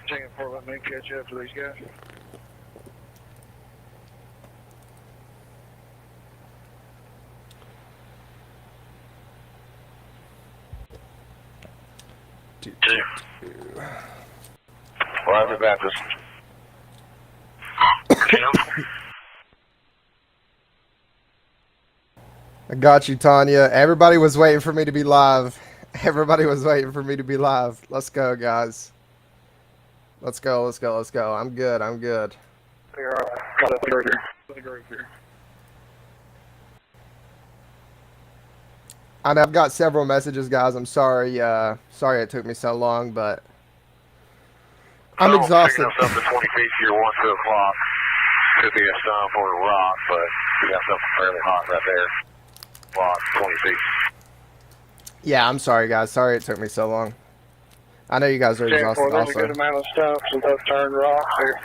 Taking 4, let me catch up to these guys. Two. Roger Baptist. I got you, Tanya. Everybody was waiting for me to be live. Everybody was waiting for me to be live. Let's go, guys. Let's go, let's go, let's go. I'm good, I'm good. Got up here. The group here. I know I've got several messages, guys. I'm sorry. Sorry it took me so long, but I'm exhausted. Picking us up to 20 feet here, 1, 2 o'clock. Could be a stone for a rock, but we got something fairly hot right there. Block, 20 feet. Yeah, I'm sorry, guys. Sorry it took me so long. I know you guys are exhausted There's a also. good amount of stumps and tough turned rocks here.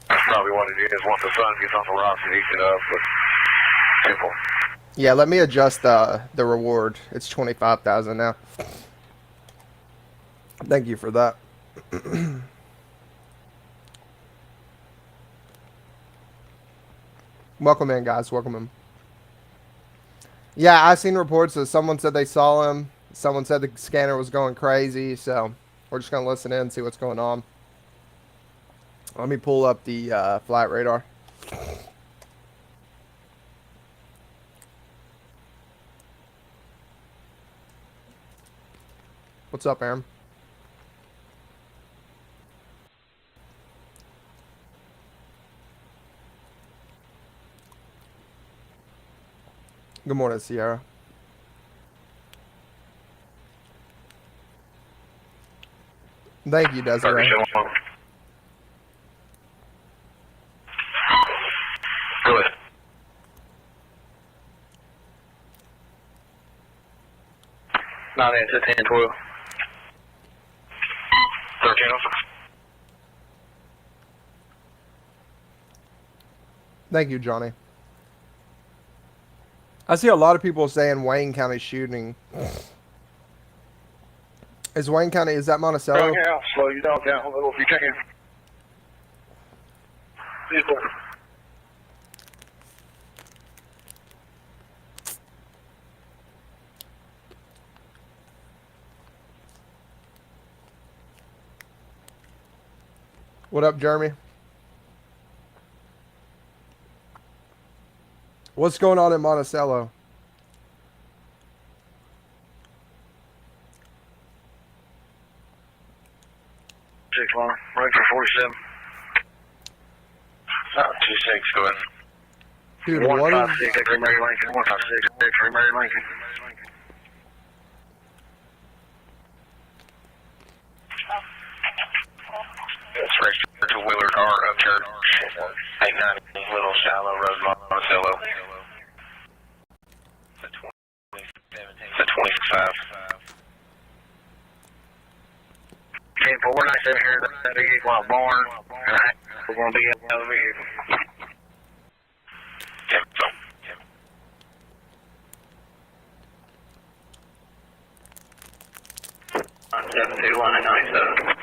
That's probably what it is. Once the sun gets on the rocks, it eats it up, but simple. Yeah, let me adjust the reward. It's 25,000 now. Thank you for that. Welcome in, guys. Welcome in. Yeah, I've seen reports that someone said they saw him. Someone said the scanner was going crazy, so we're just going to listen in and see what's going on. Let me pull up the flight radar. What's up, Aaron? Good morning, Sierra. Thank you, Desiree. Go ahead. Not into 10, 12. 13. Thank you, Johnny. I see a lot of people saying Wayne County shooting. Is Wayne County, is that Monticello? Yeah, I'll slow you down a little if you can. What up, Jeremy? What's going on in Monticello? Six one, right for 47. 26, go ahead. Dude, what is... 156, X-ray Mary Lincoln. 156, X-ray Mary Lincoln. It's registered to Wheeler Car up church. 890 Little Shallow Road, Monticello. It's a 25. 10-4, we're not sitting here at that big equal barn. Alright, we're going to be over here. 721 and 97.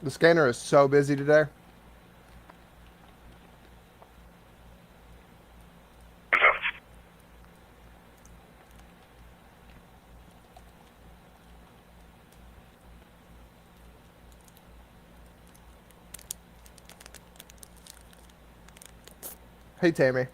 The scanner is so busy today. Hey, Tammy.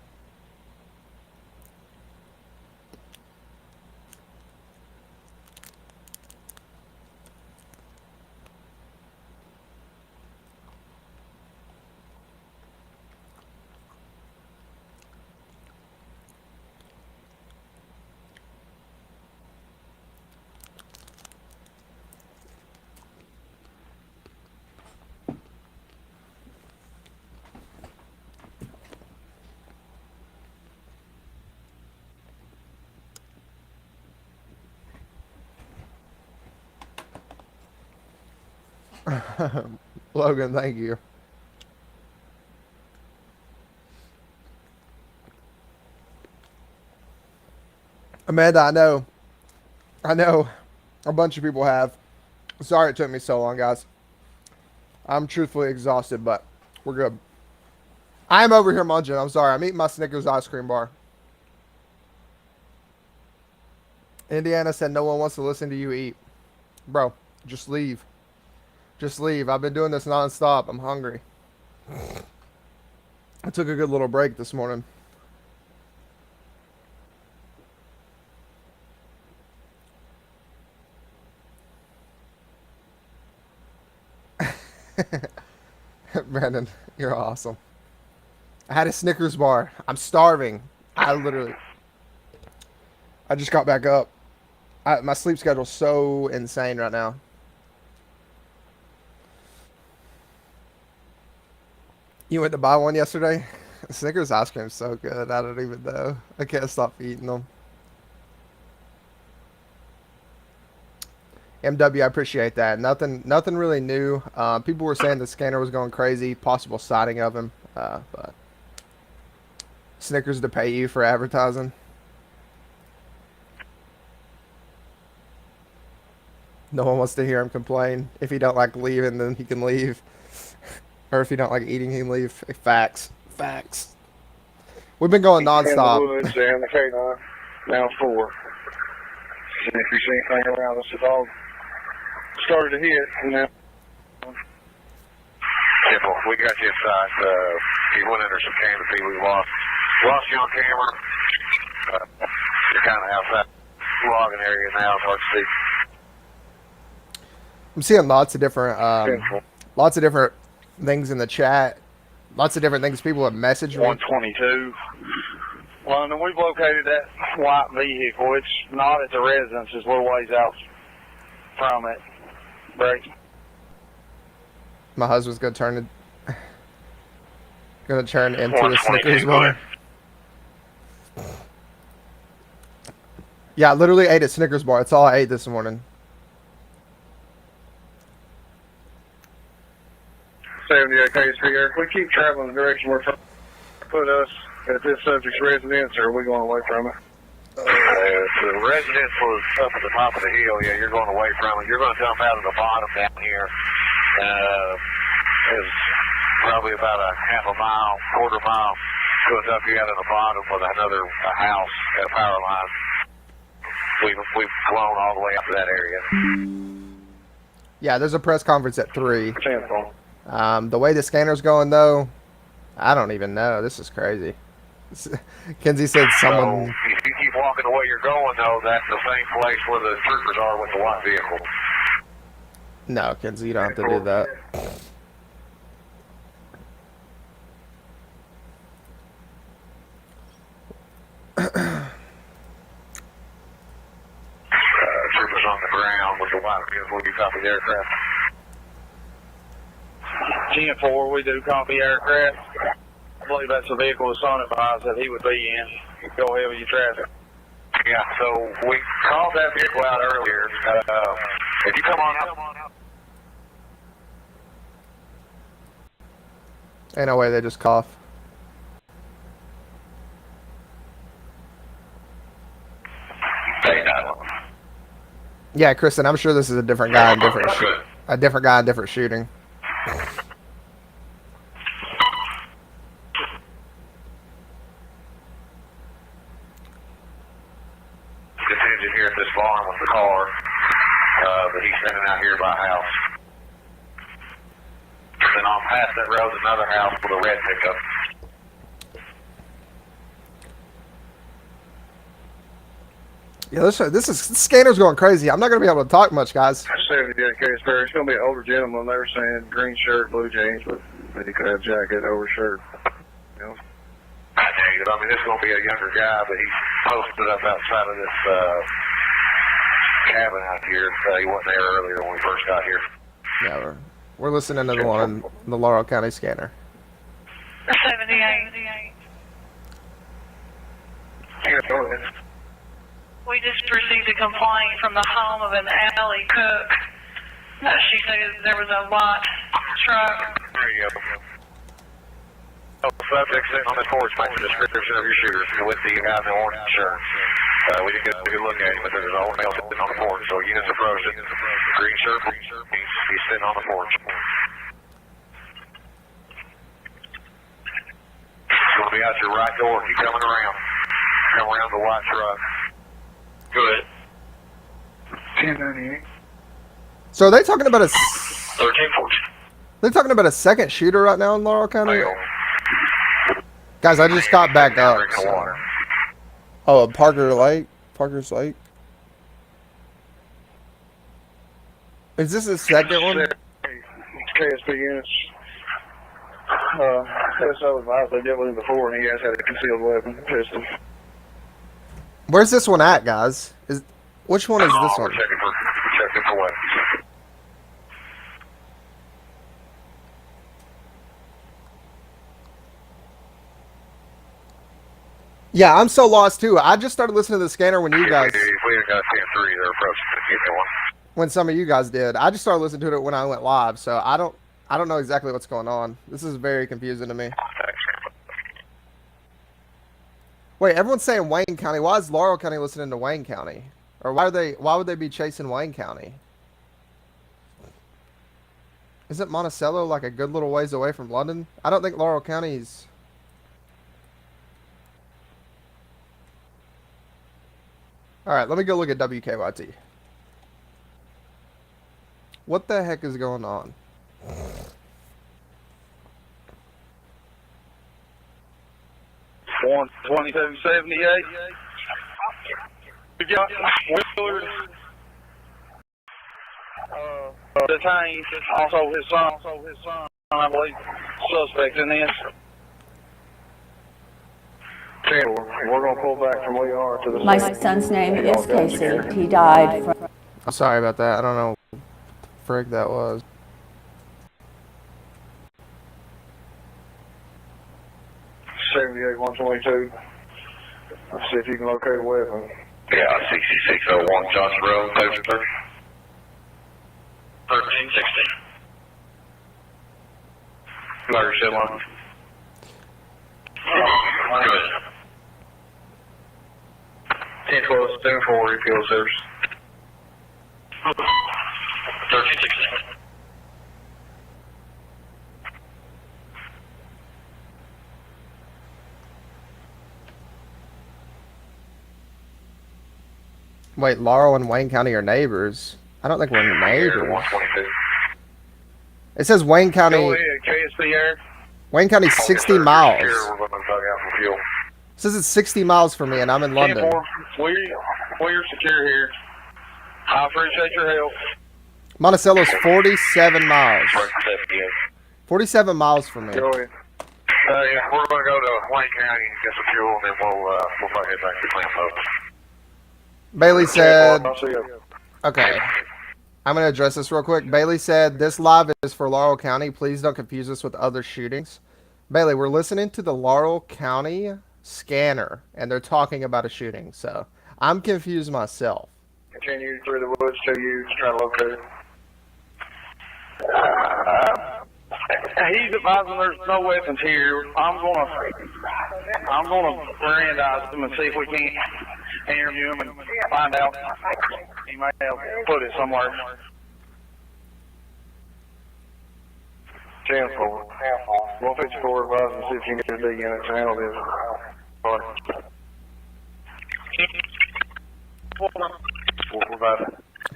Logan, thank you. Amanda, I know, a bunch of people have. Sorry it took me so long, guys. I'm truthfully exhausted, but we're good. I'm over here munching. I'm sorry. I'm eating my Snickers ice cream bar. Indiana said no one wants to listen to you eat. Bro, just leave. Just leave. I've been doing this nonstop. I'm hungry. I took a good little break this morning. Brandon, you're awesome. I had a Snickers bar. I'm starving. I just got back up. My sleep schedule's so insane right now. You went to buy one yesterday? Snickers ice cream's so good. I don't even know. I can't stop eating them. MW, I appreciate that. Nothing really new. People were saying the scanner was going crazy. Possible sighting of him. But Snickers to pay you for advertising. No one wants to hear him complain. If he don't like leaving, then he can leave. Or if you don't like eating, he can leave. Facts. Facts. We've been going nonstop. In the woods and the K9, now 4. And if you see anything around us, it's all started to hit. And now, Simple. We got you inside. You went under some canopy. We lost you on camera. You're kind of outside the logging area now. It's hard to see. I'm seeing lots of different things in the chat. Lots of different things people have messaged me. 122. London, we've located that white vehicle. It's not at the residence. It's a little ways out from it. Break. My husband's gonna turn into a Snickers bar. Yeah, I literally ate a Snickers bar. That's all I ate this morning. 78 K Street, Eric. We keep traveling the direction we're trying to put us at this subject's residence, or are we going away from it? The residence was up at the top of the hill. Yeah, you're going away from it. You're going to jump out of the bottom down here. It's probably about a half a mile, quarter mile. Goes up here out of the bottom with another house and a power line. We've flown all the way up to that area. Yeah, there's a press conference at 3. Simple. The way the scanner's going, though, I don't even know. This is crazy. Kenzie said someone... So, if you keep walking the way you're going, though, that's the same place where the troopers are with the white vehicle. No, Kenzie, you don't have to do that. Troopers on the ground with the white vehicle. You copy the aircraft? 10-4, we do copy aircraft. I believe that's the vehicle the son advised that he would be in. Go ahead with your traffic. Yeah, so we called that vehicle out earlier. If you come on up. Ain't no way they just cough. Yeah, Kristen, I'm sure this is a different guy in different shooting. This engine here at this farm with the car, but he's standing out here by a house. Then on past that road, another house with a red pickup. Yeah, this scanner's going crazy. I'm not gonna be able to talk much, guys. 78 K Street. It's going to be an older gentleman. They were saying green shirt, blue jeans, but he could have jacket over shirt. You know? I mean, this is going to be a younger guy, but he's posted up outside of this cabin out here. He wasn't there earlier when we first got here. Yeah, we're listening to the one on the Laurel County scanner. 78. We just received a complaint from the home of an alley cook. She said there was a white truck. There you go. Subject sitting on the porch matching the description of your shooter with the orange insurance. We didn't get a good look at him, but there's an old male sitting on the porch. So units approaching. Green shirt. He's sitting on the porch. He's going to be out your right door. Keep coming around. Come around the white truck. Good. 1098. So are they talking about a? 1314. They're talking about a second shooter right now in Laurel County. Guys, I just got back up. So. Oh, Parker's Lake. Is this the second one? KSP units. SO advised they dealt with him before, and he has had a concealed weapon pistol. Where's this one at, guys? Which one is this one? We're checking for weapons. Yeah, I'm so lost too. I just started listening to the scanner when you guys. If we had got 10-3, they're approaching. Give me one. When some of you guys did. I just started listening to it when I went live, so I don't know exactly what's going on. This is very confusing to me. Wait, everyone's saying Wayne County. Why is Laurel County listening to Wayne County? Or why would they be chasing Wayne County? Isn't Monticello like a good little ways away from London? I don't think Laurel County's. Alright, let me go look at WKYT. What the heck is going on? 12278. We got Willard detained. Also his son, I believe, suspect in this. We're going to pull back from where we are to the. My son's name is Casey. He died from. I'm sorry about that. I don't know what the frig that was. .78 122. Let's see if you can locate a weapon. Yeah, 6601 Johnson Road, 1316. Larry Shedline. Good. 1012, 10-4, refill service. 1316. Wait, Laurel and Wayne County are neighbors. I don't think we're neighbors. 122. It says Wayne County. Go ahead, KSP Air. Wayne County's 60 miles. Here, we're going to dug out for fuel. It says it's 60 miles from me, and I'm in London. 10-4, we're secure here. I appreciate your help. Monticello's 47 miles. 47 miles from me. Go ahead. Yeah, we're going to go to Wayne County and get some fuel, and then we'll probably head back to Clamp. Bailey said, I'll see you. okay, I'm going to address this real quick. Bailey said, this live is for Laurel County. Please don't confuse us with other shootings. Bailey, we're listening to the Laurel County scanner, and they're talking about a shooting. So I'm confused myself. Continue through the woods till you try to locate it. He's advising there's no weapons here. I'm gonna Mirandize him and see if we can interview him and find out. He may have put it somewhere. 10-4. 154 advising see if you can get your D unit to handle this.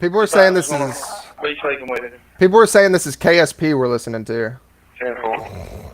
People are saying this is. Be speaking with it. People are saying this is KSP we're listening to. 10-4.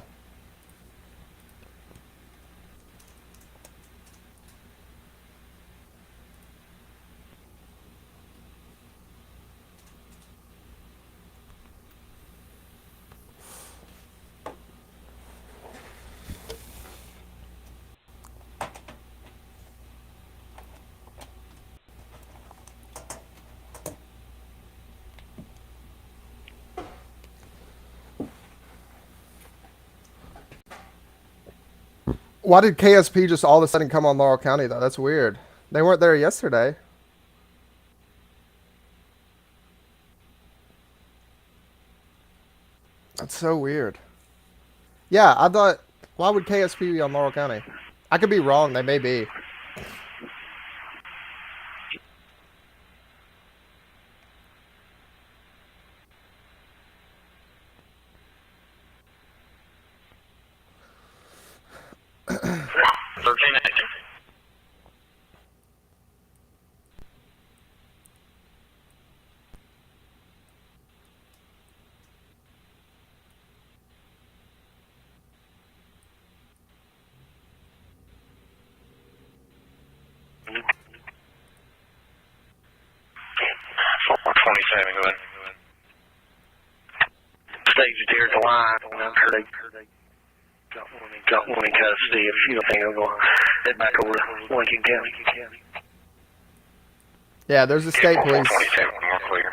Why did KSP just all of a sudden come on Laurel County, though? That's weird. They weren't there yesterday. That's so weird. Yeah, I thought, why would KSP be on Laurel County? I could be wrong. They may be. 1318. Four 27, go ahead. Stage is here to line. I'm sure they got one in custody. If you don't think I'm going to head back over to Lincoln County. Yeah, there's a state police. 427, more clear.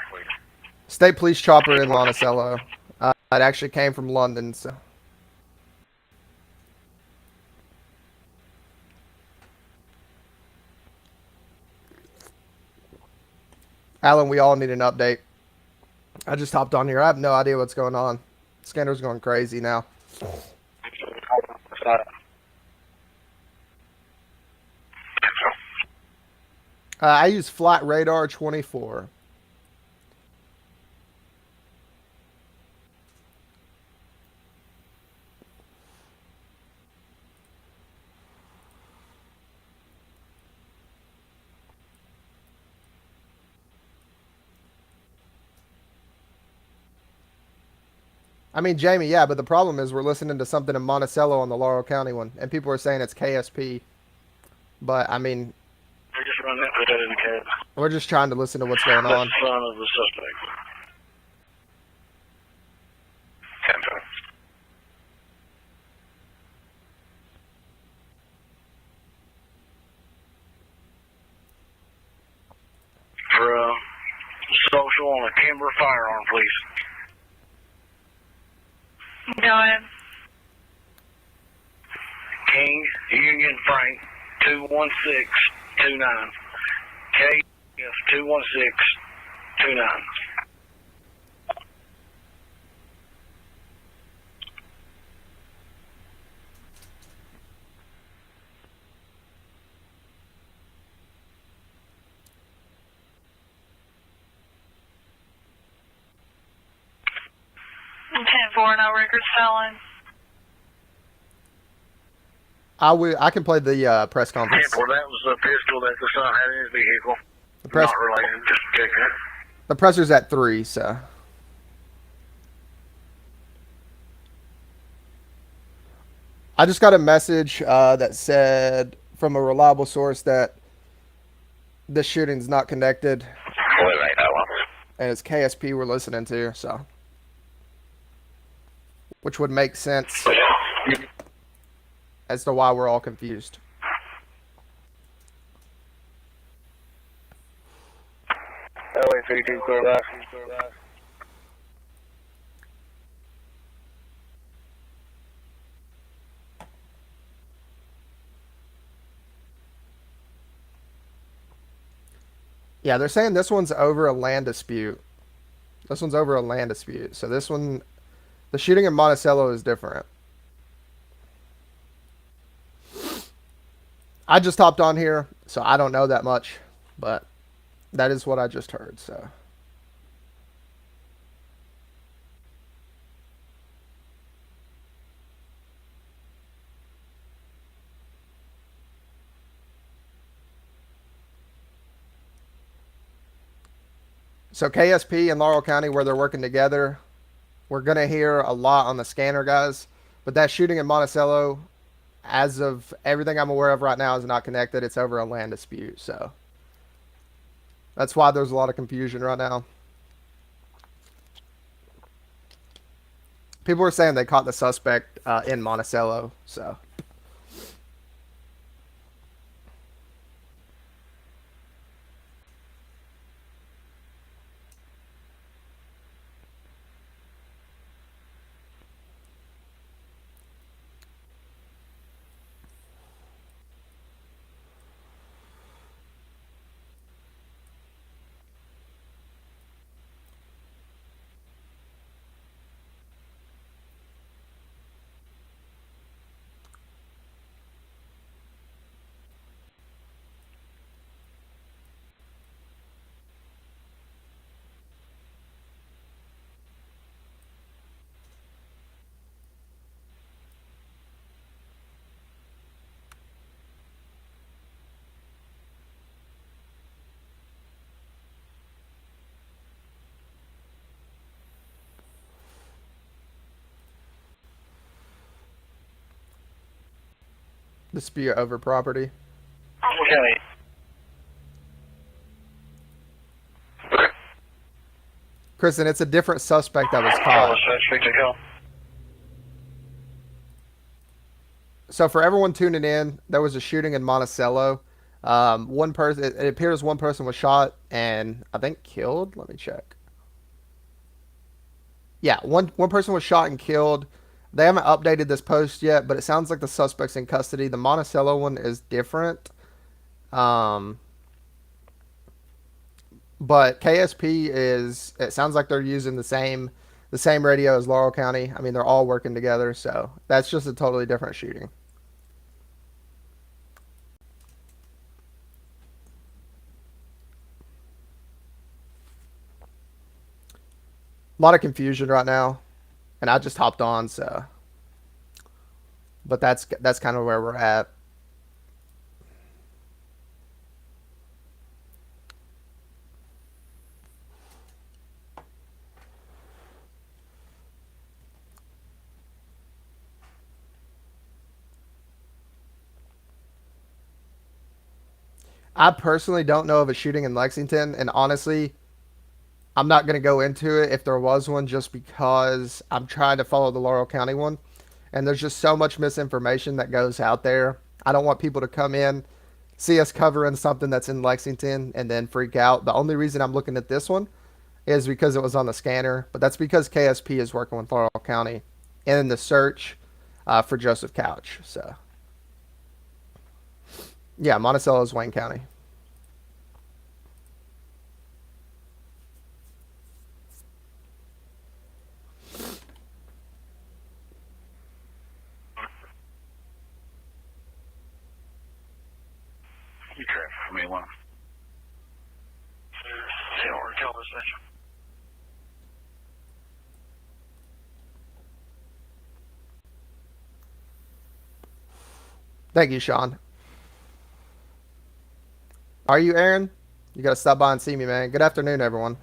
State police chopper in Monticello. It actually came from London, so. Alan, we all need an update. I just hopped on here. I have no idea what's going on. Scanner's going crazy now. I use Flat Radar 24. I mean, Jamie, yeah, but the problem is we're listening to something in Monticello on the Laurel County one, and people are saying it's KSP. But, I mean, They're just running that, put that in the cab. we're just trying to listen to what's going on. That's the son of the suspect. 10 times. For social on a timber firearm, please. Go ahead. King Union Frank 21629. KF 21629. And 10-4, no records stolen. I can play the press conference. Well, that was the pistol that the son had in his vehicle. The press, Not related, just checking it. the presser's at 3, so. I just got a message that said from a reliable source that this shooting's not connected, and it's KSP we're listening to, so. Which would make sense as to why we're all confused. LA 32 clear back. Yeah, they're saying this one's over a land dispute. This one's over a land dispute. So this one, the shooting in Monticello is different. I just hopped on here, so I don't know that much, but that is what I just heard, so. So KSP and Laurel County, where they're working together, we're going to hear a lot on the scanner, guys. But that shooting in Monticello, as of everything I'm aware of right now, is not connected. It's over a land dispute. So that's why there's a lot of confusion right now. People were saying they caught the suspect in Monticello. So. Dispute over property. Okay. Kristen, it's a different suspect that was caught. So for everyone tuning in, there was a shooting in Monticello. One person, it appears one person was shot and I think killed. Let me check. Yeah, one person was shot and killed. They haven't updated this post yet, but it sounds like the suspect's in custody. The Monticello one is different. But KSP is, it sounds like they're using the same radio as Laurel County. I mean, they're all working together, so that's just a totally different shooting. A lot of confusion right now, and I just hopped on, so. But that's kind of where we're at. I personally don't know of a shooting in Lexington, and honestly, I'm not going to go into it if there was one just because I'm trying to follow the Laurel County one. And there's just so much misinformation that goes out there. I don't want people to come in, see us covering something that's in Lexington, and then freak out. The only reason I'm looking at this one is because it was on the scanner. But that's because KSP is working with Laurel County in the search for Joseph Couch. So, yeah, Monticello is Wayne County. You traffic for me one. See what conversation. Thank you, Sean. Are you Aaron? You got to stop by and see me, man. Good afternoon, everyone.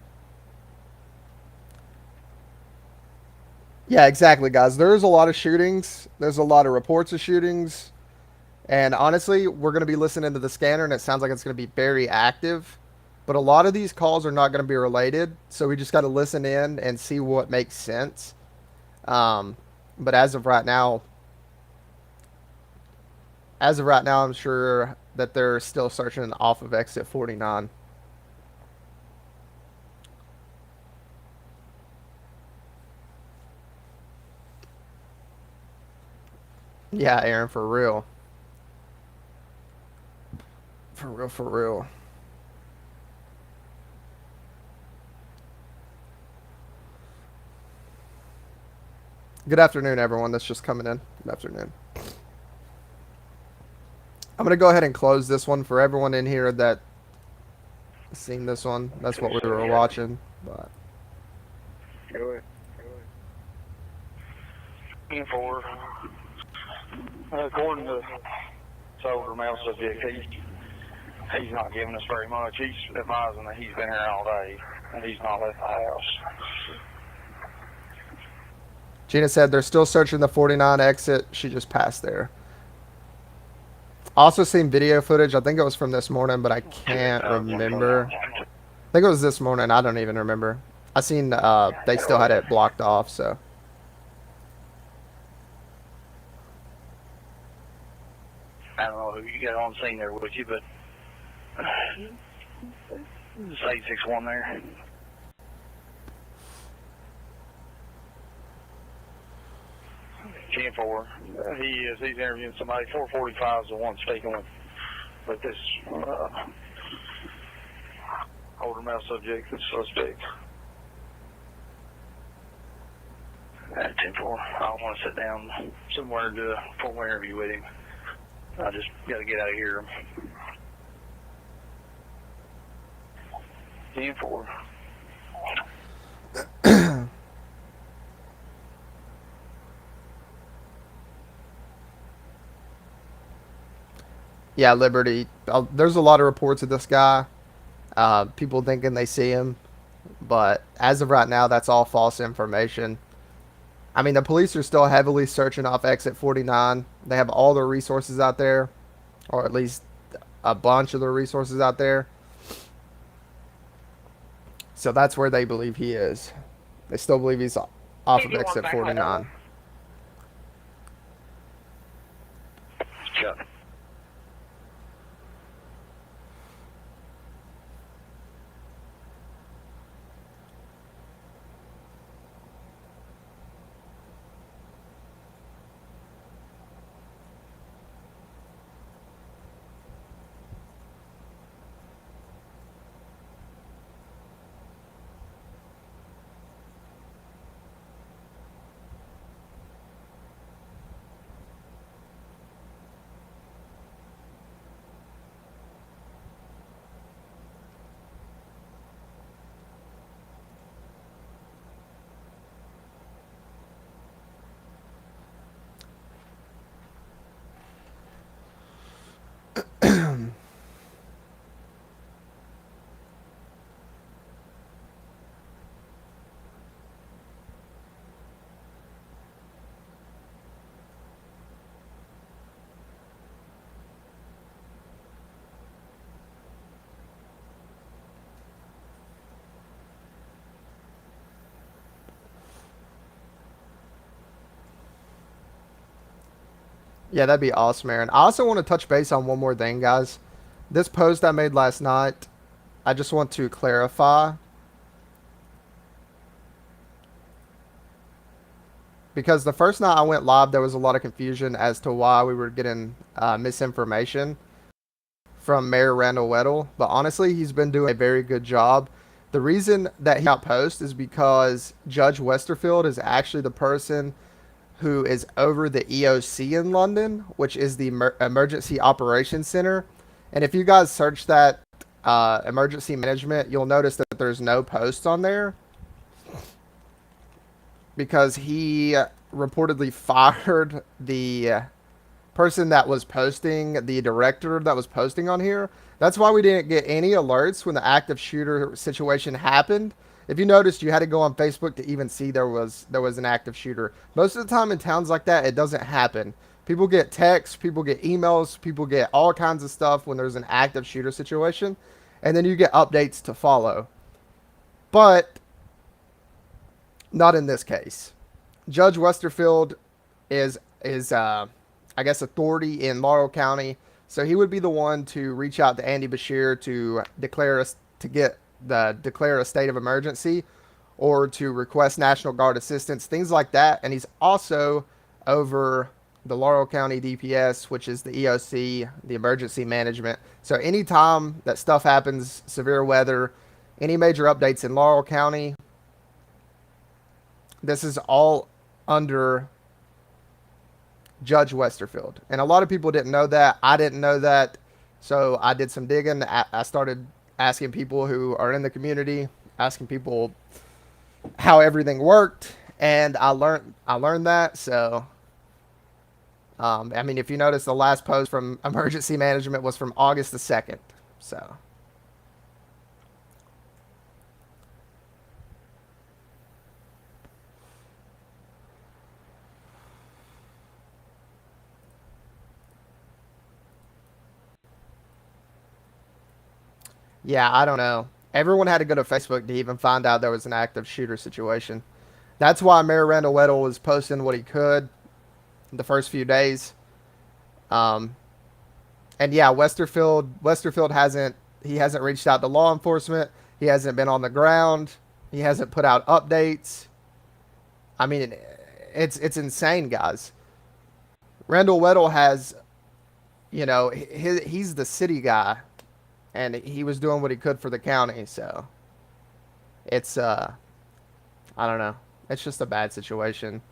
Yeah, exactly, guys. There's a lot of shootings. There's a lot of reports of shootings. And honestly, we're going to be listening to the scanner, and it sounds like it's going to be very active. But a lot of these calls are not going to be related, so we just got to listen in and see what makes sense. But as of right now, I'm sure that they're still searching off of exit 49. Yeah, Aaron, for real. For real, for real. Good afternoon, everyone that's just coming in. Good afternoon. I'm going to go ahead and close this one for everyone in here that seen this one. That's what we were watching. But Go ahead. For according to the older male subject, he's not giving us very much. He's advising that he's been here all day and he's not left the house. Gina said they're still searching the 49 exit. She just passed there. Also seen video footage. I think it was from this morning, but I can't remember. I think it was this morning. I don't even remember. I seen they still had it blocked off, so. I don't know who you got on scene there with you, but it's 861 there. G4. He's interviewing somebody. 445 is the one speaking with this older male subject, this suspect. At 10-4, I want to sit down somewhere and do a full interview with him. I just got to get out of here. 10-4. Yeah, Liberty. There's a lot of reports of this guy. People thinking they see him. But as of right now, that's all false information. I mean, the police are still heavily searching off exit 49. They have all their resources out there, or at least a bunch of their resources out there. So that's where they believe he is. They still believe he's off of exit 49. Chuck. Yeah, that'd be awesome, Aaron. I also want to touch base on one more thing, guys. This post I made last night, I just want to clarify. Because the first night I went live, there was a lot of confusion as to why we were getting misinformation from Mayor Randall Weddle. But honestly, he's been doing a very good job. The reason that he got post is because Judge Westerfield is actually the person who is over the EOC in London, which is the Emergency Operations Center. And if you guys search that emergency management, you'll notice that there's no posts on there because he reportedly fired the person that was posting, the director that was posting on here. That's why we didn't get any alerts when the active shooter situation happened. If you noticed, you had to go on Facebook to even see there was an active shooter. Most of the time in towns like that, it doesn't happen. People get texts, people get emails, people get all kinds of stuff when there's an active shooter situation, and then you get updates to follow. But not in this case. Judge Westerfield is I guess authority in Laurel County, so he would be the one to reach out to Andy Bashir to declare a state of emergency or to request National Guard assistance, things like that. And he's also over the Laurel County DPS, which is the EOC, the emergency management. So anytime that stuff happens, severe weather, any major updates in Laurel County, this is all under Judge Westerfield. And a lot of people didn't know that. I didn't know that. So I did some digging. I started asking people who are in the community, asking people how everything worked, and I learned that. So I mean, if you notice, the last post from emergency management was from August the 2nd. So yeah, I don't know. Everyone had to go to Facebook to even find out there was an active shooter situation. That's why Mayor Randall Weddle was posting what he could the first few days. And yeah, Westerfield hasn't reached out to law enforcement. He hasn't been on the ground. He hasn't put out updates. I mean, it's insane, guys. Randall Weddle has, he's the city guy, and he was doing what he could for the county. So it's I don't know. It's just a bad situation.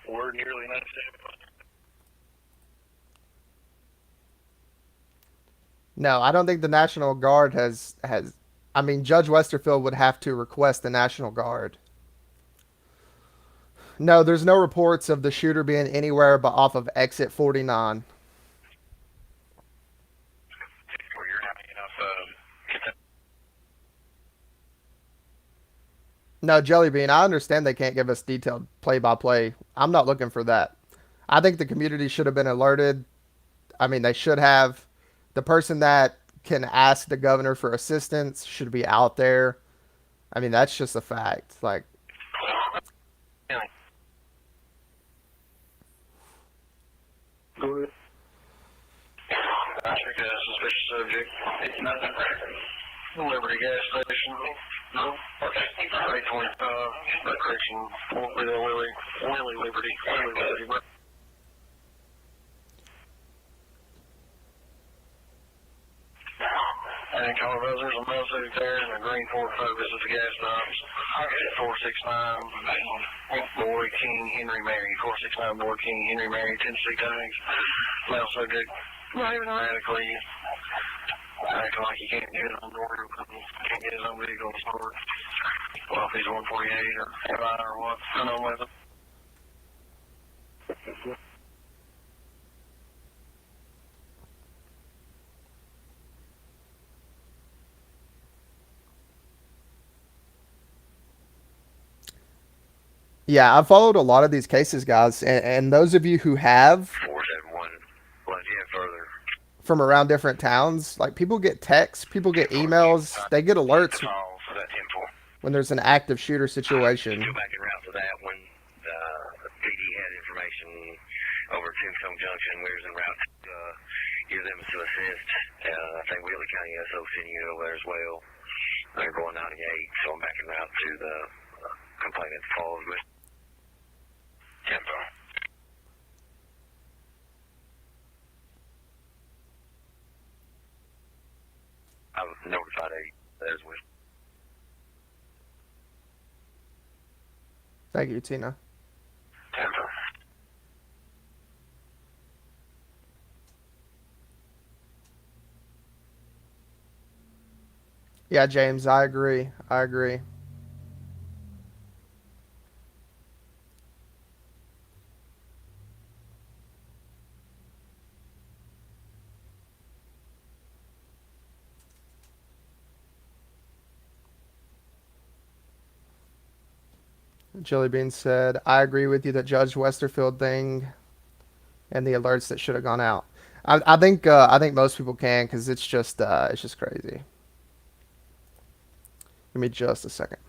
We're nearly 97. No, I don't think the National Guard has. I mean, Judge Westerfield would have to request the National Guard. No, there's no reports of the shooter being anywhere but off of exit 49. Where you're having enough, No, Jelly Bean, I understand they can't give us detailed play-by-play. I'm not looking for that. I think the community should have been alerted. I mean, they should have. The person that can ask the governor for assistance should be out there. I mean, that's just a fact. Like, Go ahead. I check a suspicious subject. It's nothing. The Liberty gas station. No. 825. Correction. Willie Liberty. And Colorado, there's a male secretary and a green Ford Focus at the gas stops. 469 Boy King Henry Mary. 469 Boy King Henry Mary. Tennessee tags. Male subject. Driving erratically. Acting like he can't get it on board. Can't get his own vehicle stored. Well, if he's 148 or MI or what. I know with him. yeah, I've followed a lot of these cases, guys, and those of you who have 471. Well, yeah, further. from around different towns, like people get texts, people get emails, they get alerts Call for that 10-4. when there's an active shooter situation. Go back and route to that when PD had information over Tombstone Junction. We was en route to use them to assist. I think Wheatley County SO sent you over there as well. They're going 98, so I'm back en route to the complainant falls with 10-4. I've notified 8 as well. Thank you, Tina. 10-4. Yeah, James, I agree. I agree. Jelly Bean said, I agree with you that Judge Westerfield thing and the alerts that should have gone out. I think most people can because it's just crazy. Give me just a second.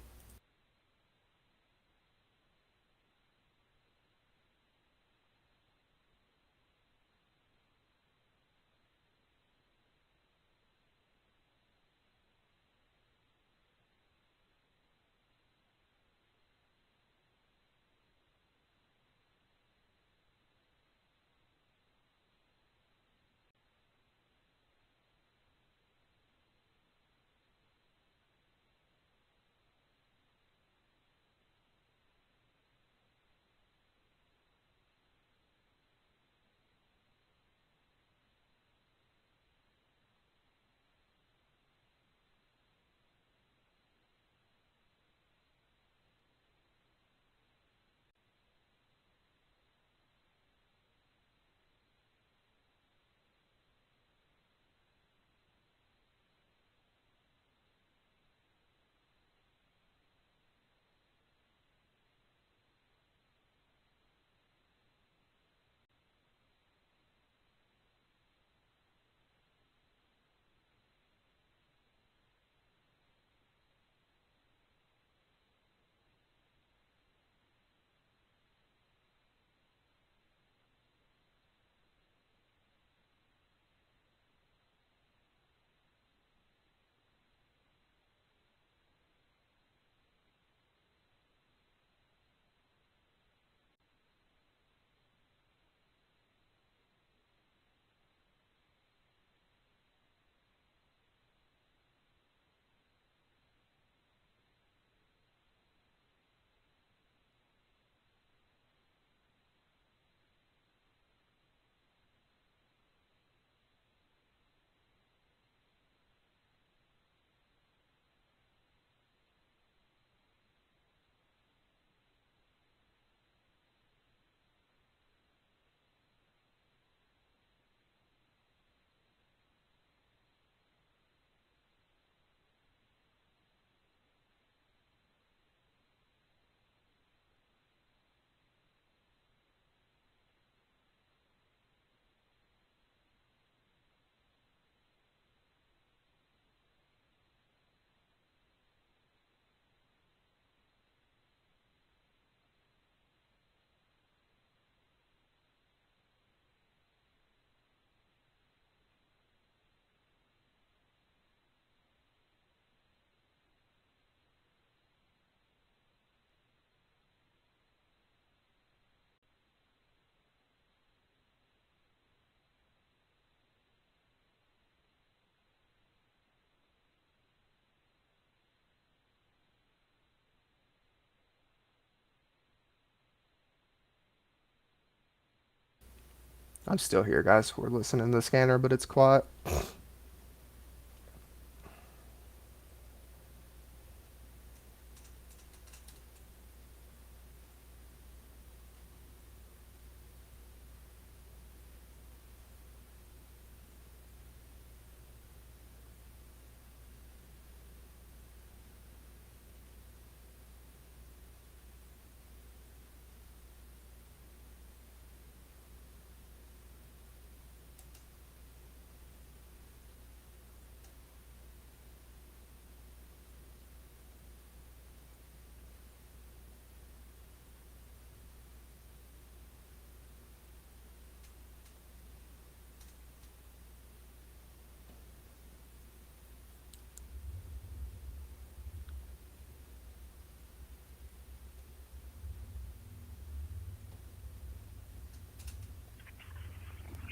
I'm still here, guys. We're listening to the scanner, but it's quiet.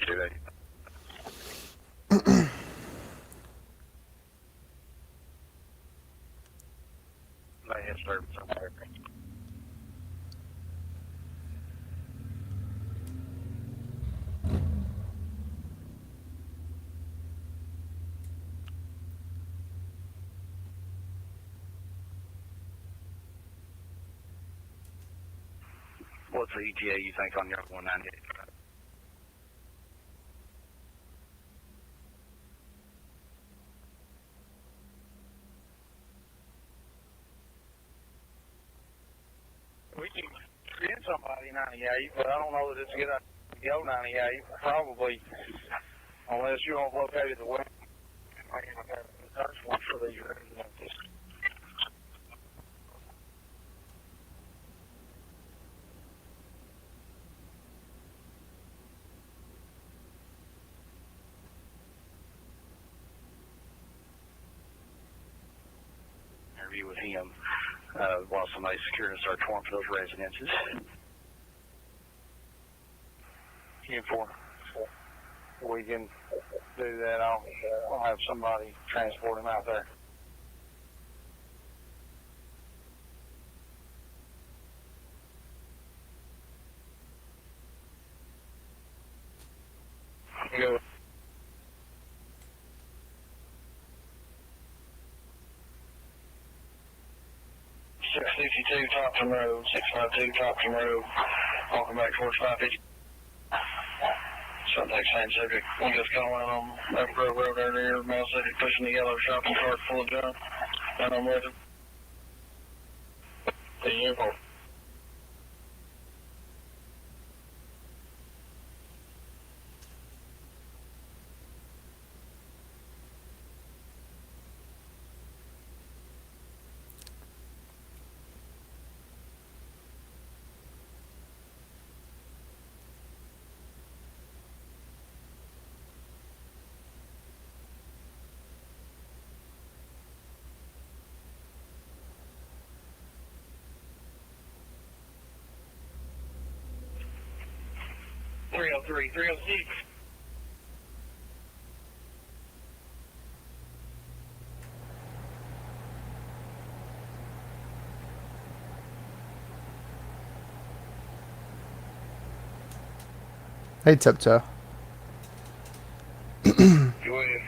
Do they? They have service somewhere. What's the ETA you think on your 198? We can get somebody 98, but I don't know that it's a good idea to go 98. Probably, unless you don't locate the way. Search one for these residences. Interview with him while somebody's securing a search warrant for those residences. 10-4. We can do that. I'll have somebody transport him out there. Go. 662 Topton Road, 652 Topton Road, walking back towards 550. Subject, same subject. One just going on Upper Grove Road earlier, Male City, pushing the yellow shopping cart full of junk. And I'm with him. The uniform. Three oh three, 306. Hey, Tiptoe. Go ahead.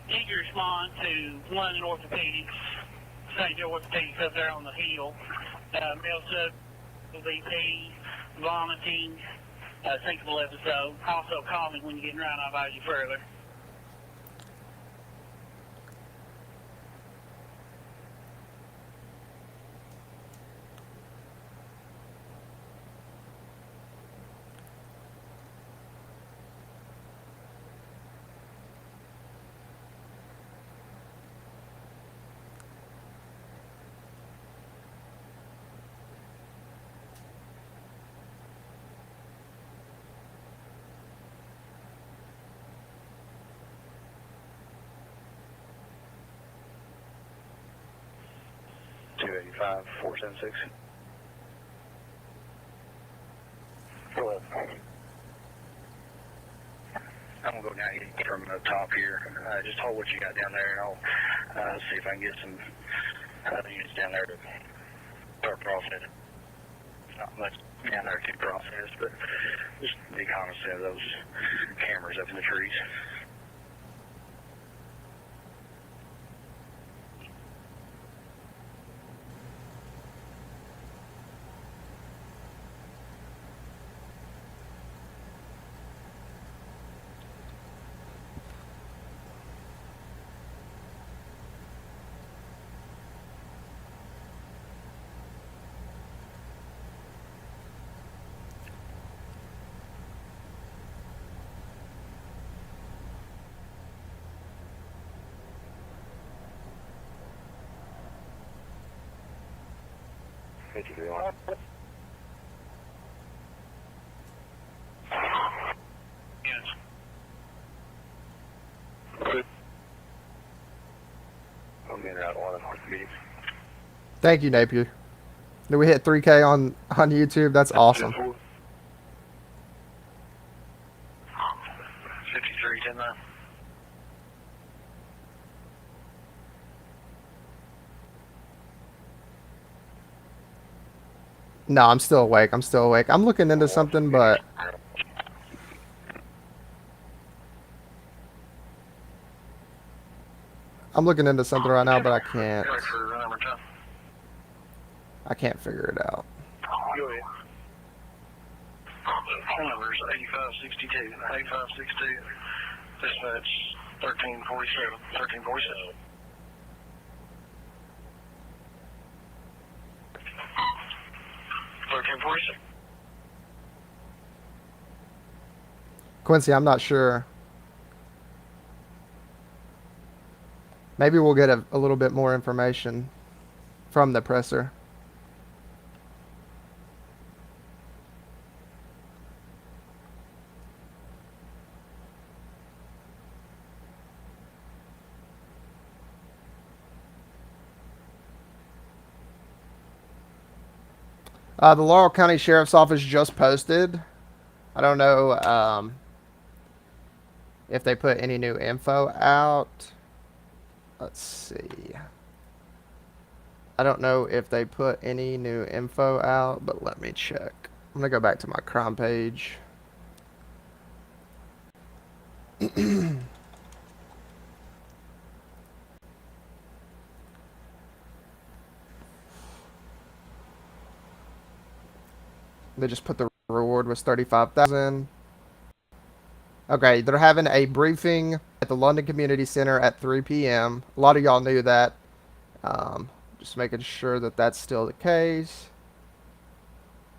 Need to respond to one in orthopedics, St. Joe Orthopedics up there on the hill. Male sub, VP, vomiting, thinkable episode. Also call me when you're getting around, I'll advise you further. $285, 476. Go ahead. I'm gonna go down from the top here. Just hold what you got down there, and I'll see if I can get some units down there to start processing. Not much. down there to process, but just be cognizant of those cameras up in the trees. Yes. I'm in Route 1 on the beach. Thank you, Napier. Did we hit 3K on YouTube? That's awesome. 53, 10 9. No, I'm still awake. I'm still awake. I'm looking into something, but I'm looking into something right now, but I can't. I can't figure it out. Go ahead. Phone number is 8562. 8562. Dispatch 1347. 1347. Quincy, I'm not sure. Maybe we'll get a little bit more information from the presser. The Laurel County Sheriff's Office just posted. I don't know if they put any new info out. Let's see. I don't know if they put any new info out, but let me check. I'm going to go back to my crime page. They just put the reward was 35,000. Okay, they're having a briefing at the London Community Center at 3 p.m. A lot of y'all knew that. Just making sure that that's still the case.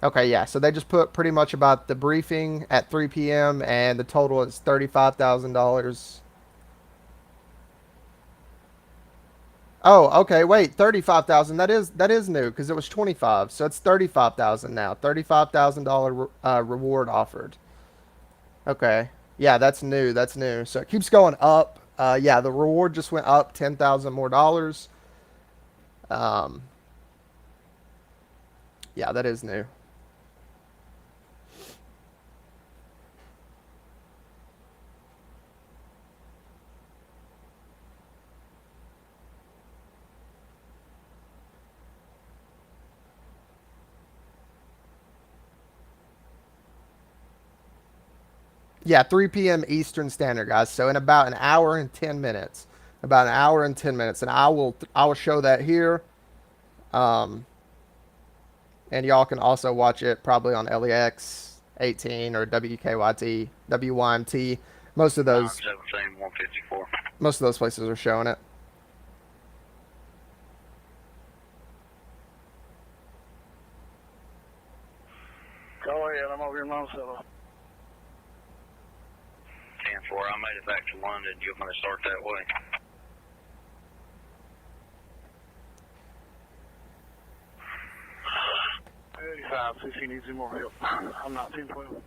Okay, yeah, so they just put pretty much about the briefing at 3 p.m. and the total is $35,000. Oh, okay, wait, 35,000. That is new because it was 25, so it's 35,000 now. $35,000 reward offered. Okay, yeah, that's new. That's new. So it keeps going up. Yeah, the reward just went up 10,000 more dollars. Yeah, that is new. Yeah, 3 p.m. Eastern Standard, guys. So in about an hour and 10 minutes. About an hour and 10 minutes. And I will show that here. And y'all can also watch it probably on LEX 18 or WKYT, WYMT. Most of those places are showing it. Go ahead, I'm over here in Monticello. 10-4, I made it back to London. You're going to start that way. See if he needs any more help. I'm not 10-12.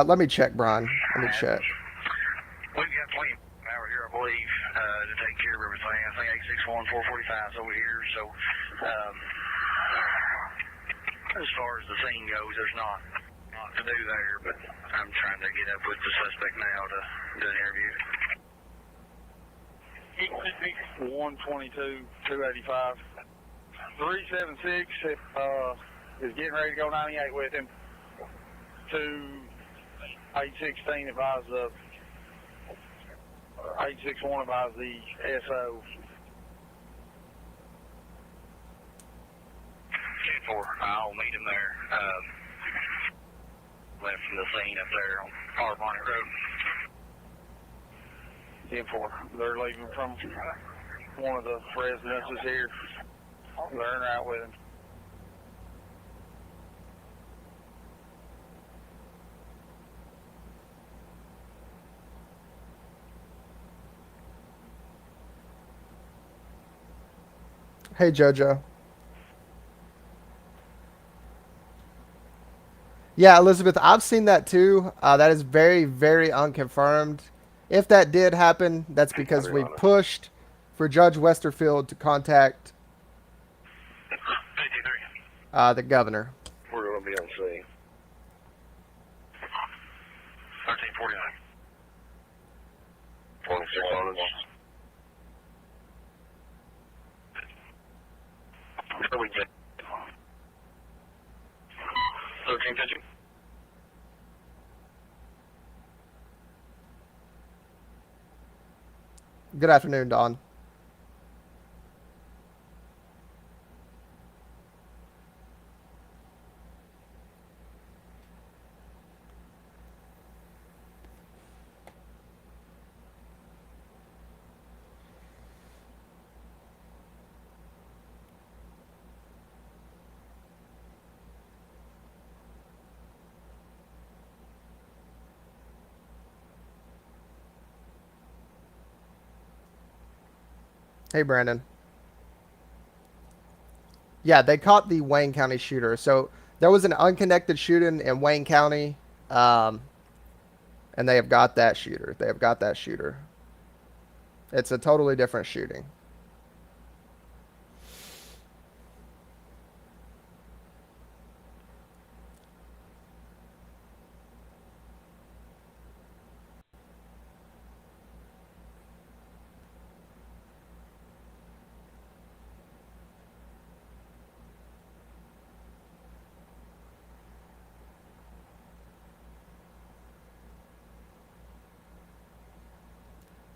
Let me check, Brian. Let me check. We've got plenty of hour here, I believe, to take care of everything. I think 861-445 is over here. So, as far as the scene goes, there's not to do there, but I'm trying to get up with the suspect now to do an interview. It could be 122, 285. 376 is getting ready to go 98 with him. 816 advised the 861 advised the SO. 10-4, I'll meet him there. Left from the scene up there on Hard Bonnet Road. 10-4. They're leaving from one of the residences here. They're en route with him. Hey, JoJo. Yeah, Elizabeth, I've seen that too. That is very, very unconfirmed. If that did happen, that's because we pushed for Judge Westerfield to contact 53. the governor. We're going to be on scene. 1349. 46 on us. What we get? 1350. Good afternoon, Don. Hey, Brandon. Yeah, they caught the Wayne County shooter. So there was an unconnected shooting in Wayne County, and they have got that shooter. They have got that shooter. It's a totally different shooting.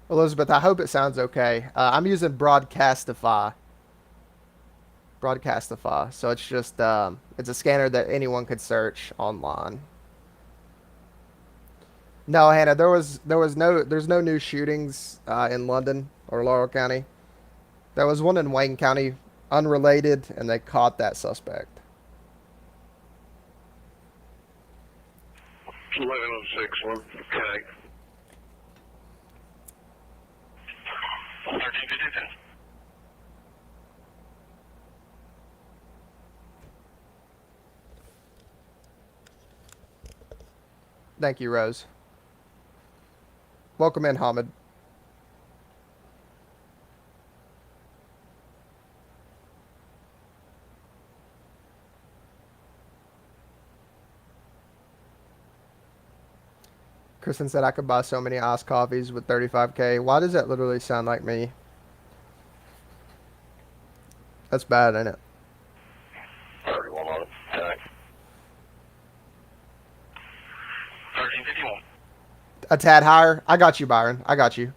Elizabeth, I hope it sounds okay. I'm using Broadcastify. Broadcastify. So it's just it's a scanner that anyone could search online. No, Hannah, there's no new shootings in London or Laurel County. There was one in Wayne County, unrelated, and they caught that suspect. 1106 one. Okay. 1352. Thank you, Rose. Welcome in, Hamid. Kristen said I could buy so many iced coffees with 35K. Why does that literally sound like me? That's bad, ain't it? 31 on it. Okay. 1351. A tad higher. I got you, Byron. I got you.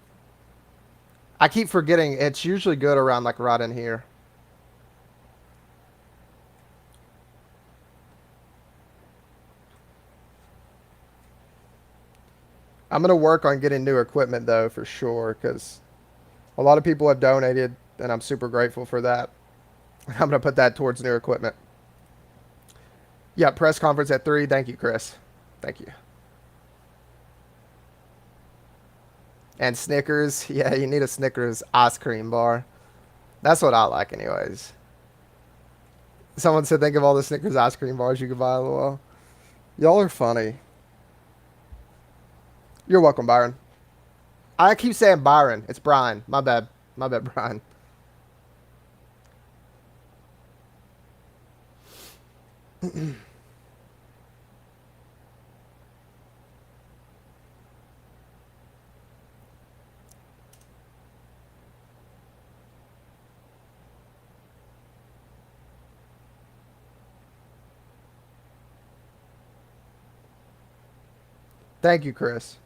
I keep forgetting it's usually good around like right in here. I'm going to work on getting new equipment though for sure because a lot of people have donated and I'm super grateful for that. I'm going to put that towards new equipment. Yeah, press conference at 3. Thank you, Chris. Thank you. And Snickers. Yeah, you need a Snickers ice cream bar. That's what I like anyways. Someone said think of all the Snickers ice cream bars you could buy, LOL. Y'all are funny. You're welcome, Byron. I keep saying Byron. It's Brian. My bad. My bad, Brian. Thank you, Chris.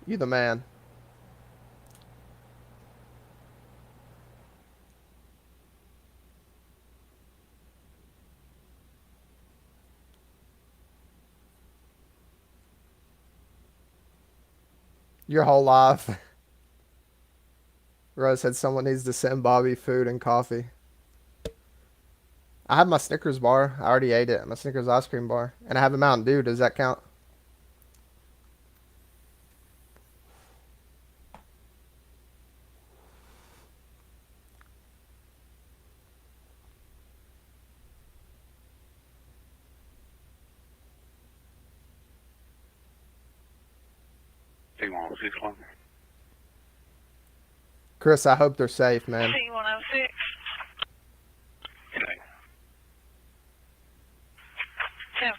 You the man. Your whole life. Rose said someone needs to send Bobby food and coffee. I have my Snickers bar. I already ate it. My Snickers ice cream bar. And I have a Mountain Dew. Does that count? C106. Chris, I hope they're safe, man. C106. Okay. 10-4.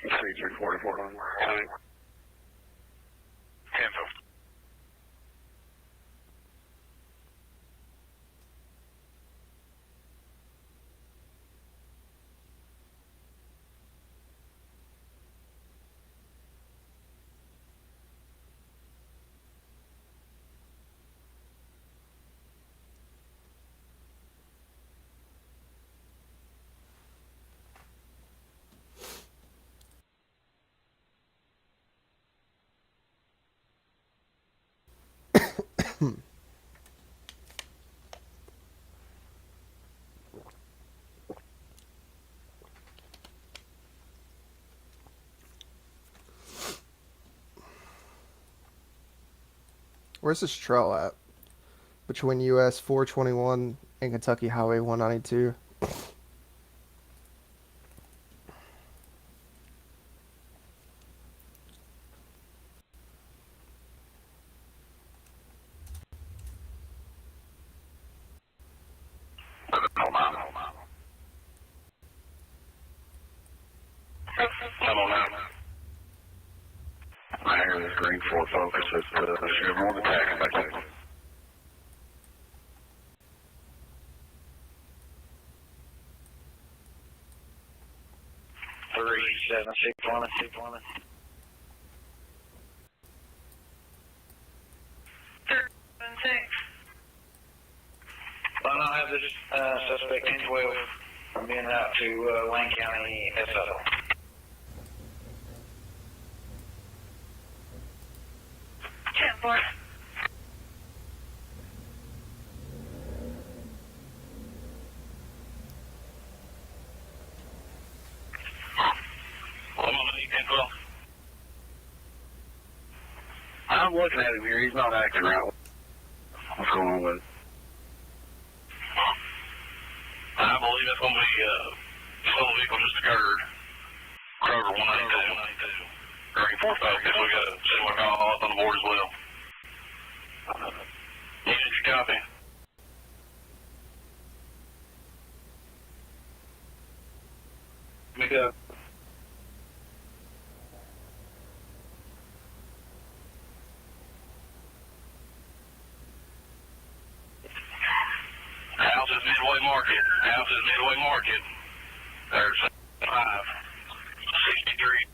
C344. 10-4. Where's this trail at? Between US 421 and Kentucky Highway 192. Hold on. Come on now. I hear this green Ford Focus. It's Chevron attacking back there. 3761. 376. Well, I have this suspect in 12 being out to Wayne County SO. I'm looking at him here. He's not acting right. What's going on with it? I believe it's going to be a vehicle just occurred. Kroger 182. Green 45. I guess we got a similar call on the board as well. Units copy. Make up. House is Midway Market. House is Midway Market. There's 5. 63.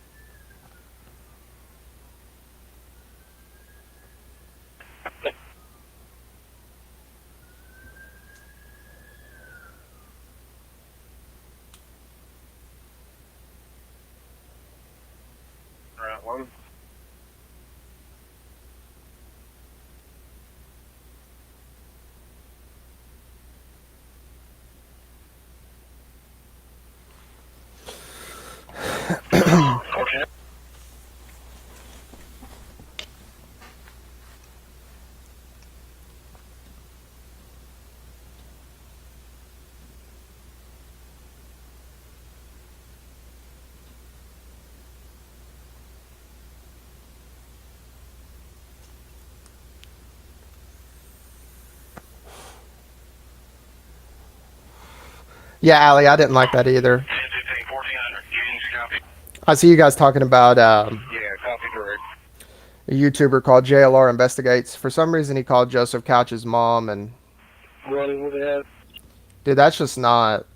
Right, one. Okay. Yeah, Allie, I didn't like that either. 10, 15, 1400. Units copy. I see you guys talking about Yeah, copy correct. a YouTuber called JLR Investigates. For some reason, he called Joseph Couch's mom, and Running with it. dude, that's just not.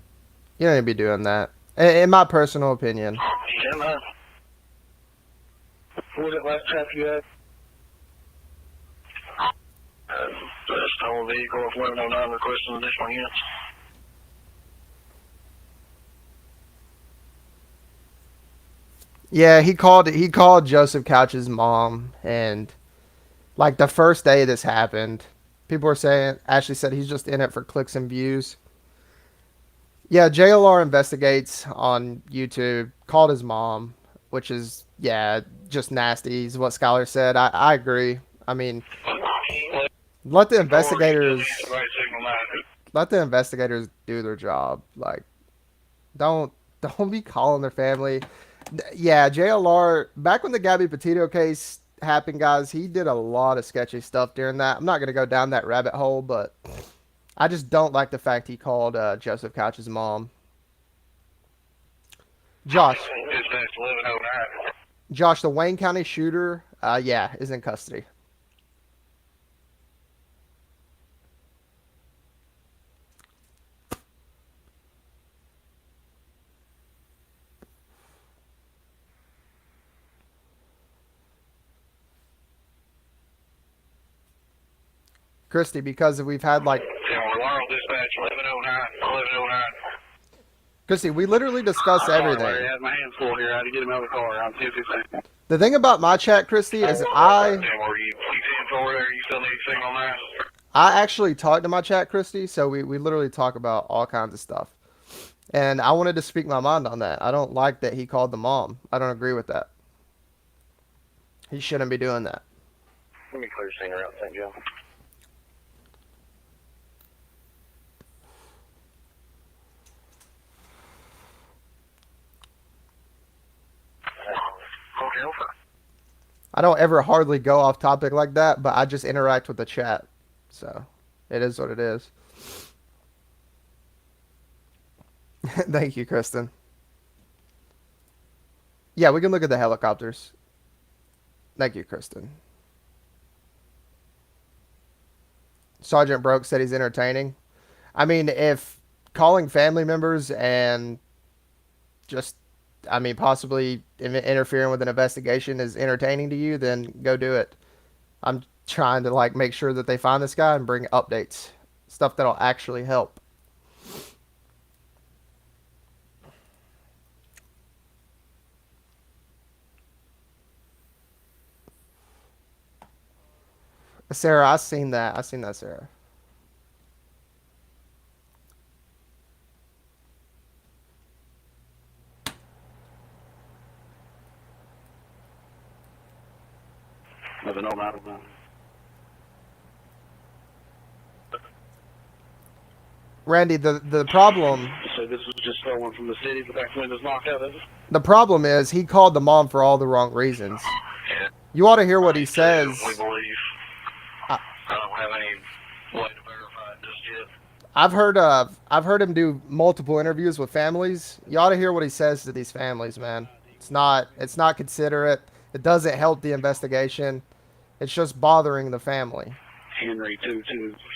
You don't need to be doing that. In my personal opinion. Yeah, man. What was it last trap you had? Stolen vehicle of 1109 requesting additional units. Yeah, he called Joseph Couch's mom, and like the first day this happened, people were saying Ashley said he's just in it for clicks and views. Yeah, JLR Investigates on YouTube called his mom, which is yeah, just nasty is what Skylar said. I agree. I mean, let the investigators do their job. Like don't be calling their family. Yeah, JLR, back when the Gabby Petito case happened, guys, he did a lot of sketchy stuff during that. I'm not going to go down that rabbit hole, but I just don't like the fact he called Joseph Couch's mom. Josh, Dispatch 1109. Josh, the Wayne County shooter, yeah, is in custody. Christy, because we've had like Laurel dispatch 1109. 1109. Christy, we literally discuss everything. I had my hands full here. I had to get him out of the car. I'm 10-15. The thing about my chat, Christy, is Were you C10 forward there? You still need signal on that? I actually talk to my chat, Christy, so we literally talk about all kinds of stuff. And I wanted to speak my mind on that. I don't like that he called the mom. I don't agree with that. He shouldn't be doing that. Let me clear Singer out, St. Joe. I don't ever hardly go off topic like that, but I just interact with the chat. So it is what it is. Thank you, Kristen. Yeah, we can look at the helicopters. Thank you, Kristen. Sergeant Broke said he's entertaining. I mean, if calling family members and just, I mean, possibly interfering with an investigation is entertaining to you, then go do it. I'm trying to like make sure that they find this guy and bring updates, stuff that'll actually help. Sarah, I seen that. I seen that, Sarah. Nothing on that one. Randy, the problem So this was just stolen from the city, the back window's knocked out of it? the problem is he called the mom for all the wrong reasons. Yeah. You ought to hear what he We says. believe. I- I don't have any way to verify it just yet. I've heard him do multiple interviews with families. You ought to hear what he says to these families, man. It's not considerate. It doesn't help the investigation. It's just bothering the family. Henry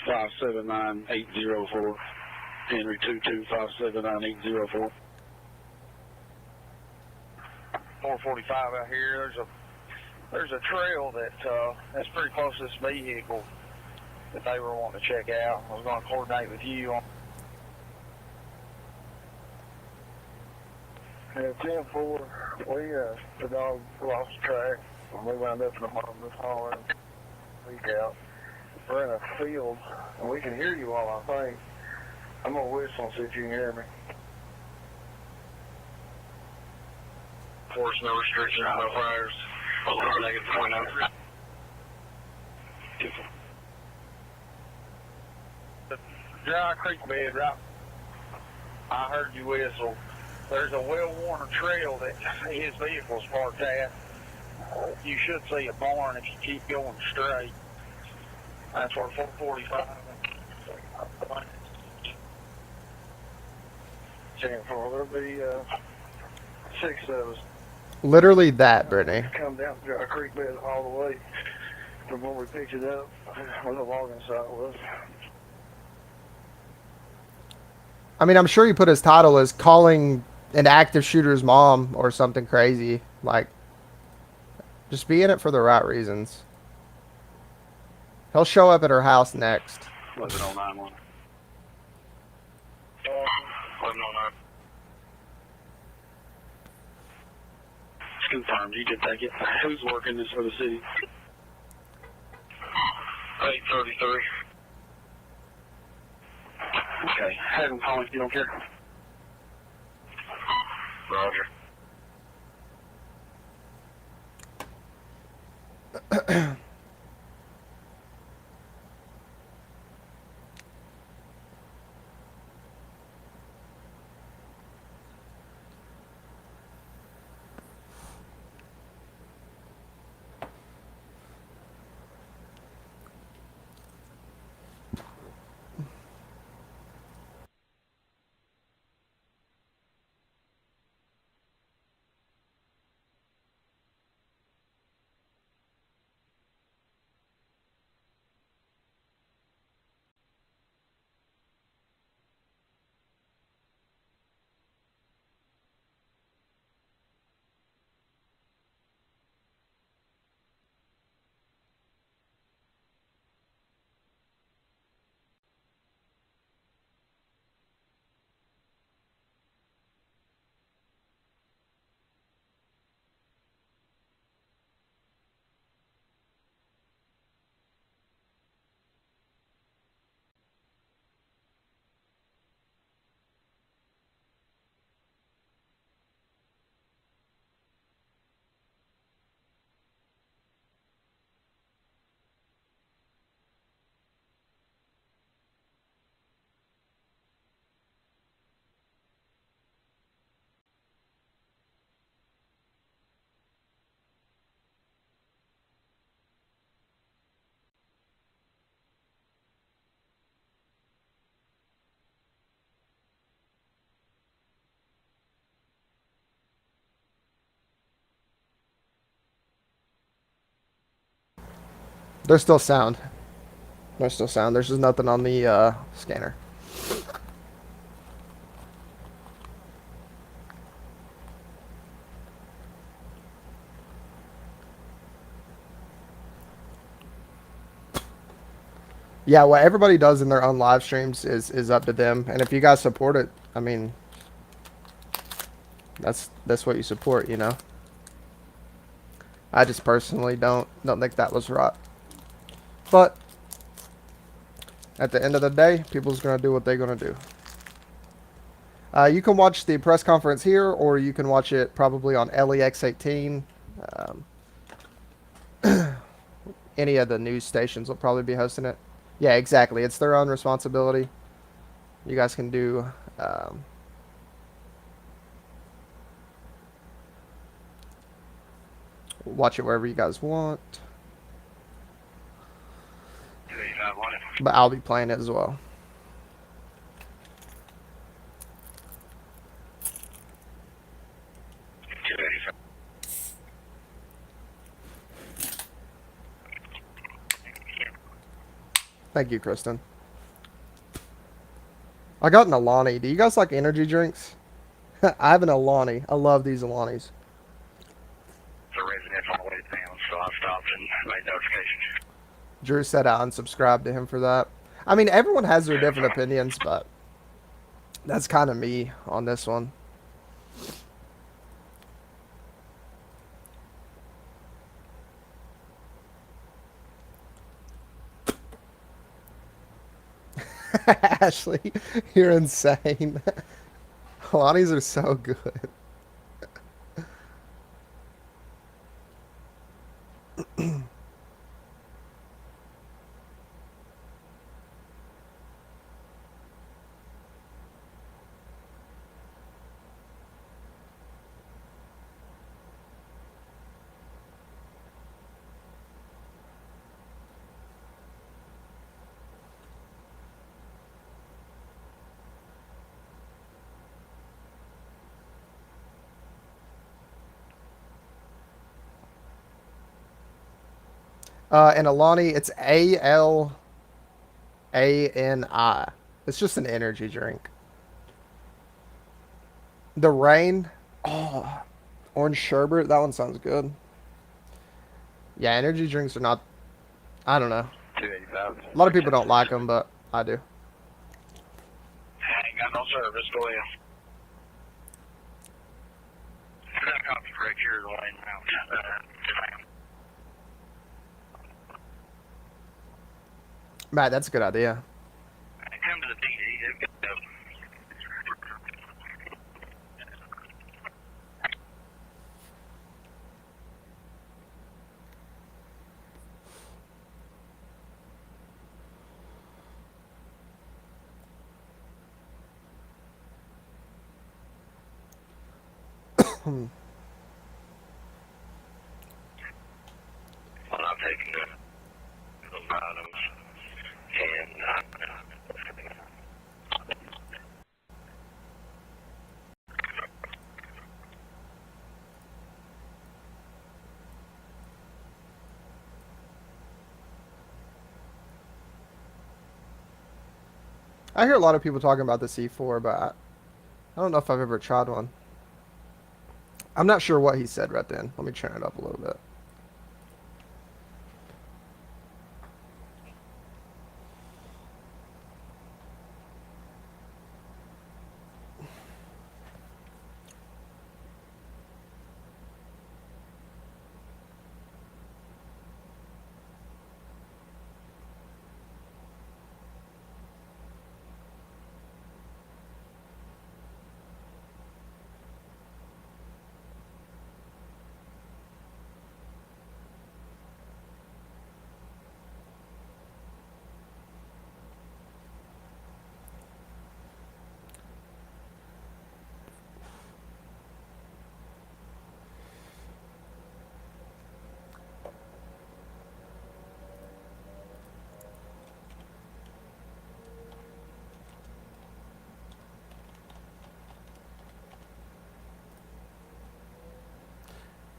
22579-804. Henry 22579-804. 445 out here. There's a trail that's pretty close to this vehicle that they were wanting to check out. I was going to coordinate with you on. Yeah, 10-4. The dog lost track and we wound up in the bottom of this holler and leak out. We're in a field and we can hear you all, I think. I'm going to whistle and see if you can hear me. Force no restrictions, no fires. -29. Dry creek bed, right? I heard you whistle. There's a well-worn trail that his vehicle's parked at. You should see a barn if you keep going straight. That's where 445. 10-4. There'll be 6 of us. Literally that, Brittany. Come down Dry Creek bed all the way from where we picked it up, where the logging site was. I mean, I'm sure he put his title as calling an active shooter's mom or something crazy. Like, just be in it for the right reasons. He'll show up at her house next. 1109. 1109. It's confirmed. You can take it. Who's working this for the city? 833. Okay. Have him call if you don't care. Roger. There's still sound. There's still sound. There's just nothing on the scanner. Yeah, what everybody does in their own live streams is up to them. And if you guys support it, I mean, that's what you support, you know. I just personally don't think that was right. But at the end of the day, people's going to do what they're going to do. You can watch the press conference here, or you can watch it probably on LEX18. Any of the news stations will probably be hosting it. Yeah, exactly. It's their own responsibility. You guys can do... watch it wherever you guys want. But I'll be playing it as well. Thank you, Kristen. I got an Alani. Do you guys like energy drinks? I have an Alani. I love these Alanis. The residents all the way down, so I stopped and made notifications. Drew said I unsubscribed to him for that. I mean, everyone has their different opinions, but that's kind of me on this one. Ashley, you're insane. Alanis are so good. And Alani, it's ALANI. It's just an energy drink. The Rain. Oh, orange sherbet. That one sounds good. Yeah, energy drinks are not... I don't know. 285. A lot of people don't like them, but I do. I ain't got no service. Go ahead. That copy correct here is the lane route. Matt, that's a good idea. Come to the DD. Well, I'm taking the items and I hear a lot of people talking about the C4, but I don't know if I've ever tried one. I'm not sure what he said right then. Let me turn it up a little bit.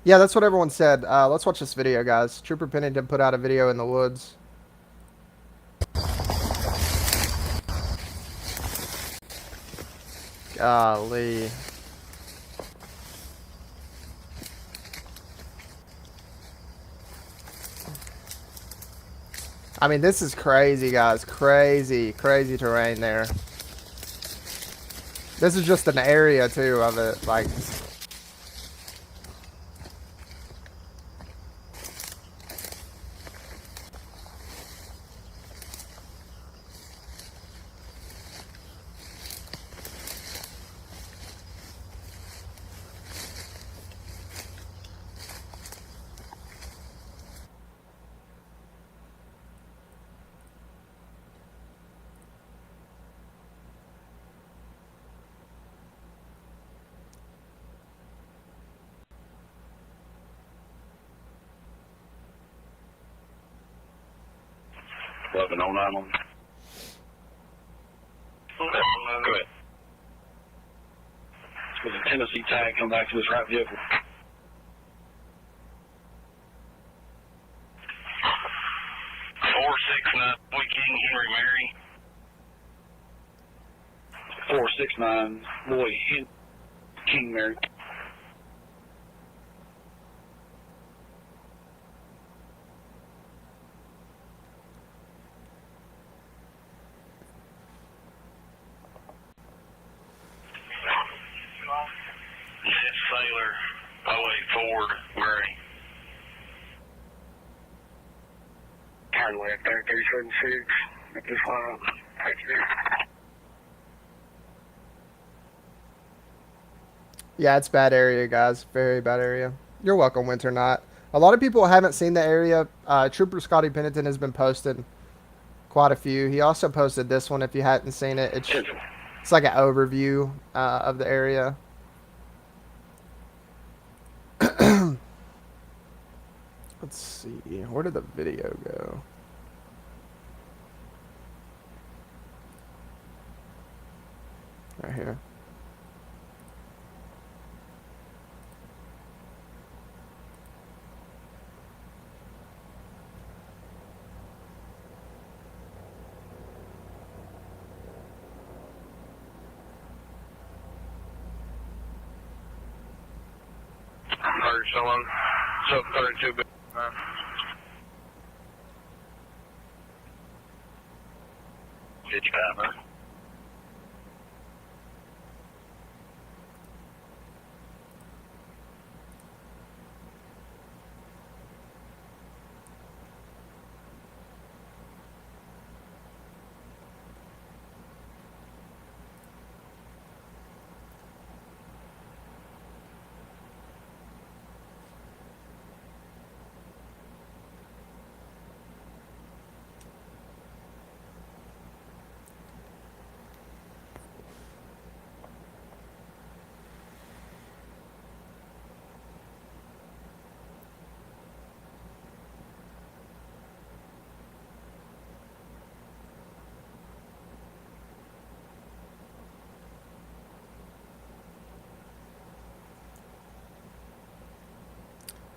Yeah, that's what everyone said. Let's watch this video, guys. Trooper Pennington put out a video in the woods. Golly. I mean, this is crazy, guys. Crazy, crazy terrain there. This is just an area, too, of it. Like... 1109. Go ahead. With a Tennessee tag, come back to this right vehicle. 469 Boy King Henry Mary. 469 Boy King Mary. Jeff Sailor, 08 Ford, Gray. Hardware 3376, at this line, right there. Yeah, it's bad area, guys. Very bad area. You're welcome, Winter Knot. A lot of people haven't seen the area. Trooper Scotty Pennington has been posting quite a few. He also posted this one if you hadn't seen it. It's like an overview of the area. Let's see. Where did the video go? Right here. Heard someone, sub 32 bit. Did you have her?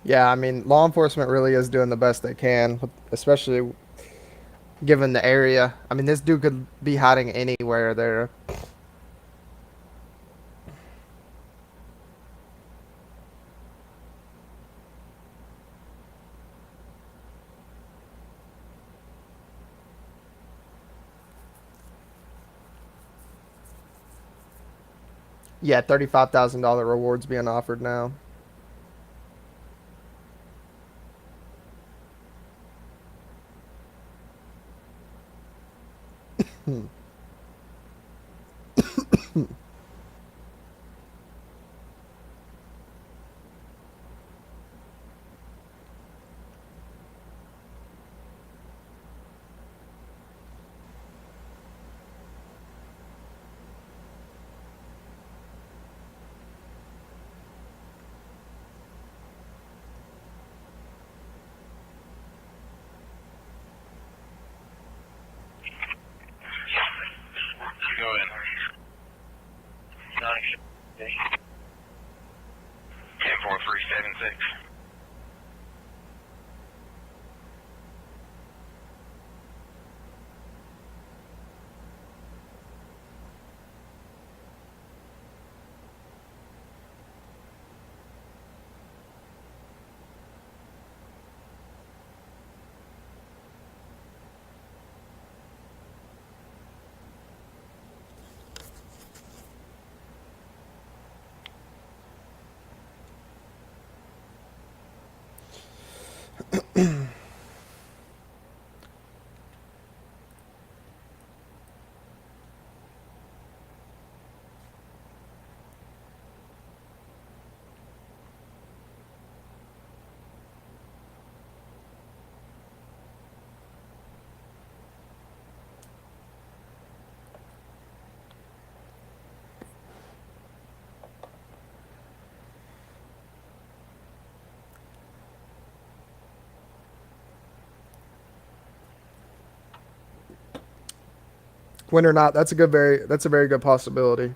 Yeah, I mean, law enforcement really is doing the best they can, especially given the area. I mean, this dude could be hiding anywhere there. Yeah, $35,000 rewards being offered now. Go ahead. Nice. 104376. Win or not, that's a very good possibility.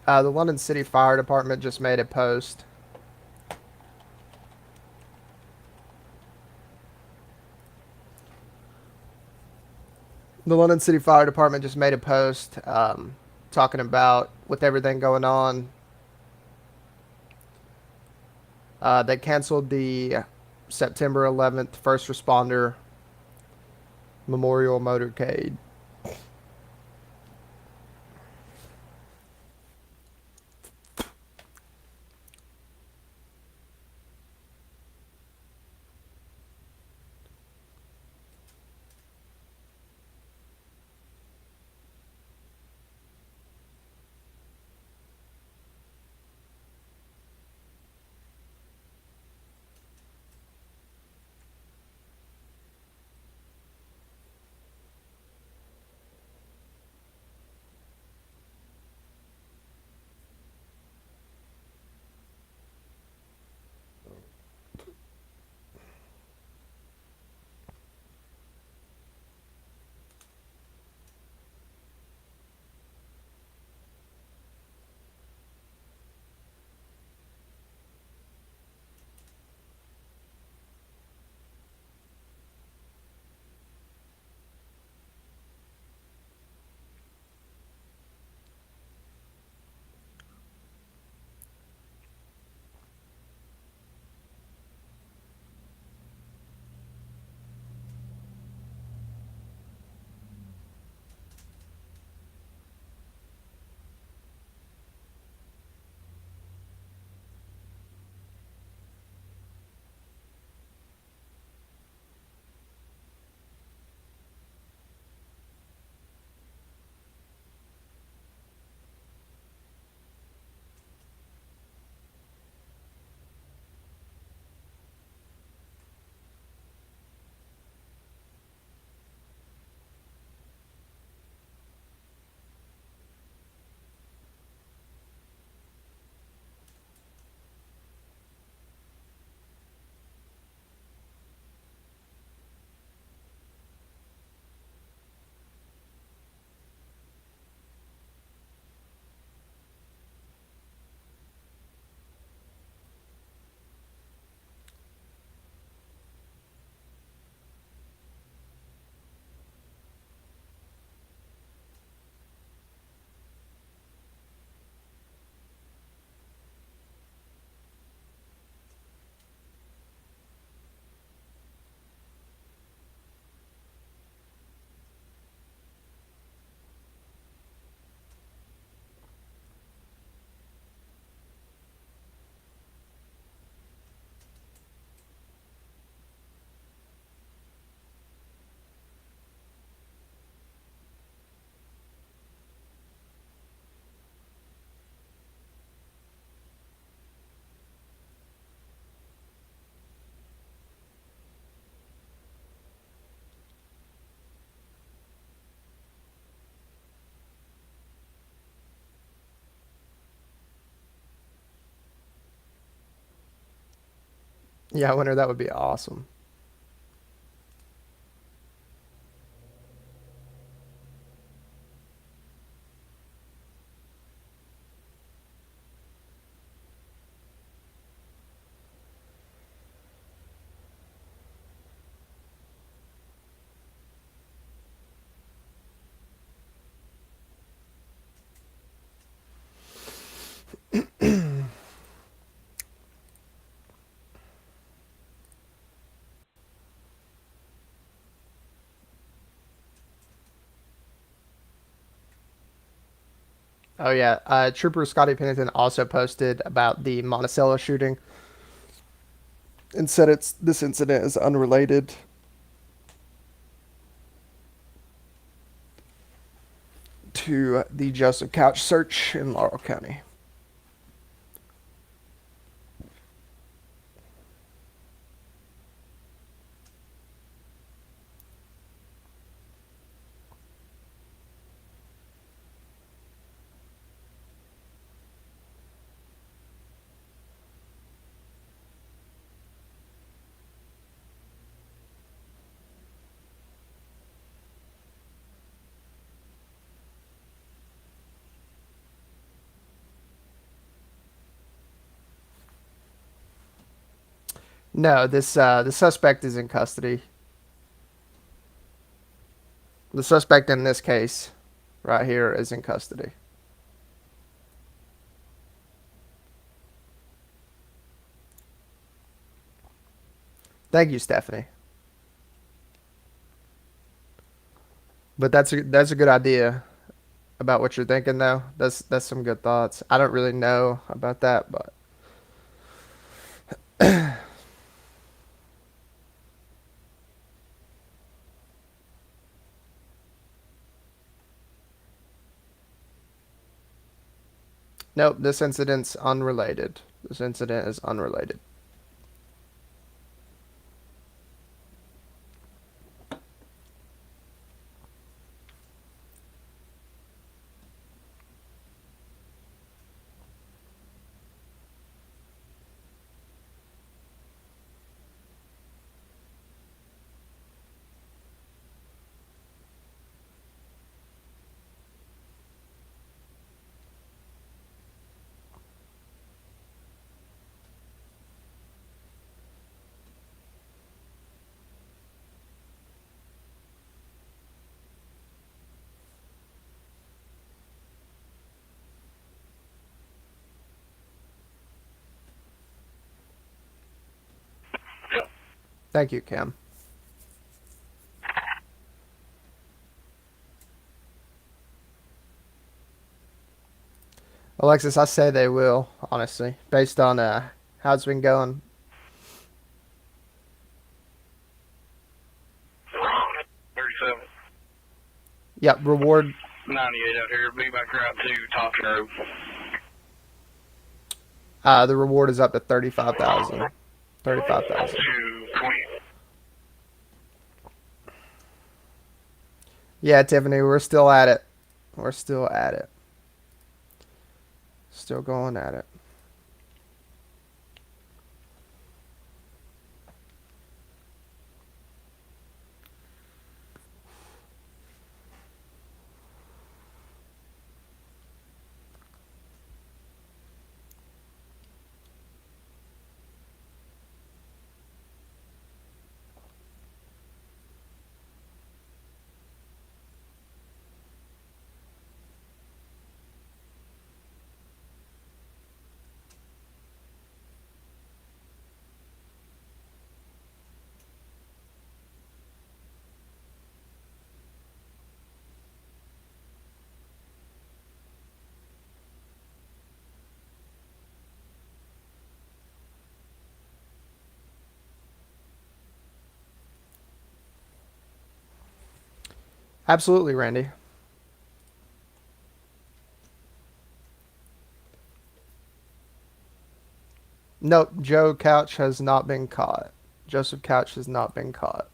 The London City Fire Department just made a post. The London City Fire Department just made a post talking about with everything going on. They canceled the September 11th first responder memorial motorcade. Yeah, I wonder that would be awesome. Oh yeah, Trooper Scotty Pennington also posted about the Monticello shooting and said this incident is unrelated. to the Joseph Couch search in Laurel County. No, the suspect is in custody. The suspect in this case, right here, is in custody. Thank you, Stephanie. But that's a good idea about what you're thinking, though. That's some good thoughts. I don't really know about that, but nope, this incident's unrelated. This incident is unrelated. Thank you, Cam. Alexis, I say they will, honestly, based on how it's been going. 37. Yep, reward. 98 out here. Be back around to Thompson Road. The reward is up to 35,000. 35,000. 220. Yeah, Tiffany, we're still at it. We're still at it. Still going at it. Absolutely, Randy. Nope, Joe Couch has not been caught. Joseph Couch has not been caught.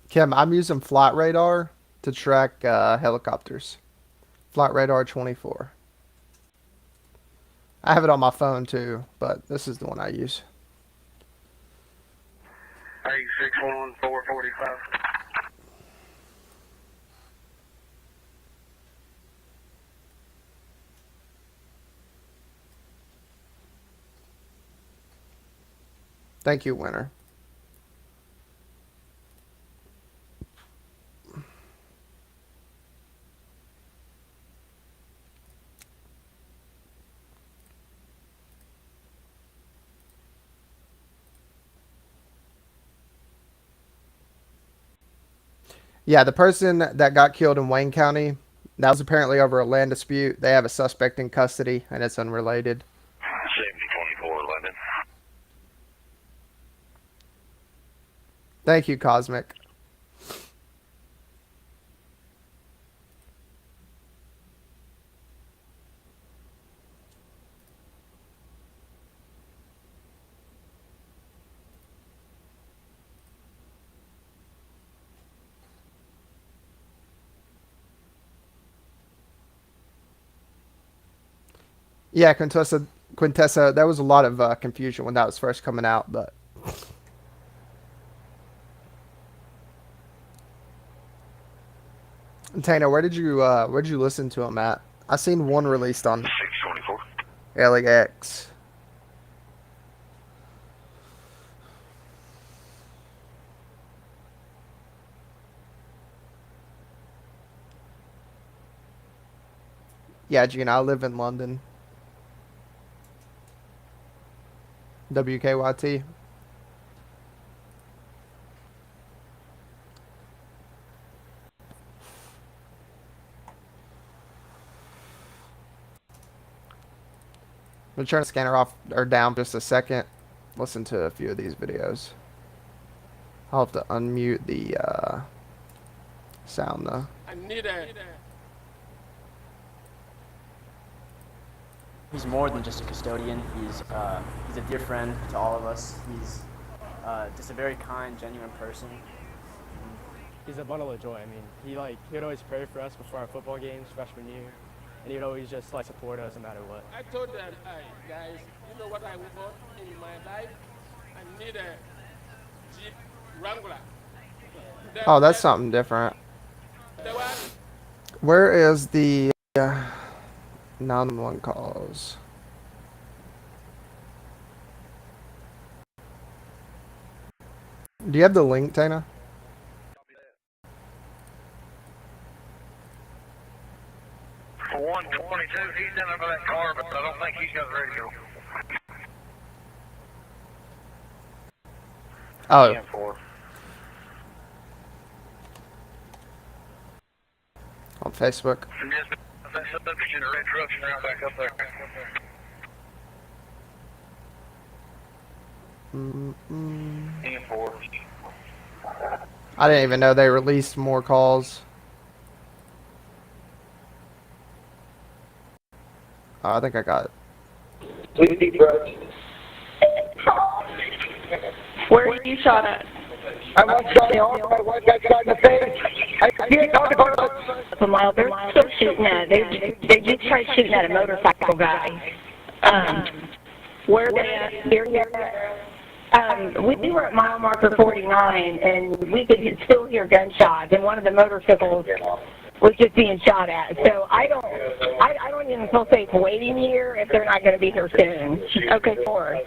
Kim, I'm using flight radar to track helicopters. Flight radar 24. I have it on my phone too, but this is the one I use. 861 445. Thank you, Winner. Yeah, the person that got killed in Wayne County, that was apparently over a land dispute. They have a suspect in custody, and it's unrelated. 7024 London. Thank you, Cosmic. Yeah, Quintessa, there was a lot of confusion when that was first coming out, but Tana, where did you listen to him at? I seen one released on 624. LAX. Yeah, Gina, I live in London. WKYT. I'm trying to scan her off or down just a second. Listen to a few of these videos. I'll have to unmute the sound though. I need a. He's more than just a custodian. He's a dear friend to all of us. He's just a very kind, genuine person. He's a bundle of joy. I mean, he'd always pray for us before our football games freshman year, and he'd always just support us no matter what. I told them, hey guys, you know what I want in my life? I need a Jeep Wrangler. Oh, that's something different. Where is the 911 calls? Do you have the link, Tana? For 122, he's in over that car, but I don't think he's got radio. Oh. On Facebook. And just that subject in the red trucks and right back up there. E4. I didn't even know they released more calls. Oh, I think I got it. Where were you shot at? I was shot in the arm. My wife got shot in the face. I can't talk about it. A mile. They're still shooting at. They just tried shooting at a motorcycle guy. Where they at? Here. We were at mile marker 49, and we could still hear gunshots, and one of the motorcycles was just being shot at. So I don't even feel safe waiting here if they're not going to be here soon. Okay, four.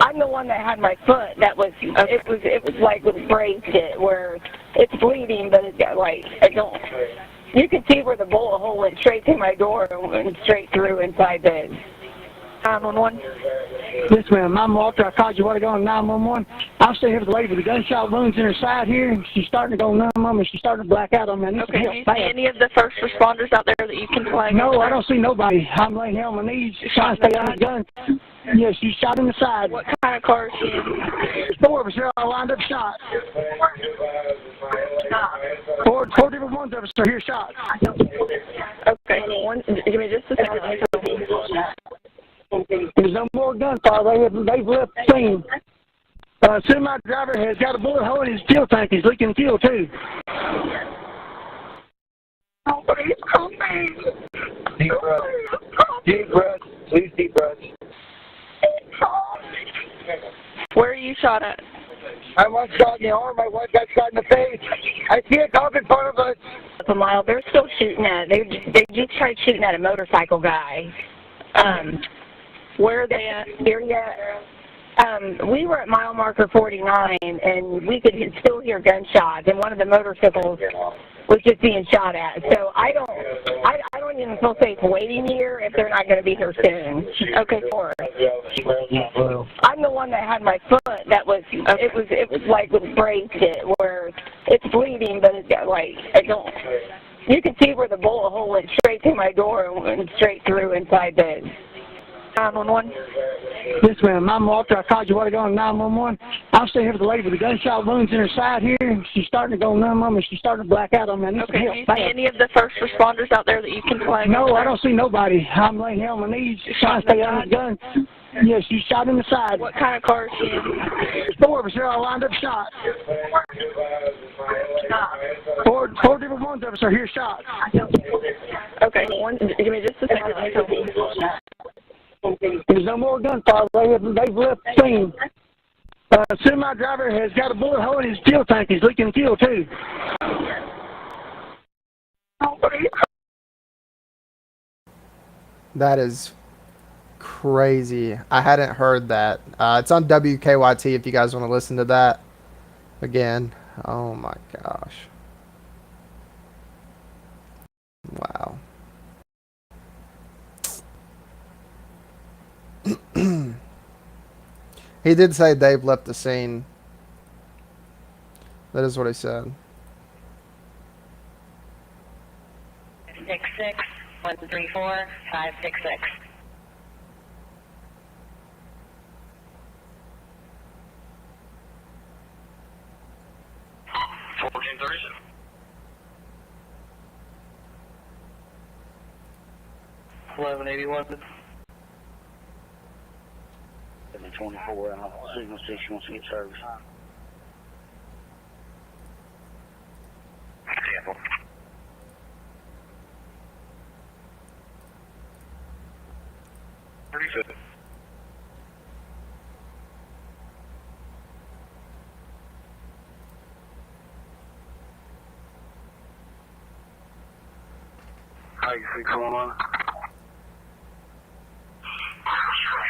I'm the one that had my foot. It was like with braced it, where it's bleeding, but it's like I don't. You can see where the bullet hole went straight through my door and went straight through inside the 911. Yes, ma'am. I'm Walter. I called you a while ago on 911. I'm still here with the lady with the gunshot wounds in her side here. She's starting to go numb, and she's starting to black out on me. Okay, do you see any of the first responders out there that you can flag? No, I don't see nobody. I'm laying here on my knees trying to stay on the gun. Yeah, she's shot in the side. What kind of car is she in? There's four of us here all lined up shot. Four different ones of us are here shot. Okay, give me just a second. There's no more gunfire. They've left the scene. Semi driver has got a bullet hole in his fuel tank. He's leaking fuel too. Nobody's coming. Deep breath. Deep breath. Please deep breath. Where are you shot at? I was shot in the arm. My wife got shot in the face. I see a dog in front of us. A mile. They're still shooting at. They just tried shooting at a motorcycle guy. Where are they at? Here yet? We were at mile marker 49, and we could still hear gunshots, and one of the motorcycles was just being shot at. So I don't even feel safe waiting here if they're not going to be here soon. Okay, four. I'm the one that had my foot that was, it was like braced it, where it's bleeding, but it's got like, you can see where the bullet hole went straight through my door and went straight through inside the 911. Yes, ma'am. I'm Walter. I called you a while ago on 911. I'm staying here with the lady with the gunshot wounds in her side here. She's starting to go numb on me. She's starting to black out on me. Okay, do you see any of the first responders out there that you can flag? No, I don't see nobody. I'm laying here on my knees trying to stay under the gun. Yeah, she's shot in the side. What kind of car is she in? There's four of us. They're all lined up shot. Four different ones of us are here shot. Okay, give me just a second. There's no more gunfire. They've left the scene. Semi driver has got a bullet hole in his fuel tank. He's leaking fuel too. That is crazy. I hadn't heard that. It's on WKYT if you guys want to listen to that again. Oh my gosh. Wow. He did say Dave left the scene. That is what he said. 66134 566. $11.81. 724 out. Signal 6 wants to get service. Example. Pretty good. How you 611?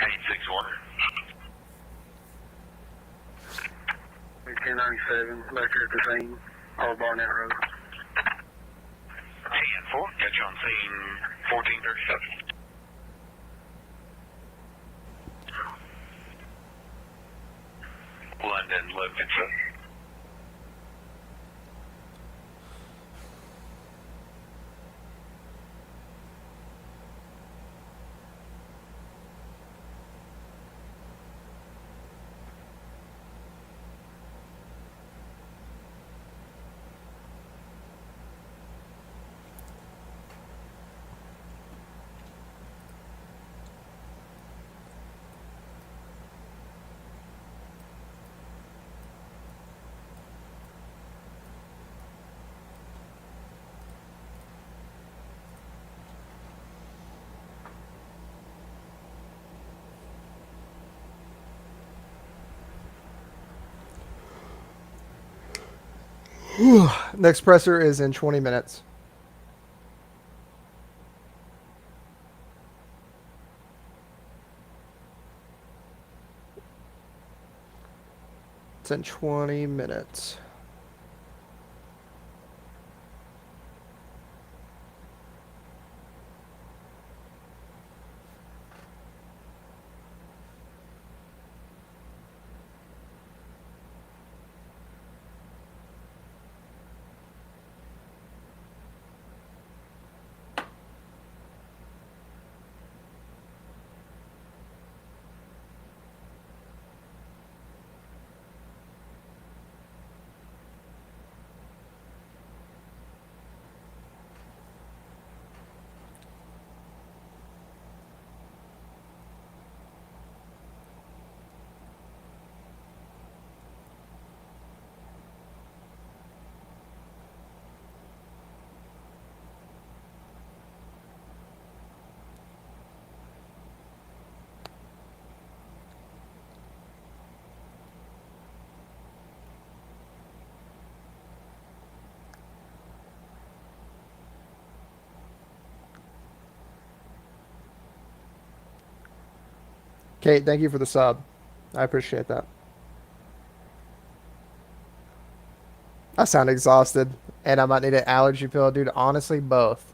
861. 1097, back here at the scene, off Barnett Road. 10-4, got you on scene 1437. London, Livingston. Next presser is in 20 minutes. It's in 20 minutes. Kate, thank you for the sub. I appreciate that. I sound exhausted, and I might need an allergy pill, dude. Honestly, both.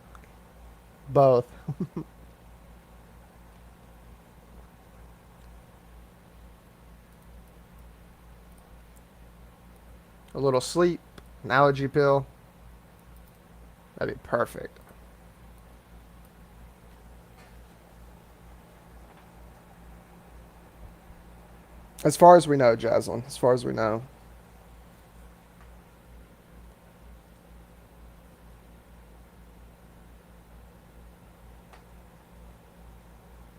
Both. A little sleep, an allergy pill. That'd be perfect. As far as we know, Jaslyn. As far as we know.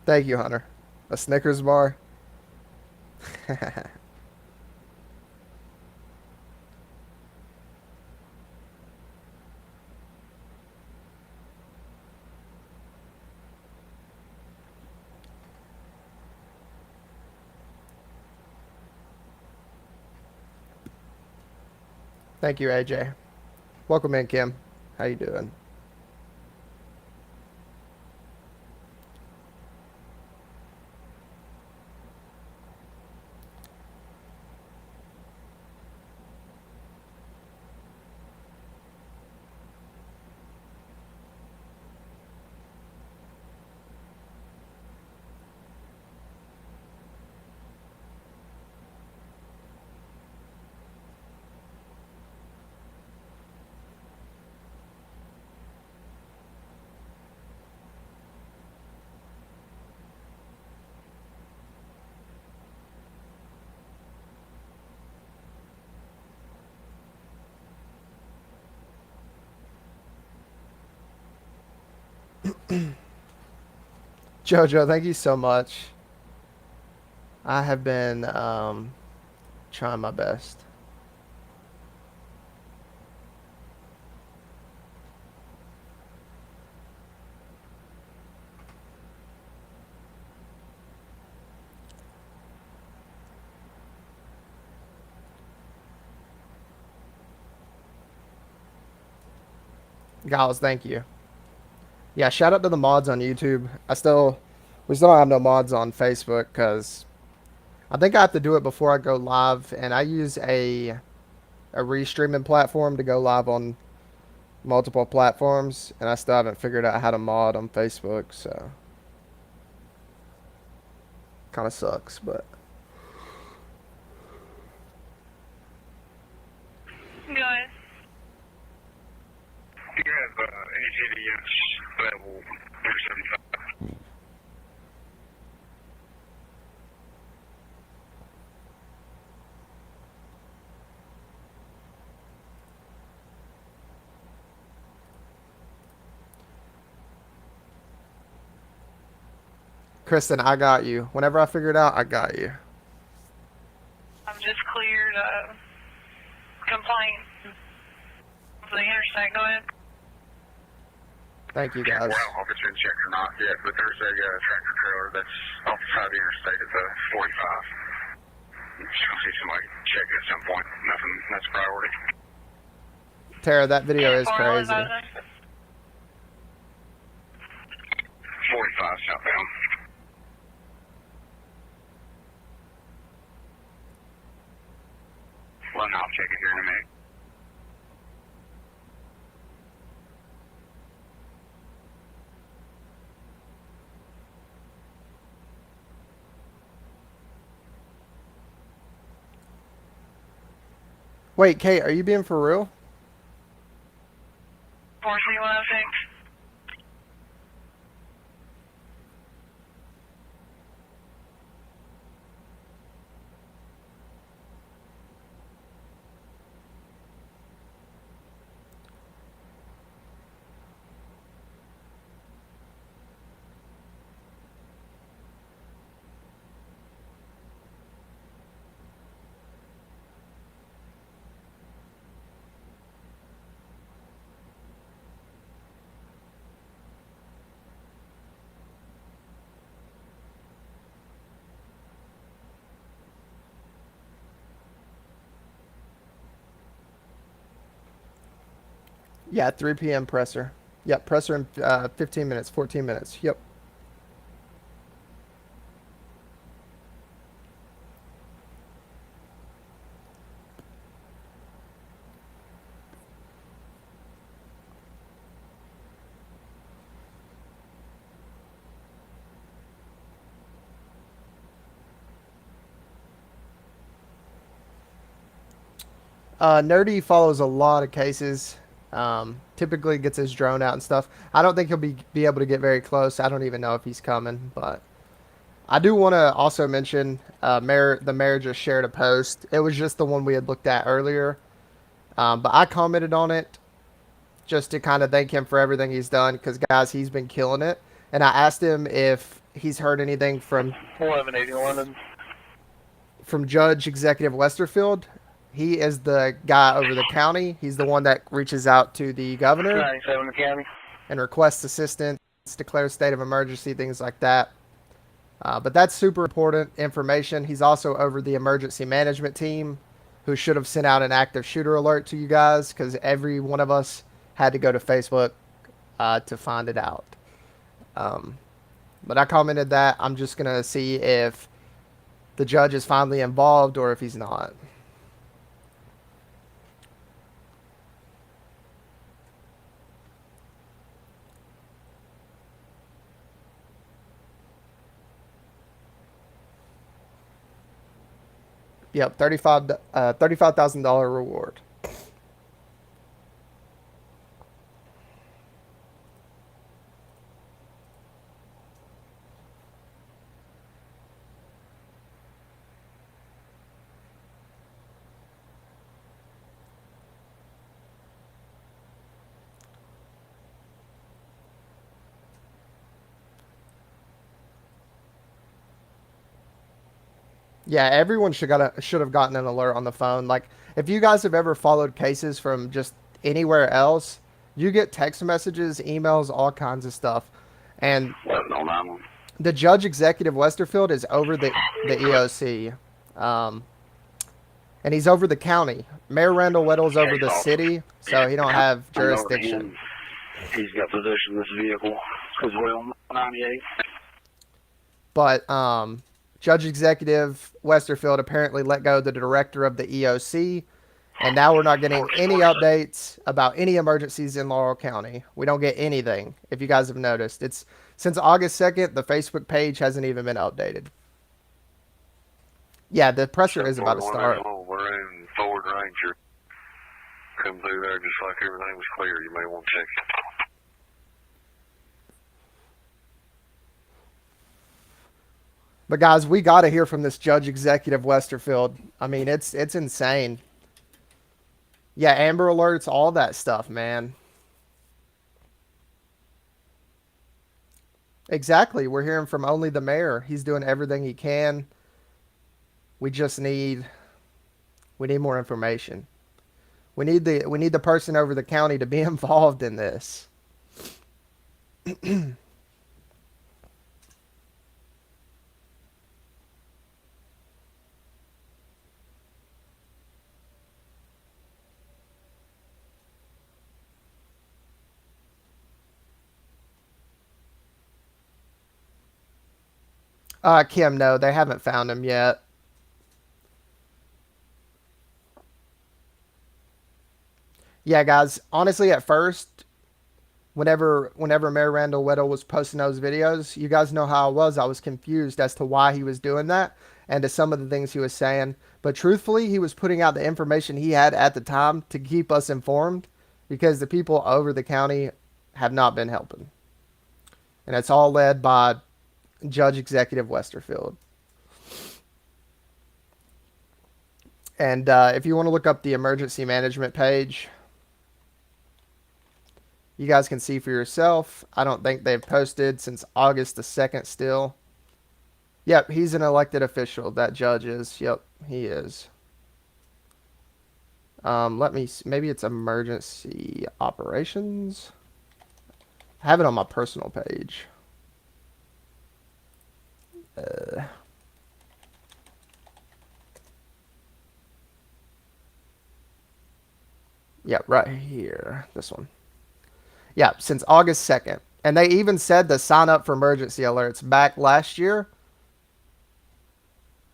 Thank you, Hunter. A Snickers bar. Thank you, AJ. Welcome in, Kim. How you doing? Jojo, thank you so much. I have been trying my best. Gals, thank you. Yeah, shout out to the mods on YouTube. We still don't have no mods on Facebook because I think I have to do it before I go live, and I use a restreaming platform to go live on multiple platforms, and I still haven't figured out how to mod on Facebook, so kind of sucks, but Go ahead. Do you have any GDS level 375? Kristen, I got you. Whenever I figure it out, I got you. I've just cleared a complaint for the interstate. Go ahead. Thank you, guys. Well, I'll get you in check or not yet, but there's a tractor trailer that's off the side of the interstate at the 45. You'll see somebody check it at some point. Nothing, that's a priority. Tara, that video is crazy. 45 southbound. Well, no, I'll check it here in a minute. Wait, Kate, are you being for real? 43106. Yeah, 3 p.m. presser. Yep, presser in 15 minutes, 14 minutes. Yep. Nerdy follows a lot of cases. Typically gets his drone out and stuff. I don't think he'll be able to get very close. I don't even know if he's coming, but I do want to also mention the mayor just shared a post. It was just the one we had looked at earlier, but I commented on it just to kind of thank him for everything he's done because, guys, he's been killing it. And I asked him if he's heard anything from 1180 London. From Judge Executive Westerfield. He is the guy over the county. He's the one that reaches out to the governor 97 the county. and requests assistance, declares state of emergency, things like that. But that's super important information. He's also over the emergency management team, who should have sent out an active shooter alert to you guys because every one of us had to go to Facebook to find it out. But I commented that. I'm just going to see if the judge is finally involved or if he's not. Yep, $35,000 reward. Yeah, everyone should have gotten an alert on the phone. Like, if you guys have ever followed cases from just anywhere else, you get text messages, emails, all kinds of stuff. And the Judge Executive Westerfield is over the EOC. And he's over the county. Mayor Randall Weddle's over the city, so he don't have jurisdiction. He's got possession of this vehicle as well, 98. But Judge Executive Westerfield apparently let go of the director of the EOC, and now we're not getting any updates about any emergencies in Laurel County. We don't get anything, if you guys have noticed. It's since August 2nd, the Facebook page hasn't even been updated. Yeah, the presser is about to start. We're in Ford Ranger. Come through there just like everything was clear. You may want to check it. But guys, we got to hear from this Judge Executive Westerfield. I mean, it's insane. Yeah, Amber Alerts, all that stuff, man. Exactly. We're hearing from only the mayor. He's doing everything he can. We need more information. We need the person over the county to be involved in this. Kim, no, they haven't found him yet. Yeah, guys, honestly, at first, whenever Mayor Randall Weddle was posting those videos, you guys know how I was. I was confused as to why he was doing that and to some of the things he was saying. But truthfully, he was putting out the information he had at the time to keep us informed because the people over the county have not been helping. And it's all led by Judge Executive Westerfield. And if you want to look up the emergency management page, you guys can see for yourself. I don't think they've posted since August the 2nd still. Yep, he's an elected official. That judge is. Yep, he is. Let me see. Maybe it's emergency operations. I have it on my personal page. Yeah, right here. This one. Yeah, since August 2nd. And they even said to sign up for emergency alerts back last year.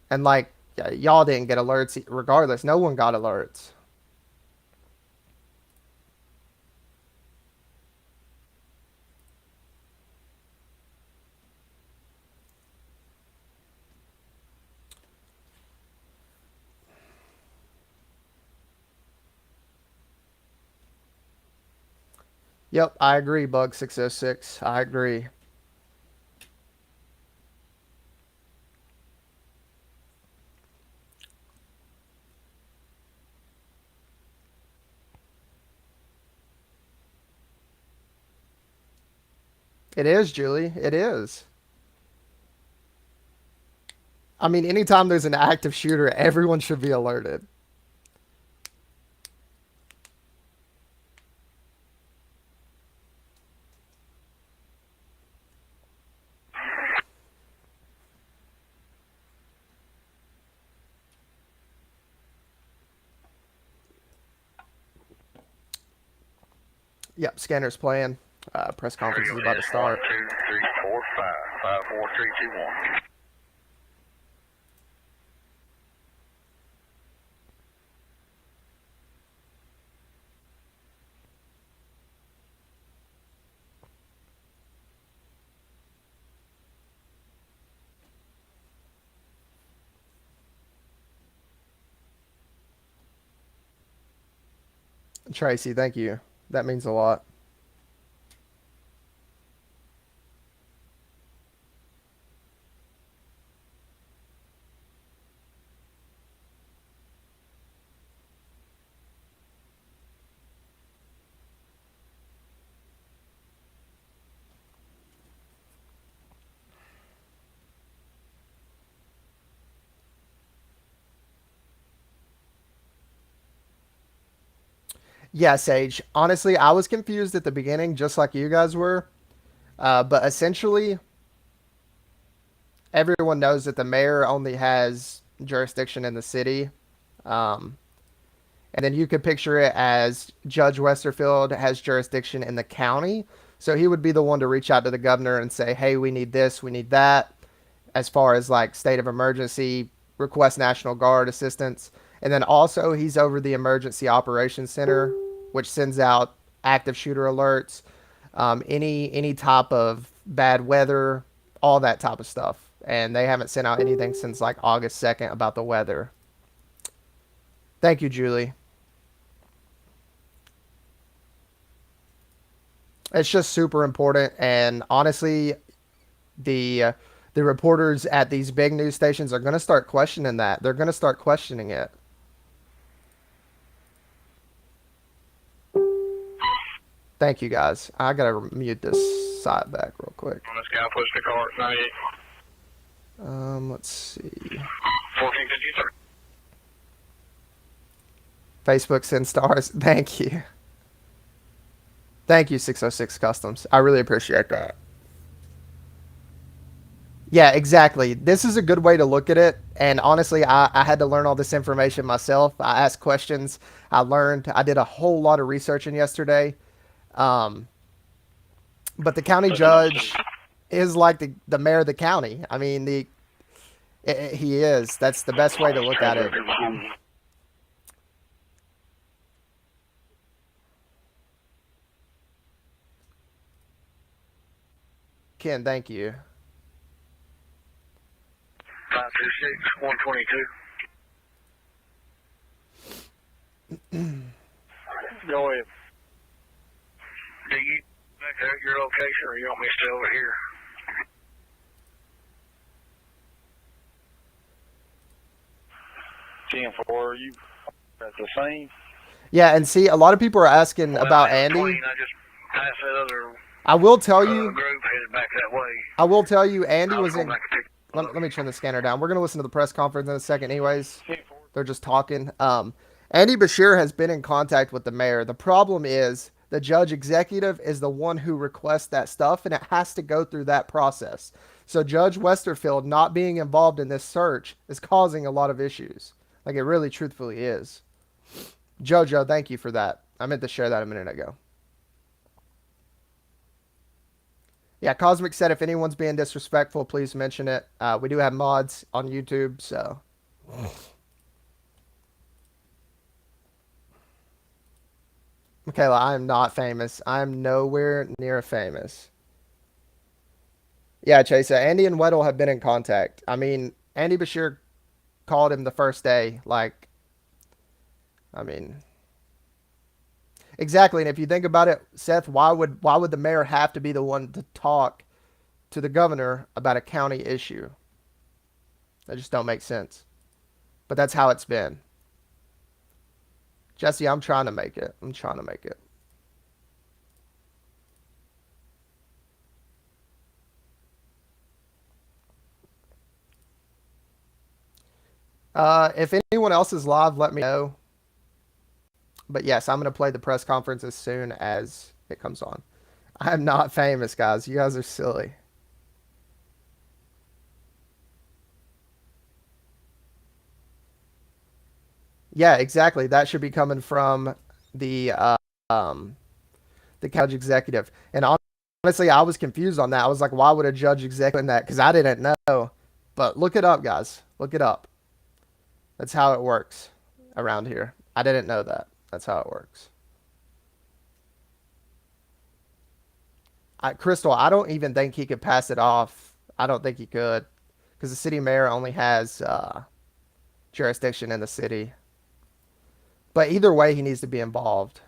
And like, yeah, y'all didn't get alerts regardless. No one got alerts. Yep, I agree, Bug 606. I agree. It is, Julie. It is. I mean, anytime there's an active shooter, everyone should be alerted. Yep, scanner's playing. Press conference is about to start. 1, 2, 3, 4, 5. 5, 4, 3, 2, 1. Tracy, thank you. That means a lot. Yeah, Sage. Honestly, I was confused at the beginning, just like you guys were. But essentially, everyone knows that the mayor only has jurisdiction in the city. Um, and then you could picture it as Judge Westerfield has jurisdiction in the county. So he would be the one to reach out to the governor and say, hey, we need this, we need that, as far as like state of emergency, request National Guard assistance. And then also he's over the Emergency Operations Center, which sends out active shooter alerts, any type of bad weather, all that type of stuff. And they haven't sent out anything since like August 2nd about the weather. Thank you, Julie. It's just super important, and honestly, the the reporters at these big news stations are going to start questioning that. They're going to start questioning it. Thank you, guys. I gotta mute this side back real quick. On this guy pushed the car at 98. Let's see. 1453. Facebook send stars. Thank you. Thank you, 606 Customs. I really appreciate that. Yeah, exactly. This is a good way to look at it. And honestly, I had to learn all this information myself. I asked questions. I learned. I did a whole lot of researching yesterday. Um, but the county judge is like the mayor of the county. I mean, he is. That's the best way to look at it. Ken, thank you. 526, 122. Go ahead. Do you back there at your location, or you want me to stay over here? 10-4, you at the same? Yeah, and see, a lot of people are asking about Andy. I just passed that other I will tell you. group headed back that way. I will tell you, Andy I was going in. back to pick Let me turn the scanner down. We're gonna listen to the press conference in a second, anyways. They're just talking. Andy Bashir has been in contact with the mayor. The problem is the judge executive is the one who requests that stuff, and it has to go through that process. So Judge Westerfield not being involved in this search is causing a lot of issues. Like it really, truthfully is. Jojo, thank you for that. I meant to share that a minute ago. Yeah, Cosmic said if anyone's being disrespectful, please mention it. We do have mods on YouTube, so. Michaela, I am not famous. I am nowhere near famous. Yeah, Chase, Andy and Weddle have been in contact. I mean, Andy Bashir called him the first day. Like, I mean, Exactly. And if you think about it, Seth, why would the mayor have to be the one to talk to the governor about a county issue? That just don't make sense. But that's how it's been. Jesse, I'm trying to make it. I'm trying to make it. If anyone else is live, let me know. But yes, I'm going to play the press conference as soon as it comes on. I am not famous, guys. You guys are silly. Yeah, exactly. That should be coming from the um, the judge executive. And honestly, I was confused on that. I was like, why would a judge executive that? Because I didn't know. But look it up, guys. Look it up. That's how it works around here. I didn't know that. That's how it works. Crystal, I don't even think he could pass it off. I don't think he could. Because the city mayor only has jurisdiction in the city. But either way, he needs to be involved.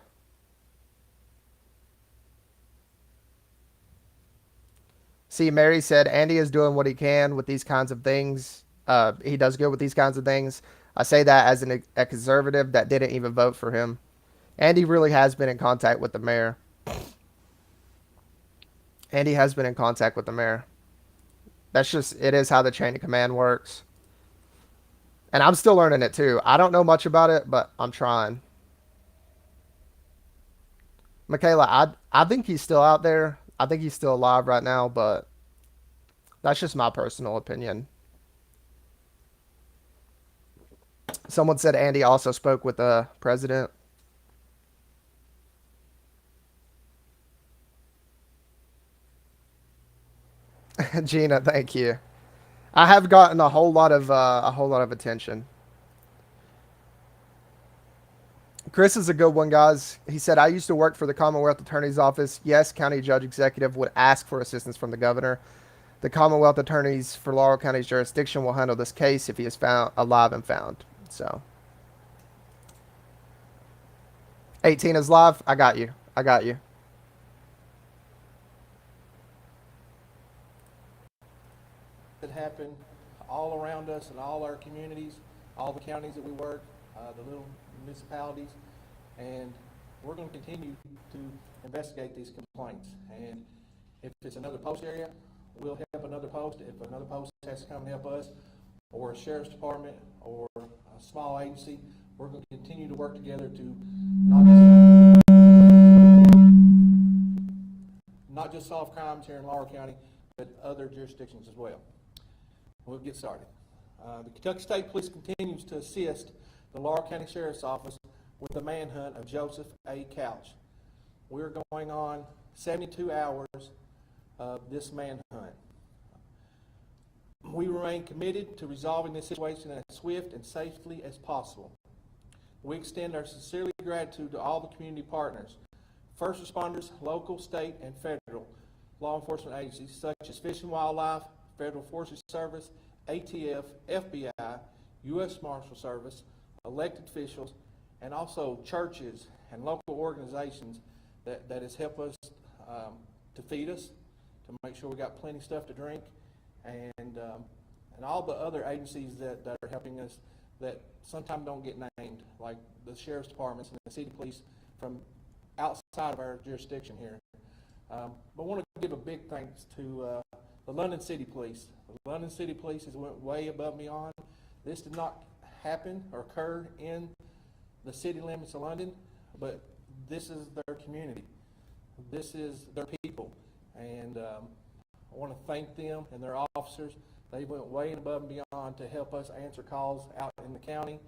See, Mary said Andy is doing what he can with these kinds of things. He does good with these kinds of things. I say that as a conservative that didn't even vote for him. Andy really has been in contact with the mayor. Andy has been in contact with the mayor. That's just, it is how the chain of command works. And I'm still learning it too. I don't know much about it, but I'm trying. Michaela, I think he's still out there. I think he's still alive right now, but that's just my personal opinion. Someone said Andy also spoke with the president. Gina, thank you. I have gotten a whole lot of attention. Chris is a good one, guys. He said, I used to work for the Commonwealth Attorney's Office. Yes, county judge executive would ask for assistance from the governor. The Commonwealth Attorneys for Laurel County's jurisdiction will handle this case if he is found alive and found. So 18 is live. I got you. I got you. That happen all around us in all our communities, all the counties that we work, the little municipalities, and we're going to continue to investigate these complaints. And if it's another post area, we'll help another post. If another post has to come and help us, or a sheriff's department, or a small agency, we're going to continue to work together to not just solve crimes here in Laurel County, but other jurisdictions as well. We'll get started. The Kentucky State Police continues to assist the Laurel County Sheriff's Office with the manhunt of Joseph A. Couch. We're going on 72 hours of this manhunt. We remain committed to resolving this situation as swift and safely as possible. We extend our sincerely gratitude to all the community partners, first responders, local, state, and federal law enforcement agencies such as Fish and Wildlife, Federal Forces Service, ATF, FBI, U.S. Marshal Service, elected officials, and also churches and local organizations that has helped us to feed us, to make sure we got plenty of stuff to drink, and all the other agencies that are helping us that sometimes don't get named, like the sheriff's departments and the city police from outside of our jurisdiction here. But I want to give a big thanks to the London City Police. The London City Police has went way above and beyond. This did not happen or occur in the city limits of London, but this is their community. This is their people. And I want to thank them and their officers. They went way above and beyond to help us answer calls out in the county,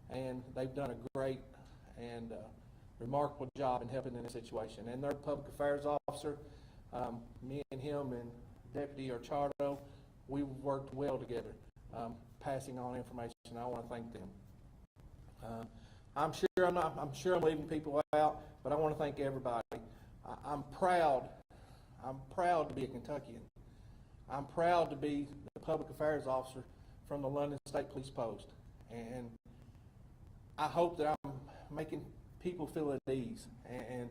and they've done a great and remarkable job in helping in this situation. And their public affairs officer, me and him and Deputy Archado, we worked well together, passing on information. I want to thank them. I'm sure I'm leaving people out, but I want to thank everybody. I'm proud to be a Kentuckian. I'm proud to be the public affairs officer from the London State Police Post, and I hope that I'm making people feel at ease, and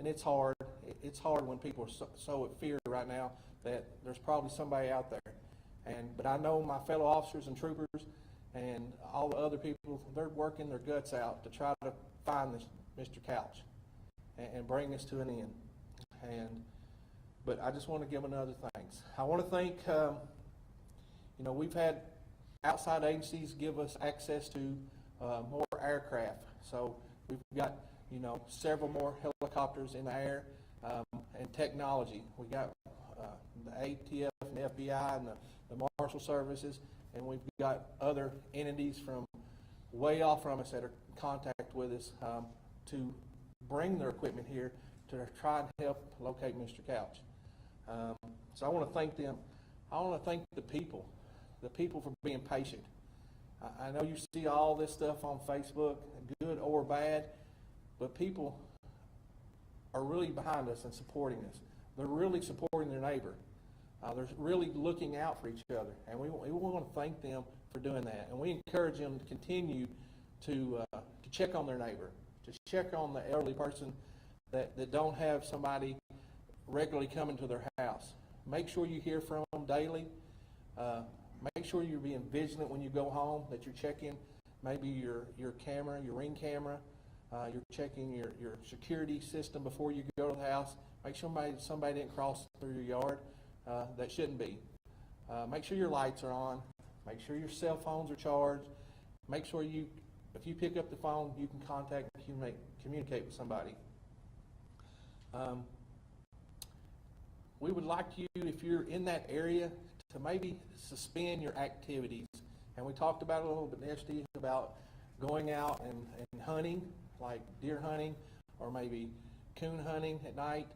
it's hard. It's hard when people are so at fear right now that there's probably somebody out there. But I know my fellow officers and troopers and all the other people, they're working their guts out to try to find this Mr. Couch and bring this to an end. But I just want to give another thanks. I want to thank, we've had outside agencies give us access to more aircraft. So we've got, several more helicopters in the air and technology. We got the ATF and the FBI and the Marshal Services, and we've got other entities from way off from us that are in contact with us to bring their equipment here to try and help locate Mr. Couch. So I want to thank them. I want to thank the people for being patient. I know you see all this stuff on Facebook, good or bad, but people are really behind us and supporting us. They're really supporting their neighbor. They're really looking out for each other, and we want to thank them for doing that. And we encourage them to continue to check on their neighbor, to check on the elderly person that don't have somebody regularly coming to their house. Make sure you hear from them daily. Make sure you're being vigilant when you go home, that you're checking maybe your camera, your Ring camera. You're checking your security system before you go to the house. Make sure somebody didn't cross through your yard that shouldn't be. Make sure your lights are on. Make sure your cell phones are charged. Make sure if you pick up the phone, you can contact and communicate with somebody. We would like you, if you're in that area, to maybe suspend your activities. And we talked about it a little bit yesterday about going out and hunting, like deer hunting or maybe coon hunting at night.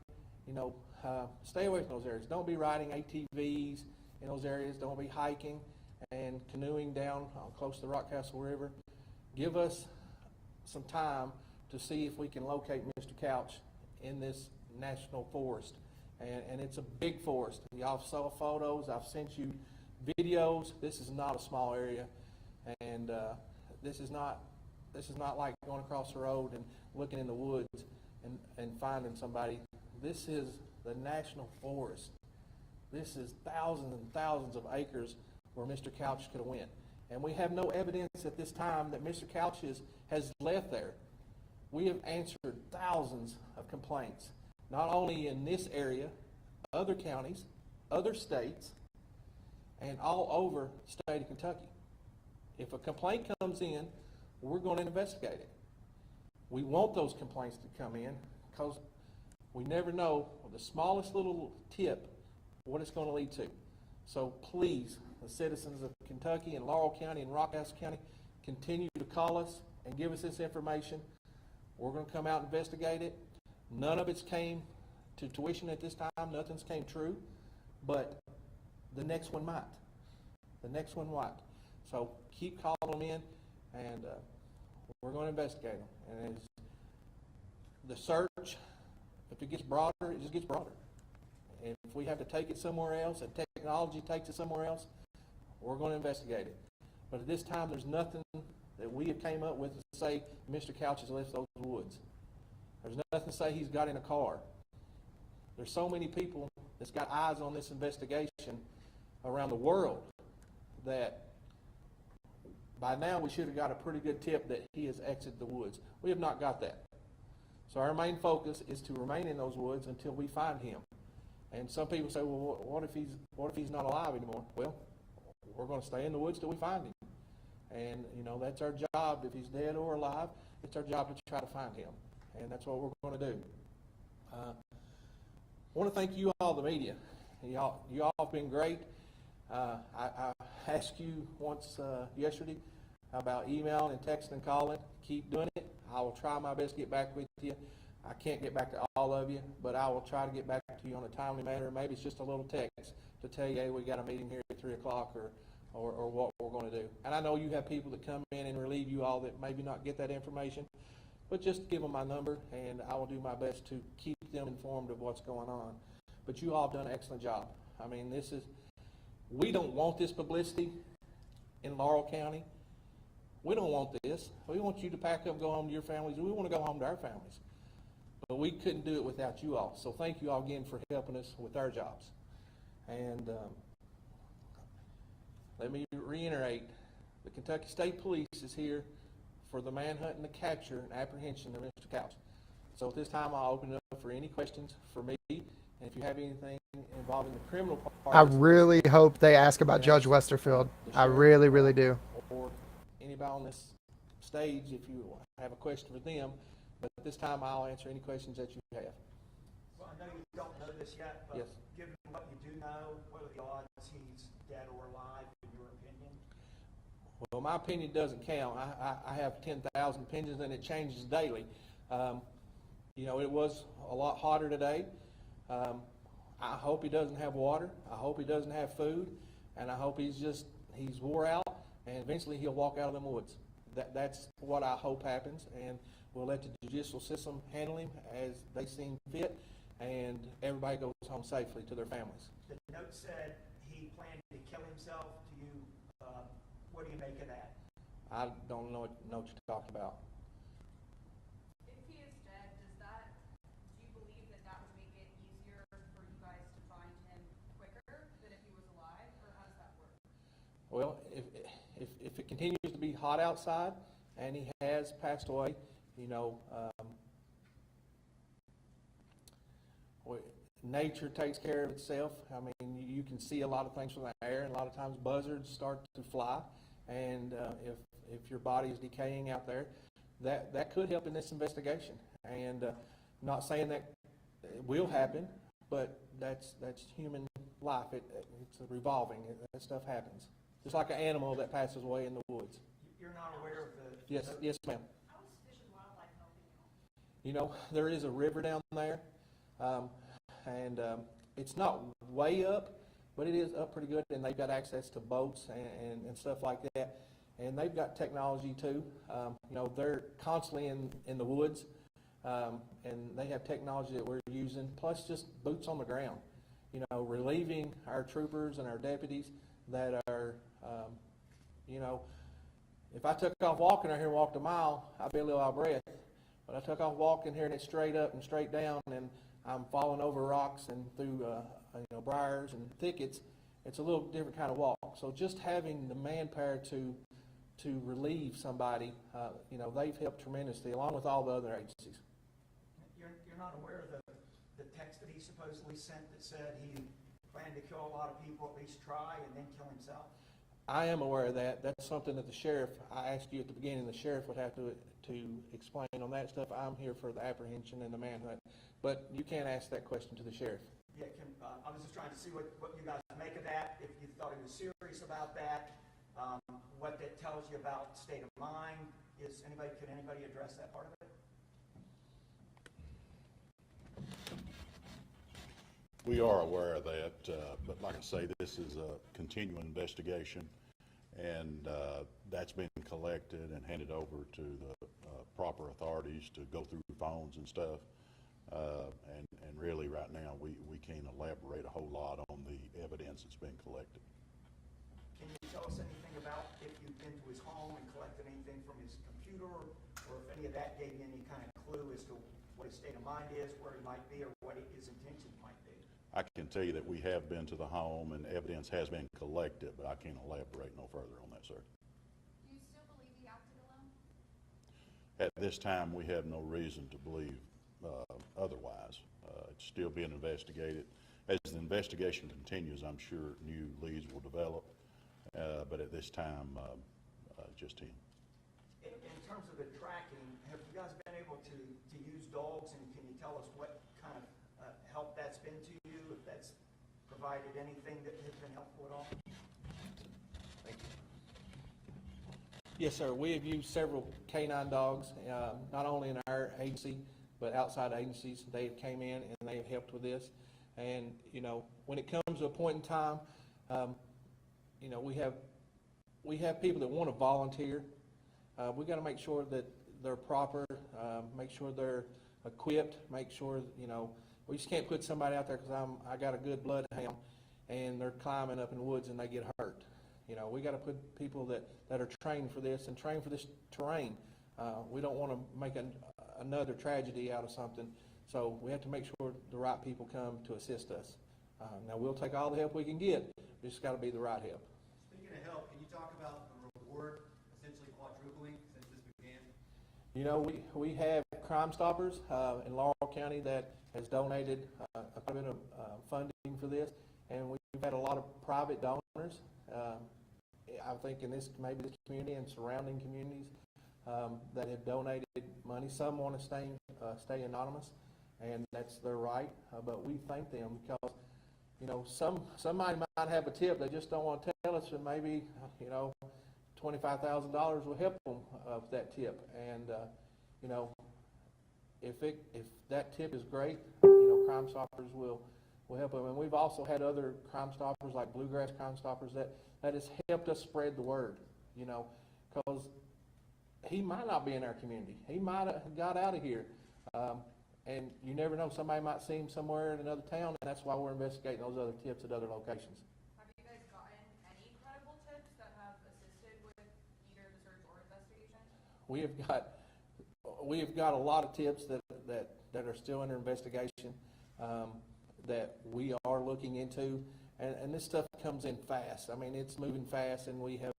Stay away from those areas. Don't be riding ATVs in those areas. Don't be hiking and canoeing down close to the Rockcastle River. Give us some time to see if we can locate Mr. Couch in this national forest. And it's a big forest. Y'all saw photos. I've sent you videos. This is not a small area, and this is not like going across the road and looking in the woods and finding somebody. This is the national forest. This is thousands and thousands of acres where Mr. Couch could have went. And we have no evidence at this time that Mr. Couch has left there. We have answered thousands of complaints, not only in this area, other counties, other states, and all over the state of Kentucky. If a complaint comes in, we're going to investigate it. We want those complaints to come in because we never know the smallest little tip what it's going to lead to. So please, the citizens of Kentucky and Laurel County and Rockcastle County, continue to call us and give us this information. We're going to come out and investigate it. None of it's came to tuition at this time. Nothing's came true. But the next one might. The next one might. So keep calling them in, and we're going to investigate them. And the search, if it gets broader, it just gets broader. And if we have to take it somewhere else, and technology takes it somewhere else, we're going to investigate it. But at this time, there's nothing that we have came up with to say Mr. Couch has left those woods. There's nothing to say he's got in a car. There's so many people that's got eyes on this investigation around the world that by now we should have got a pretty good tip that he has exited the woods. We have not got that. So our main focus is to remain in those woods until we find him. And some people say, well, what if he's not alive anymore? Well, we're going to stay in the woods till we find him. And, that's our job. If he's dead or alive, it's our job to try to find him. And that's what we're going to do. I want to thank you all, the media. You all have been great. I asked you once yesterday about emailing and texting and calling. Keep doing it. I will try my best to get back with you. I can't get back to all of you, but I will try to get back to you on a timely manner. Maybe it's just a little text to tell you, hey, we got a meeting here at 3 o'clock or what we're going to do. And I know you have people that come in and relieve you all that maybe not get that information, but just give them my number, and I will do my best to keep them informed of what's going on. But you all have done an excellent job. I mean, we don't want this publicity in Laurel County. we don't want this. We want you to pack up and go home to your families. We want to go home to our families. But we couldn't do it without you all. So thank you all again for helping us with our jobs. And let me reiterate, the Kentucky State Police is here for the manhunt and the capture and apprehension of Mr. Couch. So at this time, I'll open it up for any questions for me. And if you have anything involving the criminal part, I really hope they ask about Judge Westerfield. I really, really do. Or anybody on this stage, if you have a question for them. But at this time, I'll answer any questions that you have. Well, I know you don't know this yet, but yes. Given what you do know, what are the odds he's dead or alive, in your opinion? Well, my opinion doesn't count. I have 10,000 opinions, and it changes daily. You know, it was a lot hotter today. I hope he doesn't have water. I hope he doesn't have food. And I hope he's wore out, and eventually he'll walk out of them woods. That's what I hope happens, and we'll let the judicial system handle him as they seem fit, and everybody goes home safely to their families. The note said he planned to kill himself. What do you make of that? I don't know what you're talking about. If he is dead, do you believe that would make it easier for you guys to find him quicker than if he was alive, or how does that work? Well, if it continues to be hot outside and he has passed away, you know, nature takes care of itself. I mean, you can see a lot of things from the air, and a lot of times buzzards start to fly. And if your body is decaying out there, that could help in this investigation. And not saying that it will happen, but that's human life. It's revolving. That stuff happens. Just like an animal that passes away in the woods. You're not aware of the... Yes, ma'am. How is Fish and Wildlife helping you? You know, there is a river down there, and it's not way up, but it is up pretty good, and they've got access to boats and stuff like that. And they've got technology too. You know, they're constantly in the woods, and they have technology that we're using, plus just boots on the ground. You know, relieving our troopers and our deputies that are, you know, if I took off walking out here and walked a mile, I'd be a little out of breath. But I took off walking here and it's straight up and straight down, and I'm falling over rocks and through you know, briars and thickets. It's a little different kind of walk. So just having the manpower to relieve somebody, you know, they've helped tremendously, along with all the other agencies. You're not aware of the text that he supposedly sent that said he planned to kill a lot of people, at least try, and then kill himself? I am aware of that. That's something that the sheriff, I asked you at the beginning, the sheriff would have to explain on that stuff. I'm here for the apprehension and the manhunt. But you can't ask that question to the sheriff. Yeah, I was just trying to see what you guys make of that, if you thought he was serious about that, what that tells you about state of mind. Can anybody address that part of it? We are aware of that, but like I say, this is a continuing investigation, and that's been collected and handed over to the proper authorities to go through phones and stuff. And really right now we can't elaborate a whole lot on the evidence that's been collected. Can you tell us anything about if you've been to his home and collected anything from his computer, or if any of that gave you any kind of clue as to what his state of mind is, where he might be, or what his intentions might be? I can tell you that we have been to the home and evidence has been collected, but I can't elaborate no further on that, sir. Do you still believe he acted alone? At this time, we have no reason to believe otherwise. It's still being investigated. As the investigation continues, I'm sure new leads will develop, but at this time, just him. In terms of the tracking, have you guys been able to use dogs, and can you tell us what kind of help that's been to you, if that's provided anything that has been helpful at all? Thank you. Yes, sir. We have used several canine dogs, not only in our agency, but outside agencies. They came in and they have helped with this. And, you know, when it comes to a point in time, you know, we have people that want to volunteer. We got to make sure that they're proper, make sure they're equipped, make sure, you know, we just can't put somebody out there because I got a good bloodhound and they're climbing up in the woods and they get hurt. You know, we got to put people that are trained for this and trained for this terrain. We don't want to make another tragedy out of something, so we have to make sure the right people come to assist us. Now, we'll take all the help we can get. It's got to be the right help. Speaking of help, can you talk about the reward essentially quadrupling since this began? You know, we have Crime Stoppers in Laurel County that has donated quite a bit of funding for this, and we've had a lot of private donors. I think in this community and surrounding communities that have donated money. Some want to stay anonymous, and that's their right. But we thank them because, you know, somebody might have a tip they just don't want to tell us, and maybe, you know, $25,000 will help them with that tip. And you know, if that tip is great, you know, Crime Stoppers will help them. And we've also had other Crime Stoppers like Bluegrass Crime Stoppers that has helped us spread the word. You know, because he might not be in our community. He might have got out of here. And you never know, somebody might see him somewhere in another town, and that's why we're investigating those other tips at other locations. Have you guys gotten any credible tips that have assisted with either the search or investigation? We have got a lot of tips that are still under investigation that we are looking into, and this stuff comes in fast. I mean, it's moving fast, and we have,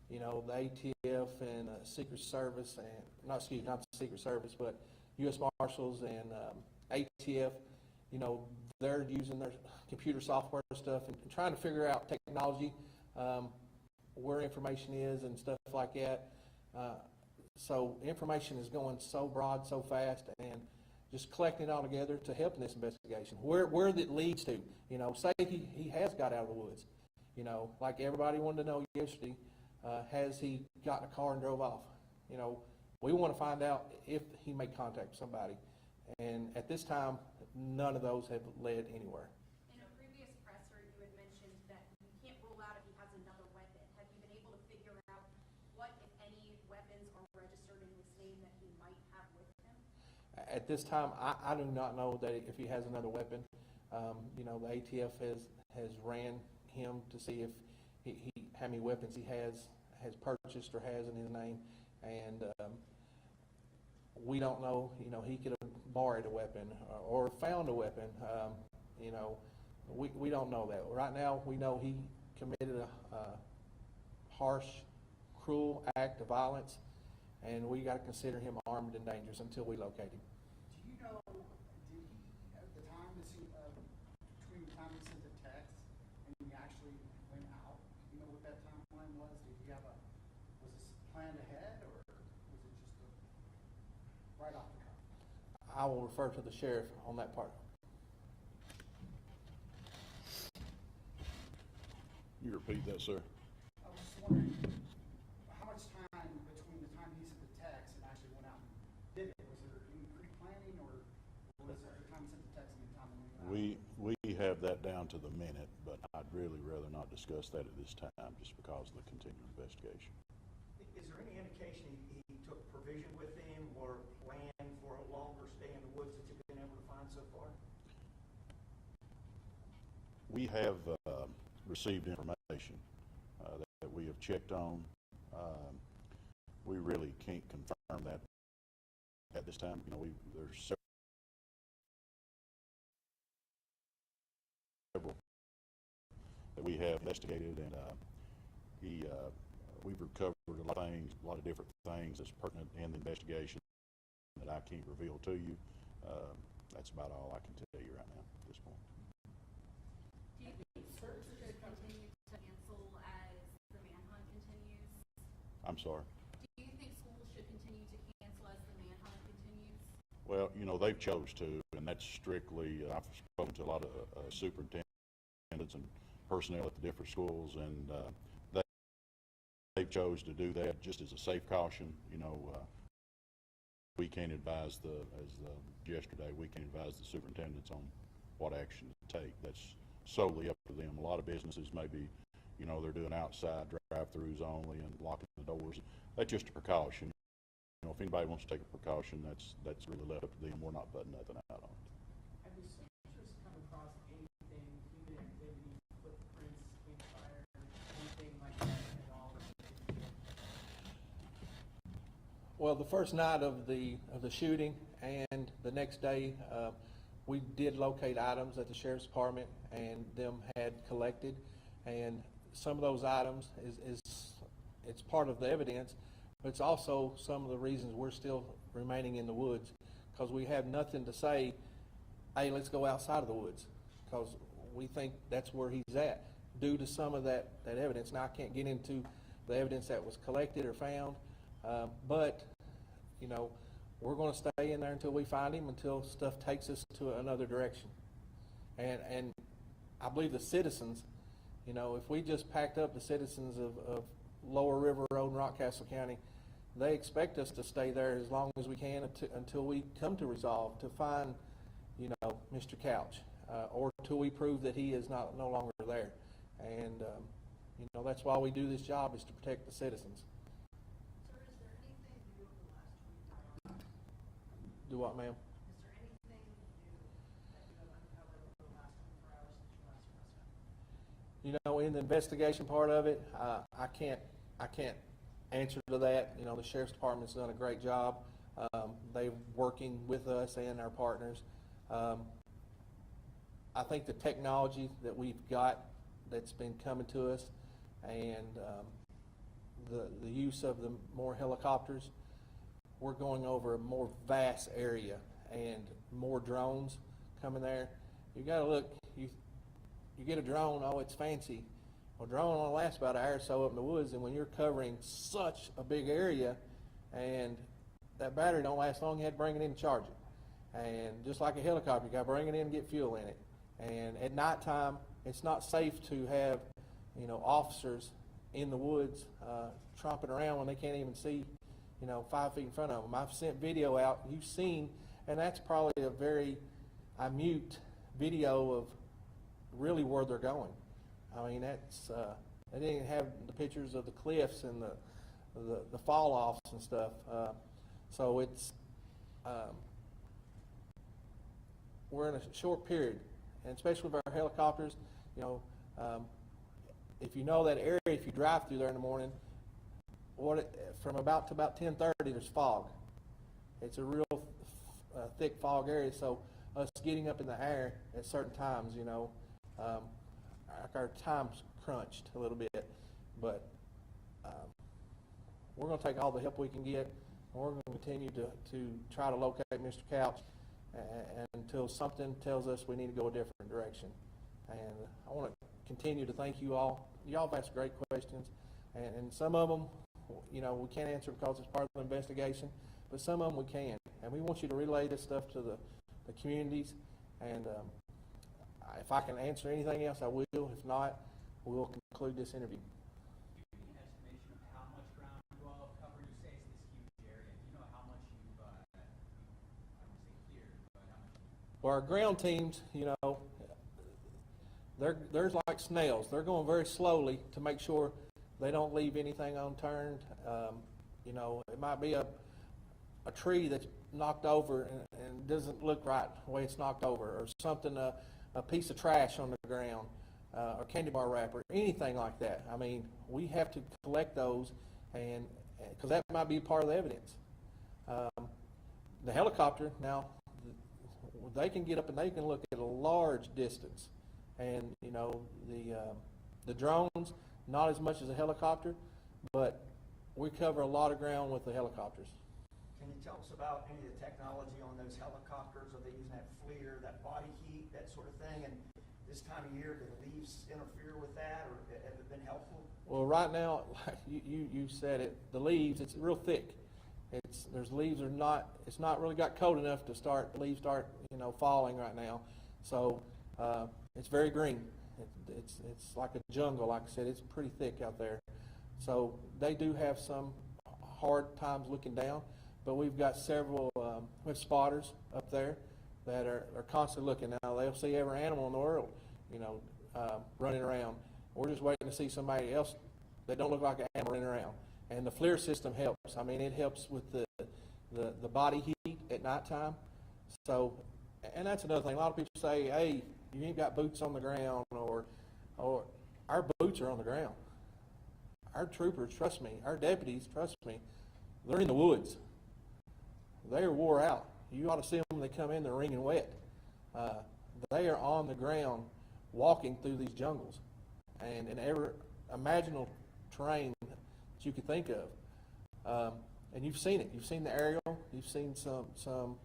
you know, the ATF and Secret Service, and not the Secret Service, but U.S. Marshals and ATF, you know, they're using their computer software stuff and trying to figure out technology, where information is and stuff like that. So information is going so broad, so fast, and just collecting it all together to help in this investigation. Where that leads to, you know, say he has got out of the woods, you know, like everybody wanted to know yesterday, has he got in a car and drove off? You know, we want to find out if he made contact with somebody. And at this time, none of those have led anywhere. In a previous presser, you had mentioned that you can't rule out if he has another weapon. Have you been able to figure out what, if any, weapons are registered in his name that he might have with him? At this time, I do not know that if he has another weapon. You know, the ATF has ran him to see if how many weapons he has purchased or has in his name, and we don't know. You know, he could have borrowed a weapon or found a weapon. You know, we don't know that right now. We know he committed a harsh, cruel act of violence, and we got to consider him armed and dangerous until we locate him. Do you know, did he, at the time, between the time he sent the text and he actually went out, do you know what that timeline was? Was this planned ahead, or was it just right off the cuff? I will refer to the sheriff on that part. You repeat that, sir? I was just wondering, how much time between the time he sent the text and actually went out and did it? Was there any pre-planning, or was it the time he sent the text and the time when he went out? We have that down to the minute, but I'd really rather not discuss that at this time just because of the continuing investigation. Is there any indication he took provision with him or planned for a longer stay in the woods that you've been able to find so far? We have received information that we have checked on. We really can't confirm that at this time. You know, there's several that we have investigated, and we've recovered a lot of different things that's pertinent in the investigation that I can't reveal to you. That's about all I can tell you right now at this point. Do you think schools should continue to cancel as the manhunt continues? I'm sorry? Do you think schools should continue to cancel as the manhunt continues? Well, you know, they've chose to, and that's strictly, I've spoken to a lot of superintendents and personnel at the different schools, and they've chose to do that just as a safe caution. You know, we can't advise yesterday, we can't advise the superintendents on what action to take. That's solely up to them. A lot of businesses maybe, you know, they're doing outside drive-throughs only and locking the doors. That's just a precaution. You know, if anybody wants to take a precaution, that's really left up to them. We're not putting nothing out on it. Have the searchers come across anything, human activity, footprints, campfire, anything like that? Well, the first night of the shooting and the next day, we did locate items that the sheriff's department and them had collected, and some of those items it's part of the evidence, but it's also some of the reasons we're still remaining in the woods, because we have nothing to say, hey, let's go outside of the woods, because we think that's where he's at due to some of that evidence. Now, I can't get into the evidence that was collected or found, but you know, we're going to stay in there until we find him, until stuff takes us to another direction. And I believe the citizens, you know, if we just packed up the citizens of Lower River Road in Rockcastle County, they expect us to stay there as long as we can until we come to resolve to find, you know, Mr. Couch, or till we prove that he is no longer there. And you know, that's why we do this job, is to protect the citizens. Sir, is there anything new over the last 24 hours? Do what, ma'am? Is there anything new that you have uncovered over the last 24 hours since you last pressed him? You know, in the investigation part of it, I can't answer to that. You know, the sheriff's department's done a great job. They're working with us and our partners. I think the technology that we've got that's been coming to us, and the use of the more helicopters, we're going over a more vast area and more drones coming there. You got to look. You get a drone, oh, it's fancy. Well, drone only lasts about an hour or so up in the woods, and when you're covering such a big area, and that battery don't last long, you have to bring it in and charge it. And just like a helicopter, you got to bring it in and get fuel in it. And at nighttime, it's not safe to have, you know, officers in the woods tromping around when they can't even see, you know, 5 feet in front of them. I've sent video out, you've seen, and that's probably a very minute video of really where they're going. I mean, that's they didn't even have the pictures of the cliffs and the fall offs and stuff. So it's we're in a short period, and especially with our helicopters, you know, if you know that area, if you drive through there in the morning, from about to about 10:30, there's fog. It's a real thick fog area, so us getting up in the air at certain times, you know, our time's crunched a little bit, but we're going to take all the help we can get, and we're going to continue to try to locate Mr. Couch until something tells us we need to go a different direction. And I want to continue to thank you all. Y'all have asked great questions, and some of them, you know, we can't answer because it's part of the investigation, but some of them we can. And we want you to relay this stuff to the communities, and if I can answer anything else, I will. If not, we'll conclude this interview. Do you have an estimation of how much ground you all have covered? You say it's this huge area. Do you know how much you've, I don't say cleared, but how much? Well, our ground teams, you know, they're like snails. They're going very slowly to make sure they don't leave anything unturned. You know, it might be a tree that's knocked over and doesn't look right the way it's knocked over, or something, a piece of trash on the ground, or candy bar wrapper, anything like that. I mean, we have to collect those, and because that might be part of the evidence. The helicopter, now, they can get up and they can look at a large distance, and you know, the drones, not as much as a helicopter, but we cover a lot of ground with the helicopters. Can you tell us about any of the technology on those helicopters? Are they using that FLIR, that body heat, that sort of thing? And this time of year, do the leaves interfere with that, or have it been helpful? Well, right now, like you said it, the leaves, it's real thick. There's leaves are not, it's not really got cold enough to start, the leaves start, you know, falling right now. So it's very green. It's like a jungle, like I said, it's pretty thick out there. So they do have some hard times looking down, but we've got several with spotters up there that are constantly looking. Now they'll see every animal in the world, you know, running around. We're just waiting to see somebody else that don't look like an animal running around. And the FLIR system helps. I mean, it helps with the body heat at nighttime. So, and that's another thing. A lot of people say, hey, you ain't got boots on the ground, or our boots are on the ground. Our troopers, trust me, our deputies, trust me, they're in the woods. They are wore out. You ought to see them when they come in, they're wringing wet. They are on the ground walking through these jungles and in every imaginable terrain that you could think of. And you've seen it. You've seen the aerial. You've seen some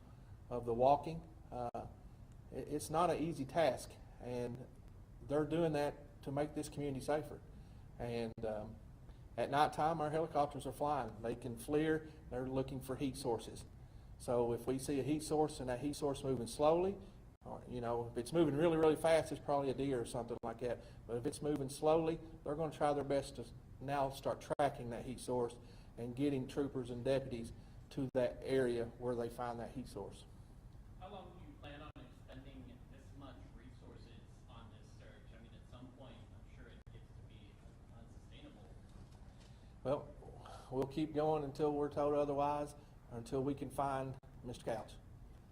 of the walking. It's not an easy task, and they're doing that to make this community safer. And at nighttime, our helicopters are flying. They can FLIR. They're looking for heat sources. So if we see a heat source and that heat source moving slowly, or, if it's moving really, really fast, it's probably a deer or something like that. But if it's moving slowly, they're going to try their best to now start tracking that heat source and getting troopers and deputies to that area where they find that heat source. How long do you plan on expending this much resources on this search? I mean, at some point, I'm sure it gets to be unsustainable. Well, we'll keep going until we're told otherwise, or until we can find Mr. Couch,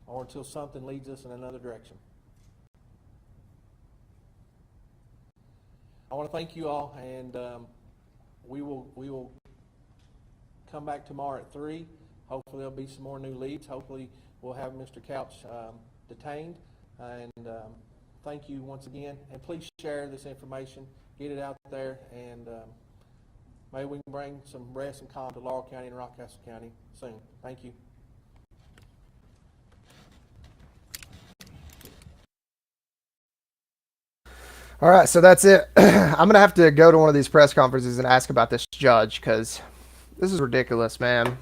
or until something leads us in another direction. I want to thank you all, and we will come back tomorrow at 3. Hopefully there'll be some more new leads. Hopefully we'll have Mr. Couch detained. And thank you once again. And please share this information. Get it out there. And maybe we can bring some rest and calm to Laurel County and Rockcastle County soon. Thank you. All right, so that's it. I'm going to have to go to one of these press conferences and ask about this judge, because this is ridiculous, man.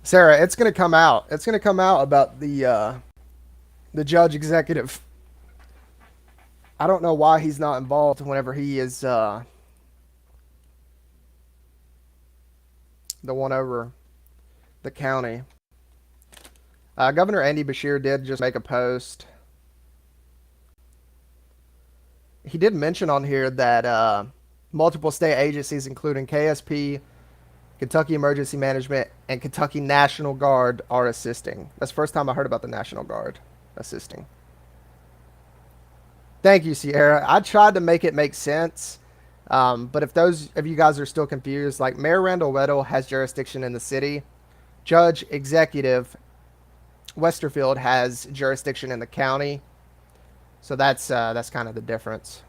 Sarah, it's going to come out. It's going to come out about the judge executive. I don't know why he's not involved whenever he is the one over the county. Governor Andy Beshear did just make a post. He did mention on here that multiple state agencies, including KSP, Kentucky Emergency Management, and Kentucky National Guard, are assisting. That's the first time I heard about the National Guard assisting. Thank you, Sierra. I tried to make it make sense, but if those of you guys are still confused, like Mayor Randall Weddle has jurisdiction in the city, Judge Executive Westerfield has jurisdiction in the county. So that's kind of the difference.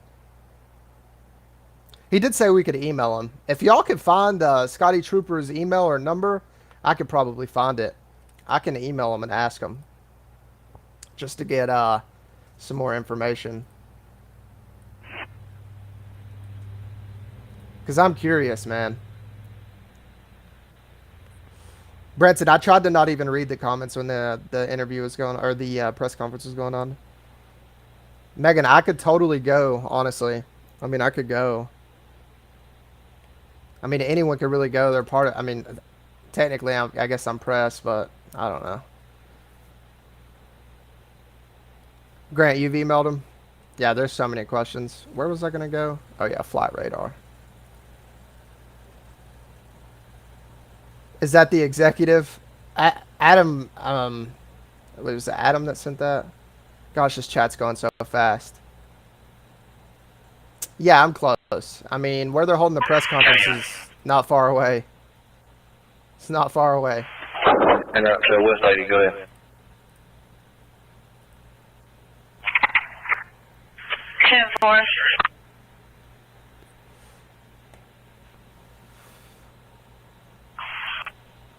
He did say we could email him. If y'all could find Scotty Trooper's email or number, I could probably find it. I can email him and ask him just to get some more information. Because I'm curious, man. Brett said, I tried to not even read the comments when the interview was going, or the press conference was going on. Megan, I could totally go, honestly. I mean, I could go. I mean, anyone could really go. They're part of, I mean, technically, I guess I'm press, but I don't know. Grant, you've emailed him? Yeah, there's so many questions. Where was I going to go? Oh, yeah, flight radar. Is that the executive? Adam, was it Adam that sent that? Gosh, this chat's going so fast. Yeah, I'm close. I mean, where they're holding the press conference is not far away. It's not far away. And so West lady, go ahead. 10-4.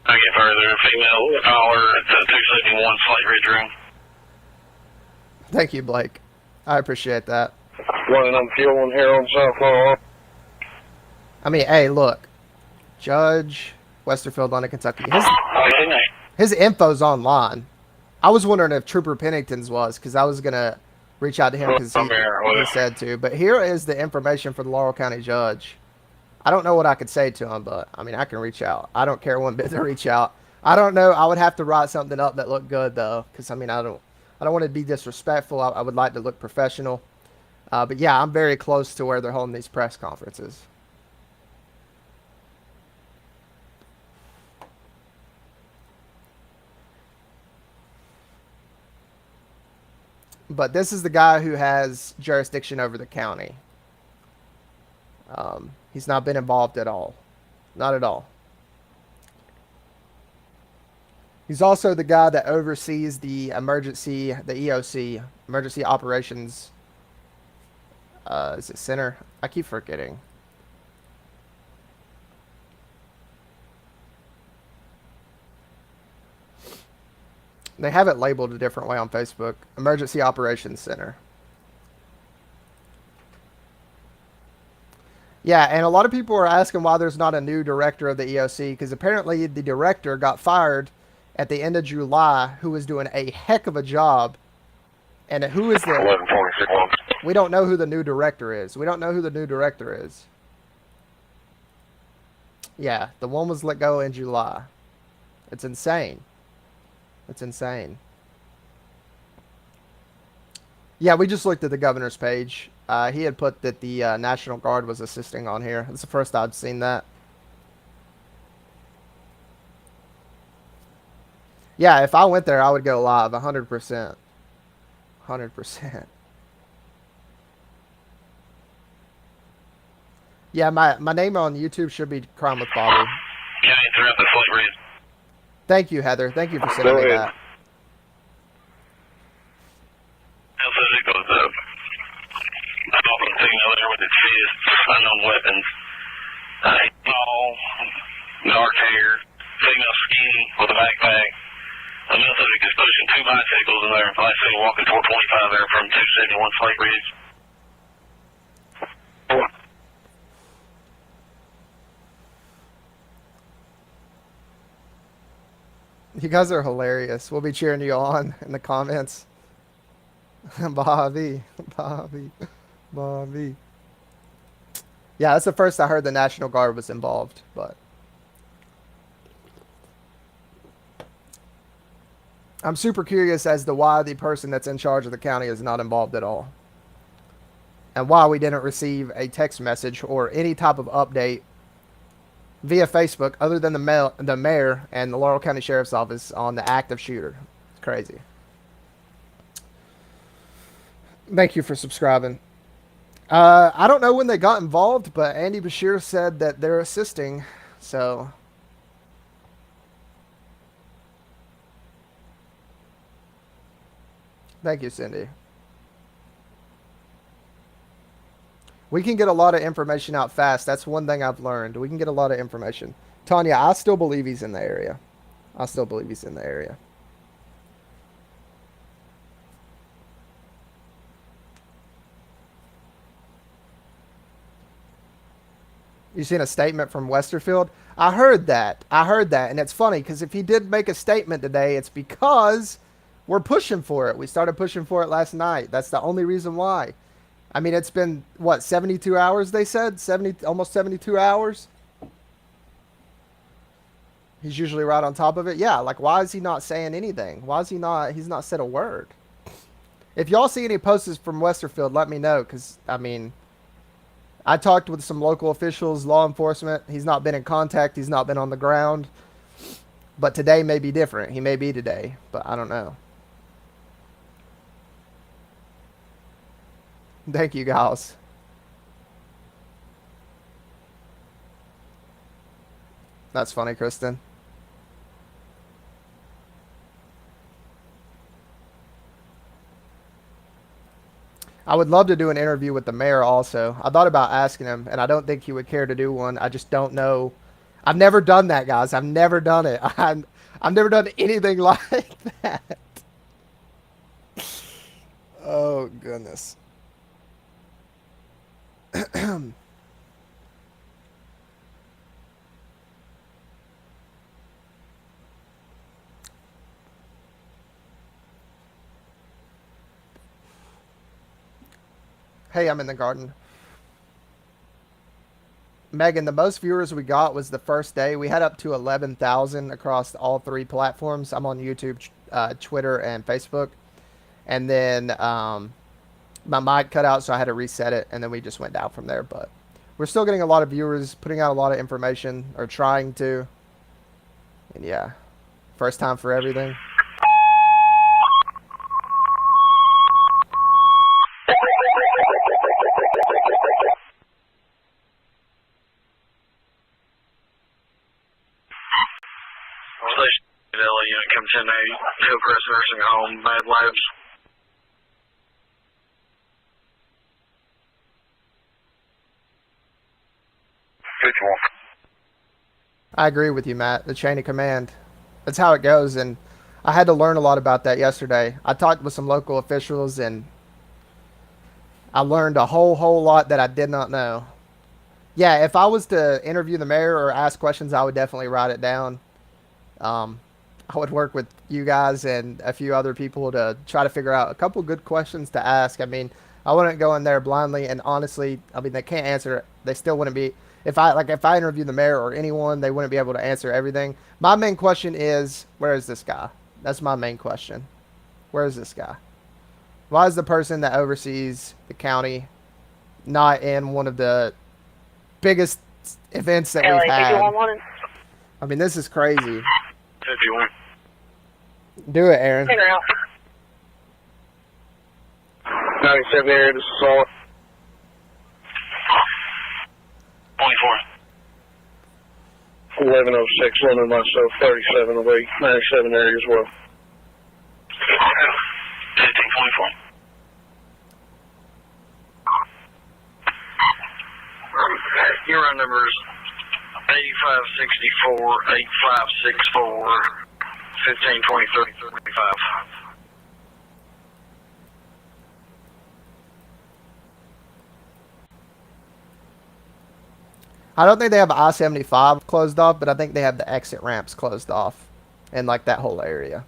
I get further, female caller at 271 Slate Ridge Room. Thank you, Blake. I appreciate that. Running on fuel in here on South Laurel. I mean, hey, look. Judge Westerfield, London, Kentucky. His info's online. I was wondering if Trooper Pennington's was, because I was going to reach out to him because he said to. But here is the information for the Laurel County Judge. I don't know what I could say to him, but, I mean, I can reach out. I don't care one bit to reach out. I don't know. I would have to write something up that looked good, though, because, I mean, I don't want to be disrespectful. I would like to look professional. But, yeah, I'm very close to where they're holding these press conferences. But this is the guy who has jurisdiction over the county. He's not been involved at all. Not at all. He's also the guy that oversees the EOC, Emergency Operations, is it Center? I keep forgetting. They have it labeled a different way on Facebook. Emergency Operations Center. Yeah, and a lot of people are asking why there's not a new director of the EOC, because apparently the director got fired at the end of July, who was doing a heck of a job. And who is the... 11:46. We don't know who the new director is. We don't know who the new director is. Yeah, the one was let go in July. It's insane. It's insane. Yeah, we just looked at the governor's page. He had put that the National Guard was assisting on here. It's the first I've seen that. Yeah, if I went there, I would go live, 100%. 100%. Yeah, my name on YouTube should be Crime with Bobby. County throughout the Slate Ridge. Thank you, Heather. Thank you for sending me that. I saw from signal there with its fists, unknown weapons. Tall, dark hair, female skinny with a backpack. A male subject is pushing 2 bicycles in there. I see him walking toward 25 there from 271 Slate Ridge. You guys are hilarious. We'll be cheering you on in the comments. Bobby. Yeah, that's the first I heard the National Guard was involved, but I'm super curious as to why the person that's in charge of the county is not involved at all. And why we didn't receive a text message or any type of update via Facebook other than the mayor and the Laurel County Sheriff's Office on the active shooter. It's crazy. Thank you for subscribing. I don't know when they got involved, but Andy Bashir said that they're assisting, so... Thank you, Cindy. We can get a lot of information out fast. That's one thing I've learned. We can get a lot of information. Tanya, I still believe he's in the area. I still believe he's in the area. You seen a statement from Westerfield? I heard that. And it's funny because if he did make a statement today, it's because we're pushing for it. We started pushing for it last night. That's the only reason why. I mean, it's been, what, 72 hours, they said? Almost 72 hours? He's usually right on top of it. Yeah, like, why is he not saying anything? Why is he's not said a word? If y'all see any posts from Westerfield, let me know, because, I mean, I talked with some local officials, law enforcement. He's not been in contact. He's not been on the ground. But today may be different. He may be today, but I don't know. Thank you, guys. That's funny, Kristen. I would love to do an interview with the mayor also. I thought about asking him, and I don't think he would care to do one. I just don't know. I've never done that, guys. I've never done it. I've never done anything like that. Oh, goodness. Hey, I'm in the garden. Megan, the most viewers we got was the first day. We had up to 11,000 across all 3 platforms. I'm on YouTube, Twitter, and Facebook. And then my mic cut out, so I had to reset it, and then we just went down from there. But we're still getting a lot of viewers, putting out a lot of information, or trying to. And yeah, first time for everything. in a Hillcrest nursing home, Mad Labs. Which one? I agree with you, Matt. The chain of command. That's how it goes, and I had to learn a lot about that yesterday. I talked with some local officials, and I learned a whole lot that I did not know. Yeah, if I was to interview the mayor or ask questions, I would definitely write it down. I would work with you guys and a few other people to try to figure out a couple good questions to ask. I mean, I wouldn't go in there blindly, and honestly, I mean, they can't answer. They still wouldn't be. If I interview the mayor or anyone, they wouldn't be able to answer everything. My main question is, where is this guy? That's my main question. Where is this guy? Why is the person that oversees the county not in one of the biggest events that we've had? I mean, this is crazy. 51. Do it, Aaron. 97 area, this is solid. 24. 1106, London myself, 37 away, 97 area as well. 1524. Your run number is 8564, 8564, 1523, 35. I don't think they have I-75 closed off, but I think they have the exit ramps closed off in like that whole area.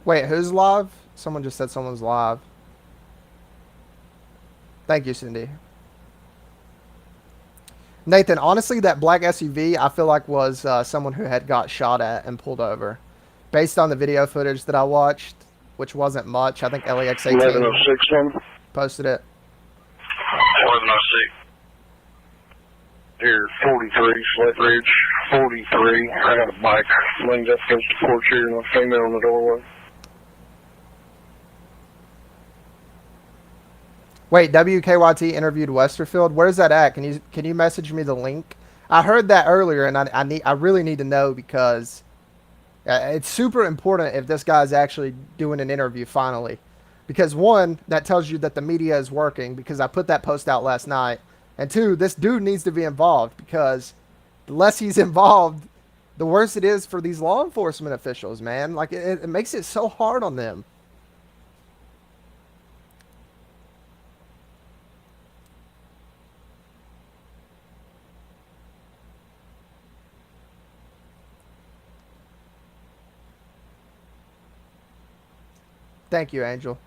Wait, who's live? Someone just said someone's live. Thank you, Cindy. Nathan, honestly, that black SUV, I feel like was someone who had got shot at and pulled over. Based on the video footage that I watched, which wasn't much. I think LEX18 1106, posted it. 1106. Here, 43, Slate Ridge, 43. I got a bike leaned up against the porch here and a female in the doorway. Wait, WKYT interviewed Westerfield. Where's that at? Can you message me the link? I heard that earlier, and I really need to know because it's super important if this guy's actually doing an interview finally. Because one, that tells you that the media is working because I put that post out last night. And two, this dude needs to be involved because the less he's involved, the worse it is for these law enforcement officials, man. Like it makes it so hard on them. Thank you, Angel.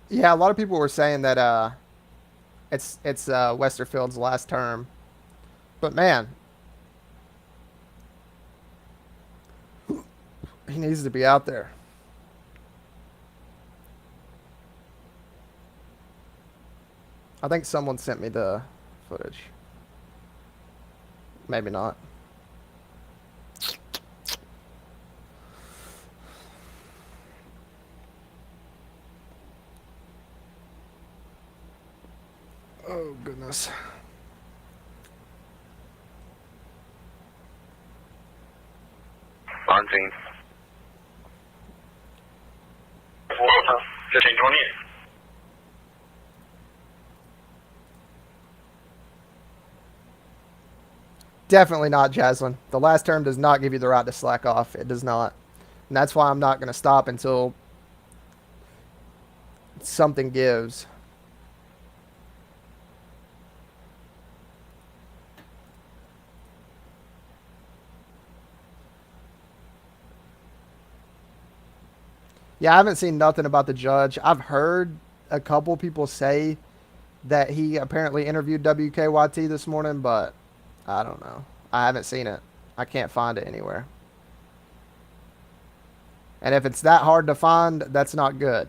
Yeah, a lot of people were saying that it's Westerfield's last term. But man, he needs to be out there. I think someone sent me the footage. Maybe not. Oh, goodness. On scene. 1528. Definitely not, Jaslyn. The last term does not give you the right to slack off. It does not. And that's why I'm not going to stop until something gives. Yeah, I haven't seen nothing about the judge. I've heard a couple people say that he apparently interviewed WKYT this morning, but I don't know. I haven't seen it. I can't find it anywhere. And if it's that hard to find, that's not good.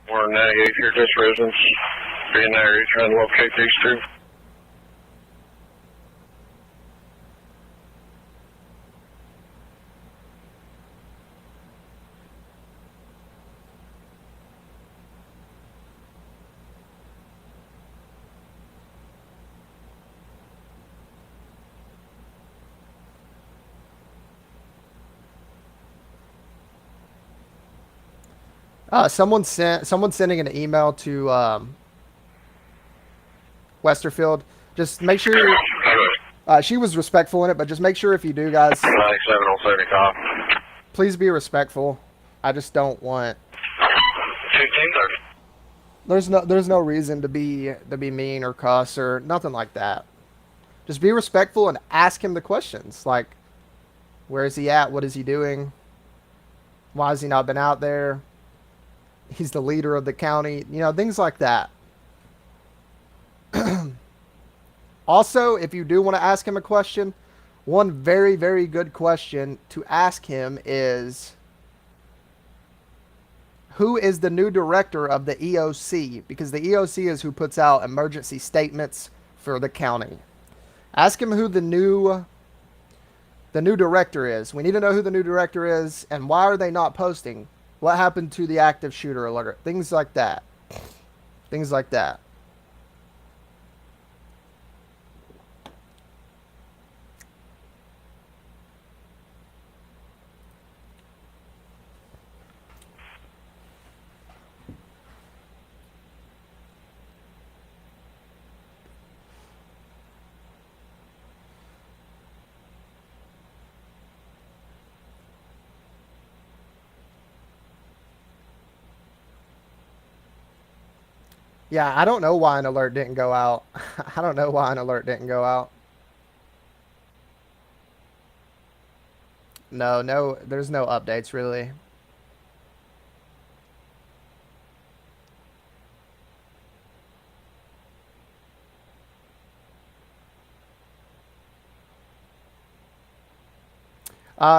We're 98 here, just residents being there, trying to locate these two. Someone's sending an email to Westerfield. Just make sure she was respectful in it, but just make sure if you do, guys, 97 on 75. please be respectful. I just don't want. 1530. There's no reason to be mean or cuss or nothing like that. Just be respectful and ask him the questions like, where is he at? What is he doing? Why has he not been out there? He's the leader of the county. You know, things like that. Also, if you do want to ask him a question, one very, very good question to ask him is, who is the new director of the EOC? Because the EOC is who puts out emergency statements for the county. Ask him who the new director is. We need to know who the new director is, and why are they not posting? What happened to the active shooter alert? Things like that. Things like that. Yeah, I don't know why an alert didn't go out. I don't know why an alert didn't go out. No, there's no updates really.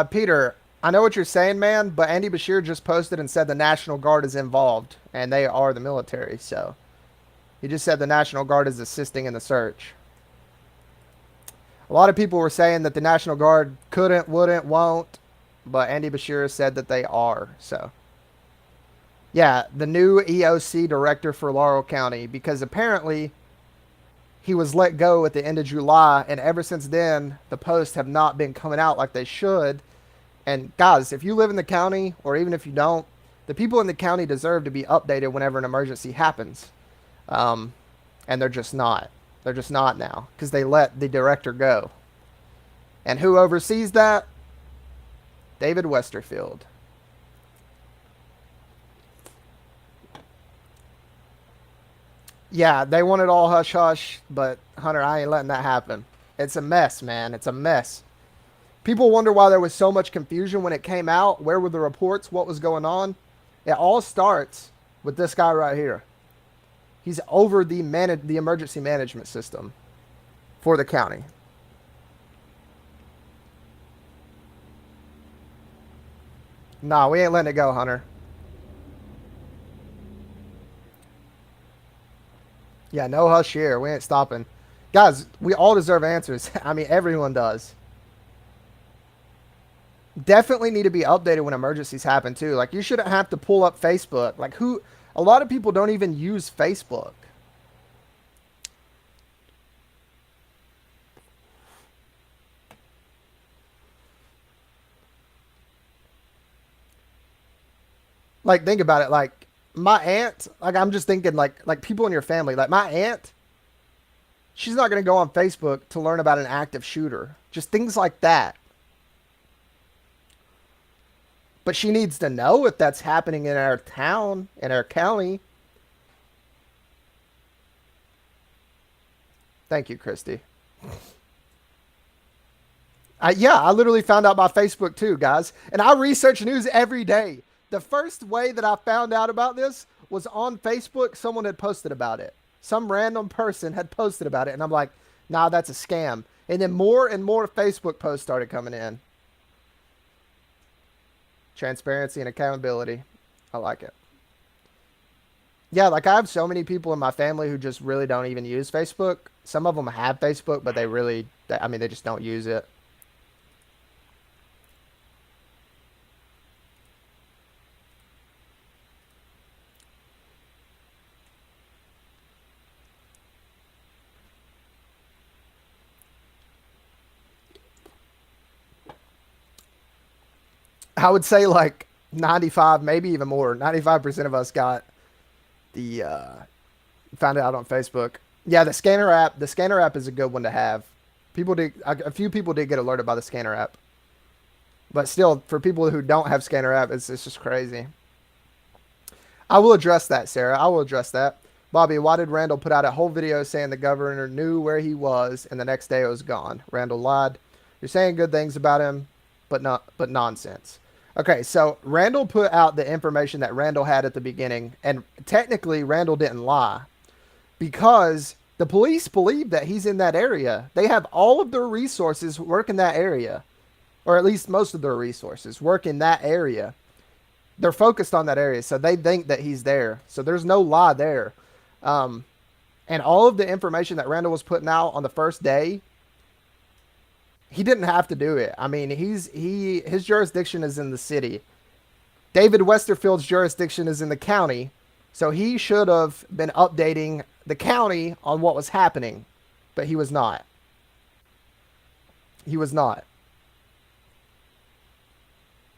Peter, I know what you're saying, man, but Andy Bashir just posted and said the National Guard is involved, and they are the military, so. He just said the National Guard is assisting in the search. A lot of people were saying that the National Guard couldn't, wouldn't, won't, but Andy Bashir said that they are, so. Yeah, the new EOC director for Laurel County, because apparently he was let go at the end of July, and ever since then, the posts have not been coming out like they should. And guys, if you live in the county, or even if you don't, the people in the county deserve to be updated whenever an emergency happens. And they're just not. They're just not now, because they let the director go. And who oversees that? David Westerfield. Yeah, they want it all hush-hush, but Hunter, I ain't letting that happen. It's a mess, man. It's a mess. People wonder why there was so much confusion when it came out. Where were the reports? What was going on? It all starts with this guy right here. He's over the emergency management system for the county. Nah, we ain't letting it go, Hunter. Yeah, no hush here. We ain't stopping. Guys, we all deserve answers. I mean, everyone does. Definitely need to be updated when emergencies happen, too. Like, you shouldn't have to pull up Facebook. Like, a lot of people don't even use Facebook. Like, think about it. Like, my aunt, like, I'm just thinking, like people in your family. Like, my aunt, she's not going to go on Facebook to learn about an active shooter. Just things like that. But she needs to know if that's happening in our town, in our county. Thank you, Christy. Yeah, I literally found out by Facebook too, guys. And I research news every day. The first way that I found out about this was on Facebook. Someone had posted about it. Some random person had posted about it. And I'm like, nah, that's a scam. And then more and more Facebook posts started coming in. Transparency and accountability. I like it. Yeah, like I have so many people in my family who just really don't even use Facebook. Some of them have Facebook, but they just don't use it. I would say like 95, maybe even more. 95% of us got the found it out on Facebook. Yeah, the scanner app. The scanner app is a good one to have. A few people did get alerted by the scanner app, but still, for people who don't have scanner app, it's just crazy. I will address that, Sarah. I will address that. Bobby, why did Randall put out a whole video saying the governor knew where he was and the next day it was gone? Randall lied. You're saying good things about him, but nonsense. Okay, so Randall put out the information that Randall had at the beginning, and technically Randall didn't lie because the police believe that he's in that area. They have all of their resources work in that area, or at least most of their resources work in that area. They're focused on that area, so they think that he's there. So there's no lie there. And all of the information that Randall was putting out on the first day, he didn't have to do it. I mean, his jurisdiction is in the city. David Westerfield's jurisdiction is in the county, so he should have been updating the county on what was happening, but he was not. He was not.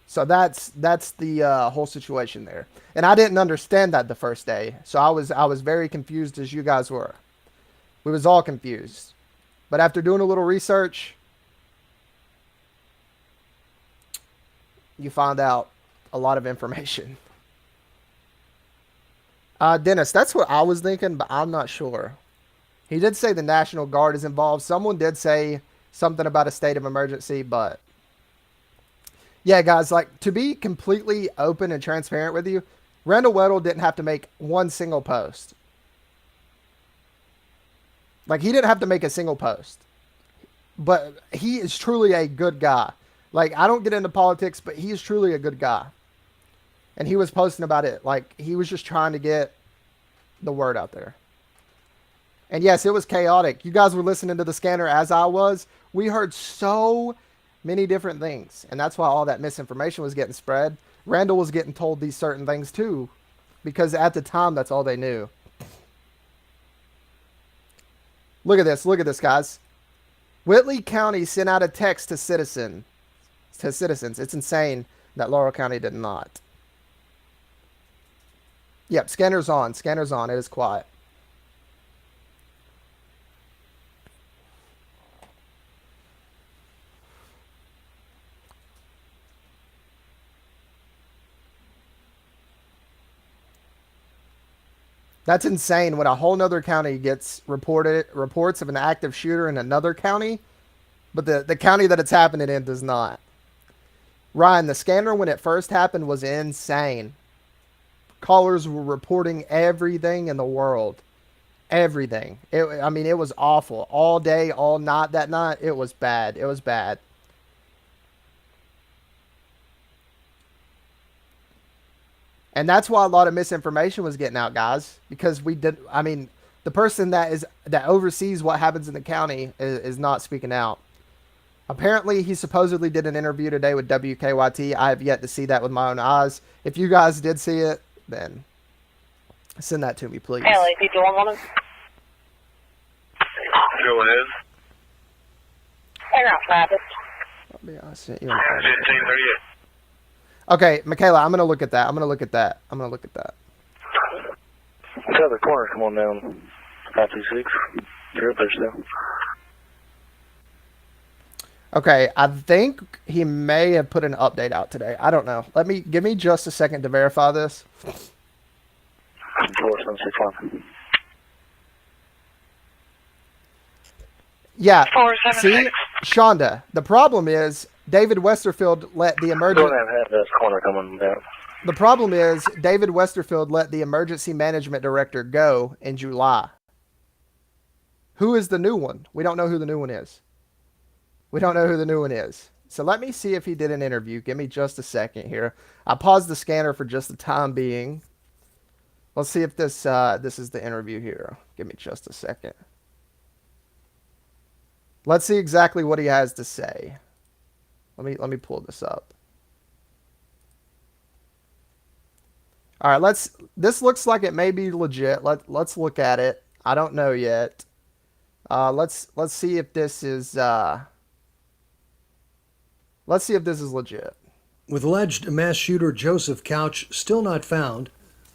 So that's the whole situation there. And I didn't understand that the first day. So I was very confused as you guys were. We was all confused. But after doing a little research, you find out a lot of information. Dennis, that's what I was thinking, but I'm not sure. He did say the National Guard is involved. Someone did say something about a state of emergency, but yeah, guys, like, to be completely open and transparent with you, Randall Weddle didn't have to make one single post. Like, he didn't have to make a single post. But he is truly a good guy. Like, I don't get into politics, but he is truly a good guy. And he was posting about it. Like, he was just trying to get the word out there. And yes, it was chaotic. You guys were listening to the scanner as I was. We heard so many different things, and that's why all that misinformation was getting spread. Randall was getting told these certain things too, because at the time that's all they knew. Look at this, guys. Whitley County sent out a text to citizens. It's insane that Laurel County did not. Yep, scanner's on. It is quiet. That's insane when a whole nother county gets reports of an active shooter in another county, but the county that it's happening in does not. Ryan, the scanner when it first happened was insane. Callers were reporting everything in the world. Everything. It was awful. All day, all night that night, it was bad. It was bad. And that's why a lot of misinformation was getting out, guys. Because the person that oversees what happens in the county is not speaking out. Apparently, he supposedly did an interview today with WKYT. I have yet to see that with my own eyes. If you guys did see it, then send that to me, please. Hey, LAPD 111. Go ahead. Hey, not Travis. I sent you an 1538. Okay, Michaela, I'm going to look at that. Tell the corner, come on down. 526. You're up there still. Okay, I think he may have put an update out today. I don't know. Give me just a second to verify this. 4765. Yeah. 476. See, Shonda, the problem is David Westerfield let the emergency. Don't have this corner coming down. The problem is David Westerfield let the emergency management director go in July. Who is the new one? We don't know who the new one is. We don't know who the new one is. So let me see if he did an interview. Give me just a second here. I paused the scanner for just the time being. Let's see if this is the interview here. Give me just a second. Let's see exactly what he has to say. Let me pull this up. All right, this looks like it may be legit. Let's look at it. I don't know yet. Let's see if this is let's see if this is legit. With alleged mass shooter Joseph Couch still not found,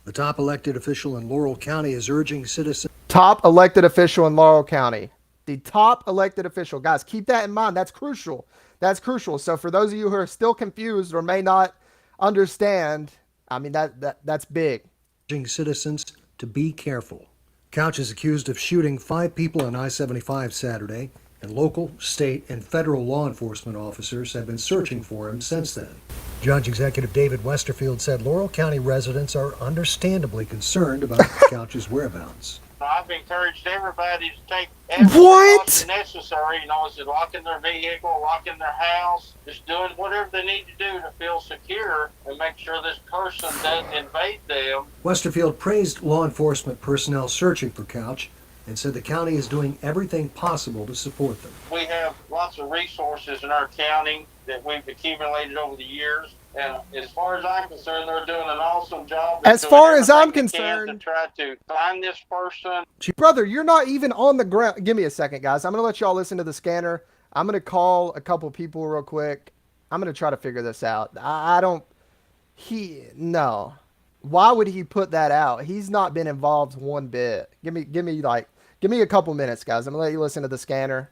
the top elected official in Laurel County is urging citizens. Top elected official in Laurel County. The top elected official. Guys, keep that in mind. That's crucial. That's crucial. So for those of you who are still confused or may not understand, I mean, that's big. Urging citizens to be careful. Couch is accused of shooting 5 people on I-75 Saturday, and local, state, and federal law enforcement officers have been searching for him since then. Judge Executive David Westerfield said Laurel County residents are understandably concerned about Couch's whereabouts. I've encouraged everybody to take every precaution necessary, is it locking their vehicle, locking their house, just doing whatever they need to do to feel secure and make sure this person doesn't invade them. Westerfield praised law enforcement personnel searching for Couch and said the county is doing everything possible to support them. We have lots of resources in our county that we've accumulated over the years. And as far as I'm concerned, they're doing an awesome job. As far as I'm concerned, to try to find this person. Brother, you're not even on the ground. Give me a second, guys. I'm going to let y'all listen to the scanner. I'm going to call a couple people real quick. I'm going to try to figure this out. No. Why would he put that out? He's not been involved one bit. Give me a couple minutes, guys. I'm going to let you listen to the scanner.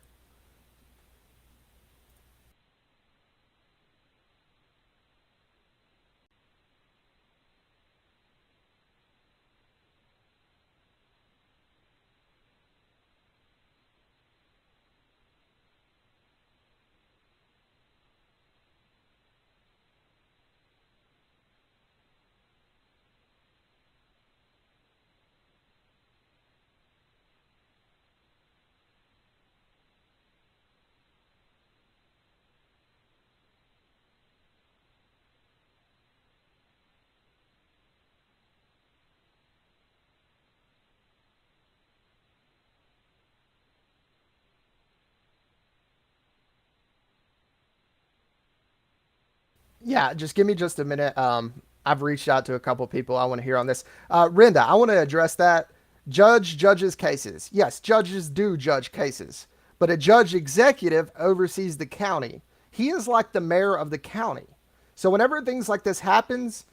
Yeah, just give me just a minute. I've reached out to a couple people I want to hear on this. Renda, I want to address that. Judges cases. Yes, judges do judge cases, but a judge executive oversees the county. He is like the mayor of the county. So whenever things like this happens,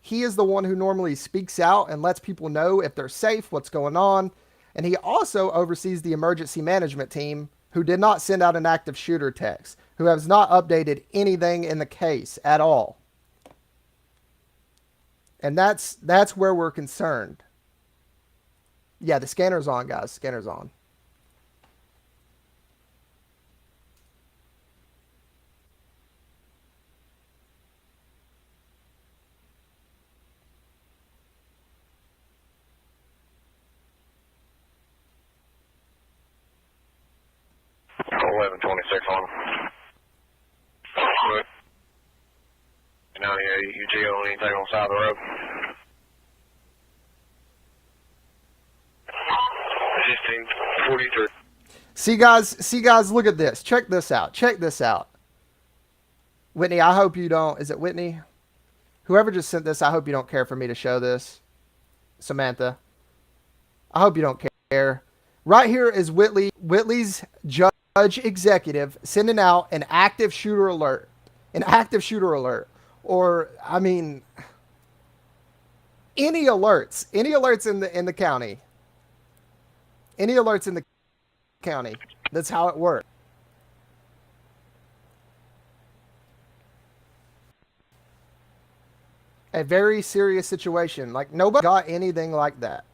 he is the one who normally speaks out and lets people know if they're safe, what's going on. And he also oversees the emergency management team, who did not send out an active shooter text, who has not updated anything in the case at all. And that's where we're concerned. Yeah, the scanner's on, guys. Scanner's on. On. Now, you GO anything on the side of the road? 1543. See guys, look at this. Check this out. Whitney, I hope you don't. Is it Whitney? Whoever just sent this, I hope you don't care for me to show this. Samantha, I hope you don't care. Right here is Whitley's judge executive sending out an active shooter alert. Or, I mean, any alerts in the county. Any alerts in the county. That's how it works. A very serious situation. Like, nobody got anything like that.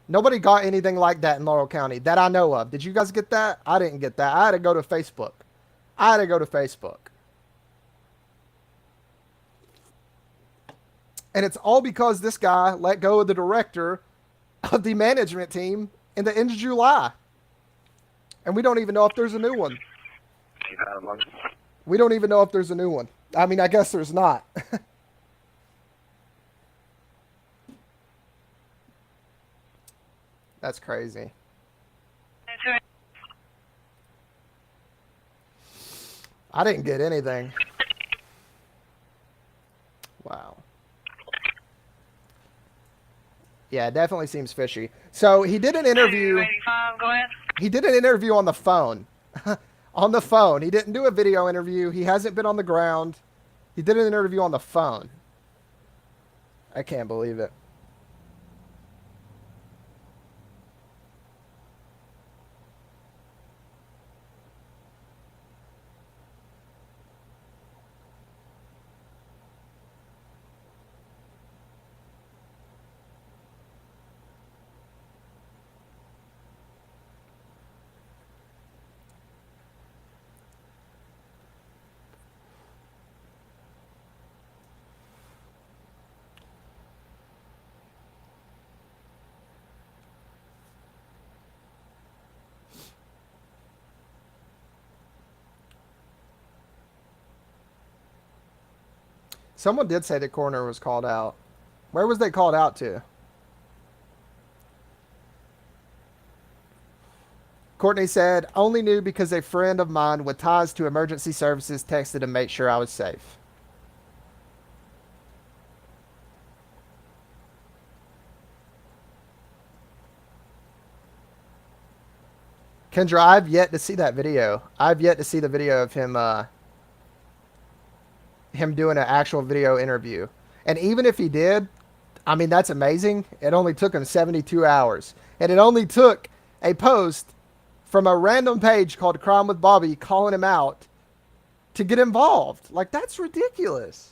Nobody got anything like that in Laurel County that I know of. Did you guys get that? I didn't get that. I had to go to Facebook. And it's all because this guy let go of the director of the management team in the end of July. And we don't even know if there's a new one. We don't even know if there's a new one. I mean, I guess there's not. That's crazy. I didn't get anything. Wow. Yeah, it definitely seems fishy. So he did an interview. 285, go ahead. He did an interview on the phone. On the phone. He didn't do a video interview. He hasn't been on the ground. He did an interview on the phone. I can't believe it. Someone did say the coroner was called out. Where was they called out to? Courtney said, only knew because a friend of mine with ties to emergency services texted to make sure I was safe. Kendra, I've yet to see that video. I've yet to see the video of him him doing an actual video interview. And even if he did, I mean, that's amazing. It only took him 72 hours. And it only took a post from a random page called Crime with Bobby calling him out to get involved. Like, that's ridiculous.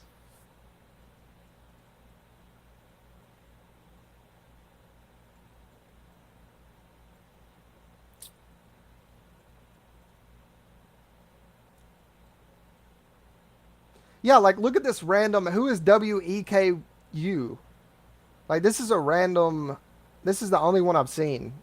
Yeah, like, look at this random. Who is WEKU? Like, this is a random. This is the only one I've seen.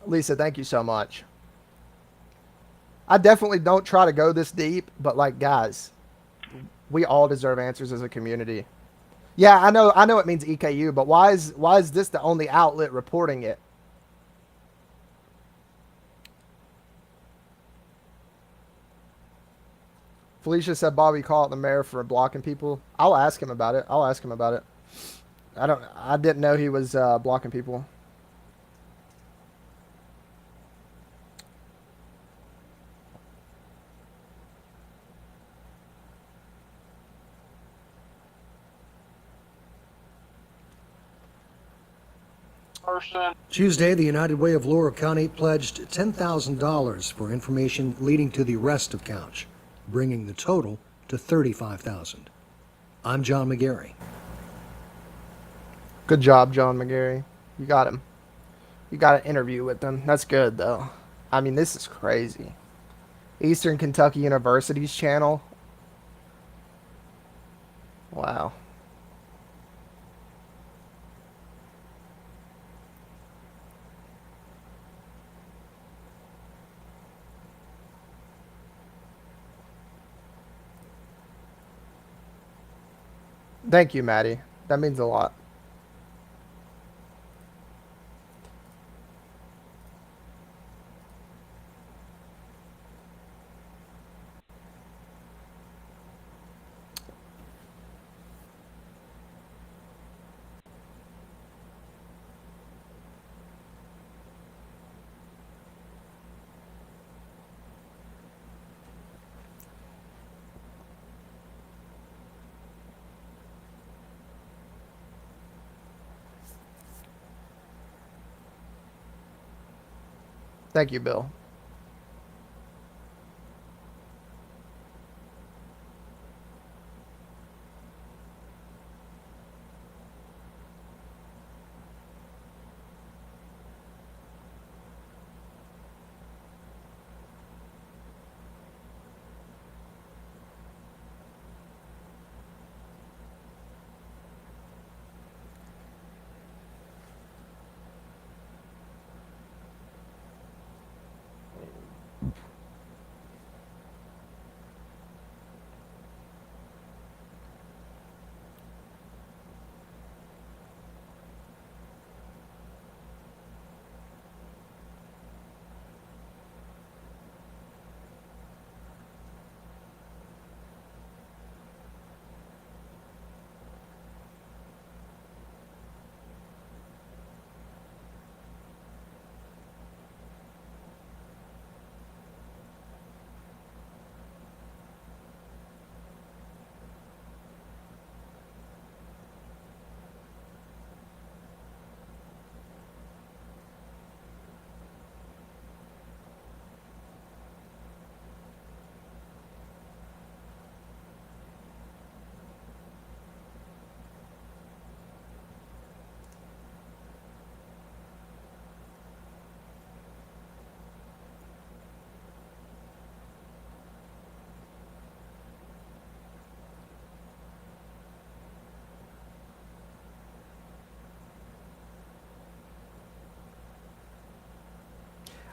Lisa, thank you so much. I definitely don't try to go this deep, but, like, guys, we all deserve answers as a community. Yeah, I know it means EKU, but why is this the only outlet reporting it? Felicia said Bobby called the mayor for blocking people. I'll ask him about it. I didn't know he was blocking people. Tuesday, the United Way of Laurel County pledged $10,000 for information leading to the arrest of Couch, bringing the total to $35,000. I'm John McGarry. Good job, John McGarry. You got him. You got an interview with him. That's good, though. I mean, this is crazy. Eastern Kentucky University's channel. Wow. Thank you, Maddie. That means a lot. Thank you, Bill.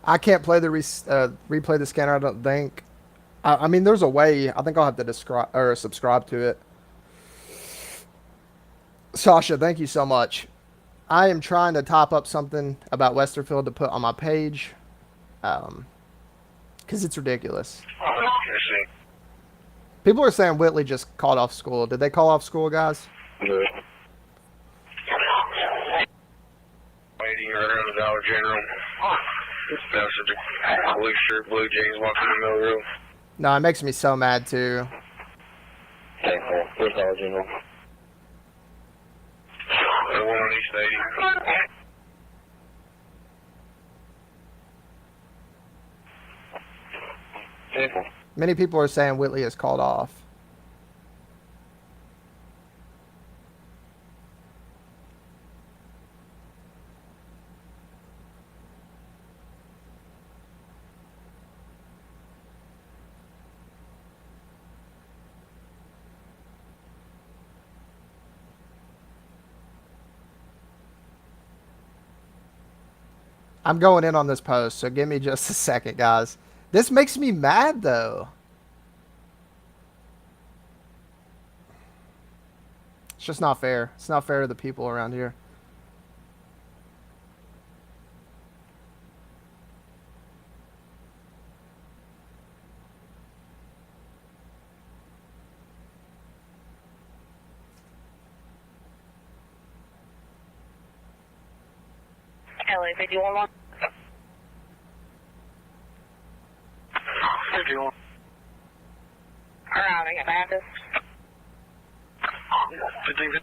I can't play the replay the scanner. I don't think. I mean, there's a way. I think I'll have to describe or subscribe to it. Sasha, thank you so much. I am trying to top up something about Westerfield to put on my page, because it's ridiculous. People are saying Whitley just called off school. Did they call off school, guys? Good. Lady around the Dollar General. That's a blue shirt, blue jeans, walking in the middle of the room. No, it makes me so mad too. Okay, cool. Where's Dollar General? The one on East 80. Okay. Many people are saying Whitley is called off. I'm going in on this post, so give me just a second, guys. This makes me mad, though. It's just not fair. It's not fair to the people around here. LA 51. 51. Arriving at Baptist. 15.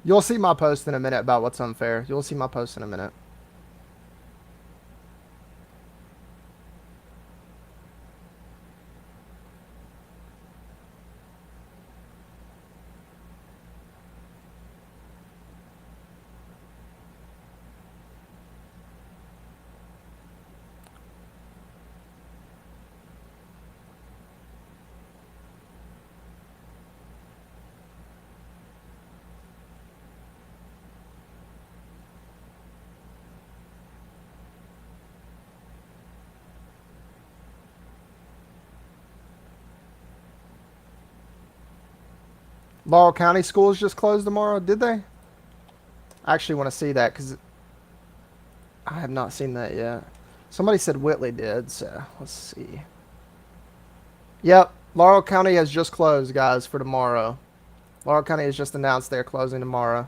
You'll see my post in a minute about what's unfair. You'll see my post in a minute. Laurel County schools just closed tomorrow, did they? I actually want to see that because I have not seen that yet. Somebody said Whitley did, so let's see. Yep, Laurel County has just closed, guys, for tomorrow. Laurel County has just announced they're closing tomorrow.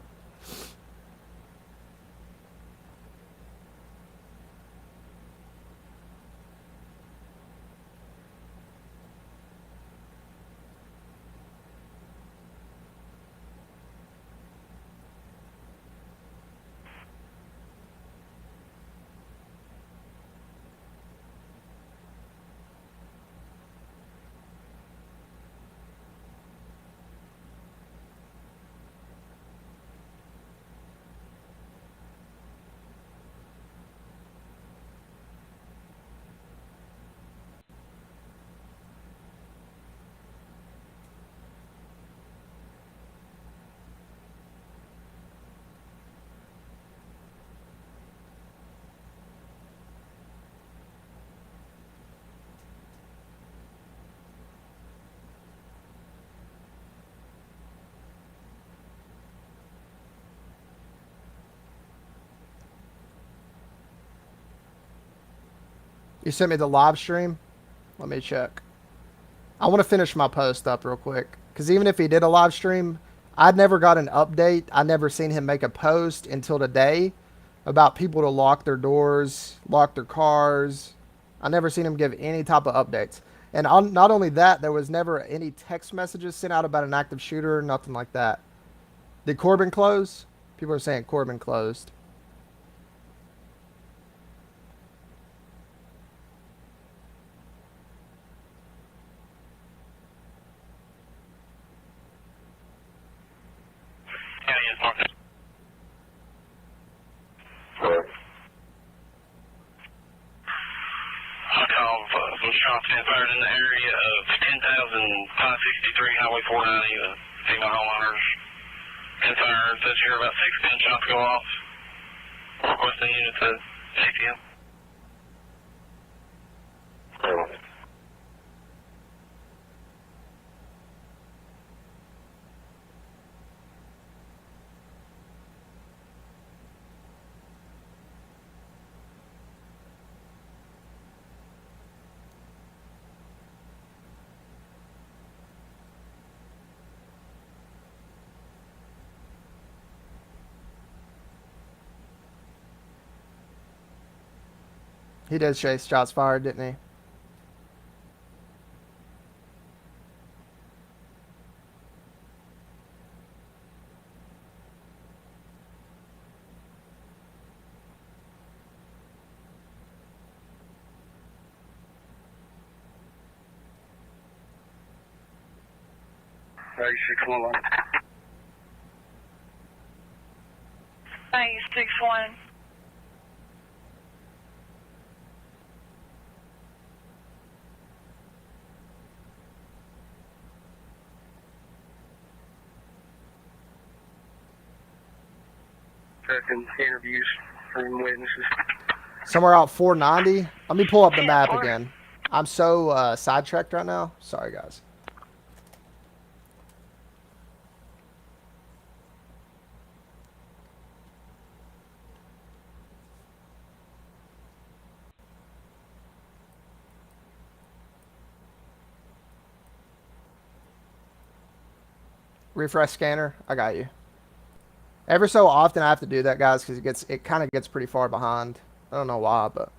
You sent me the live stream? Let me check. I want to finish my post up real quick. Because even if he did a live stream, I'd never got an update. I never seen him make a post until today about people to lock their doors, lock their cars. I never seen him give any type of updates. And not only that, there was never any text messages sent out about an active shooter, nothing like that. Did Corbin close? People are saying Corbin closed. I called some shots fired in the area of 10,563 Highway 490. Female homeowners concerned said you heard about 6 gunshots go off. Requesting units at ATM. He did chase shots fired, didn't he? Hey, 611. 961. Checking interviews from witnesses. Somewhere out 490. Let me pull up the map again. I'm so sidetracked right now. Sorry, guys. Refresh scanner. I got you. Every so often I have to do that, guys, because it kind of gets pretty far behind. I don't know why, but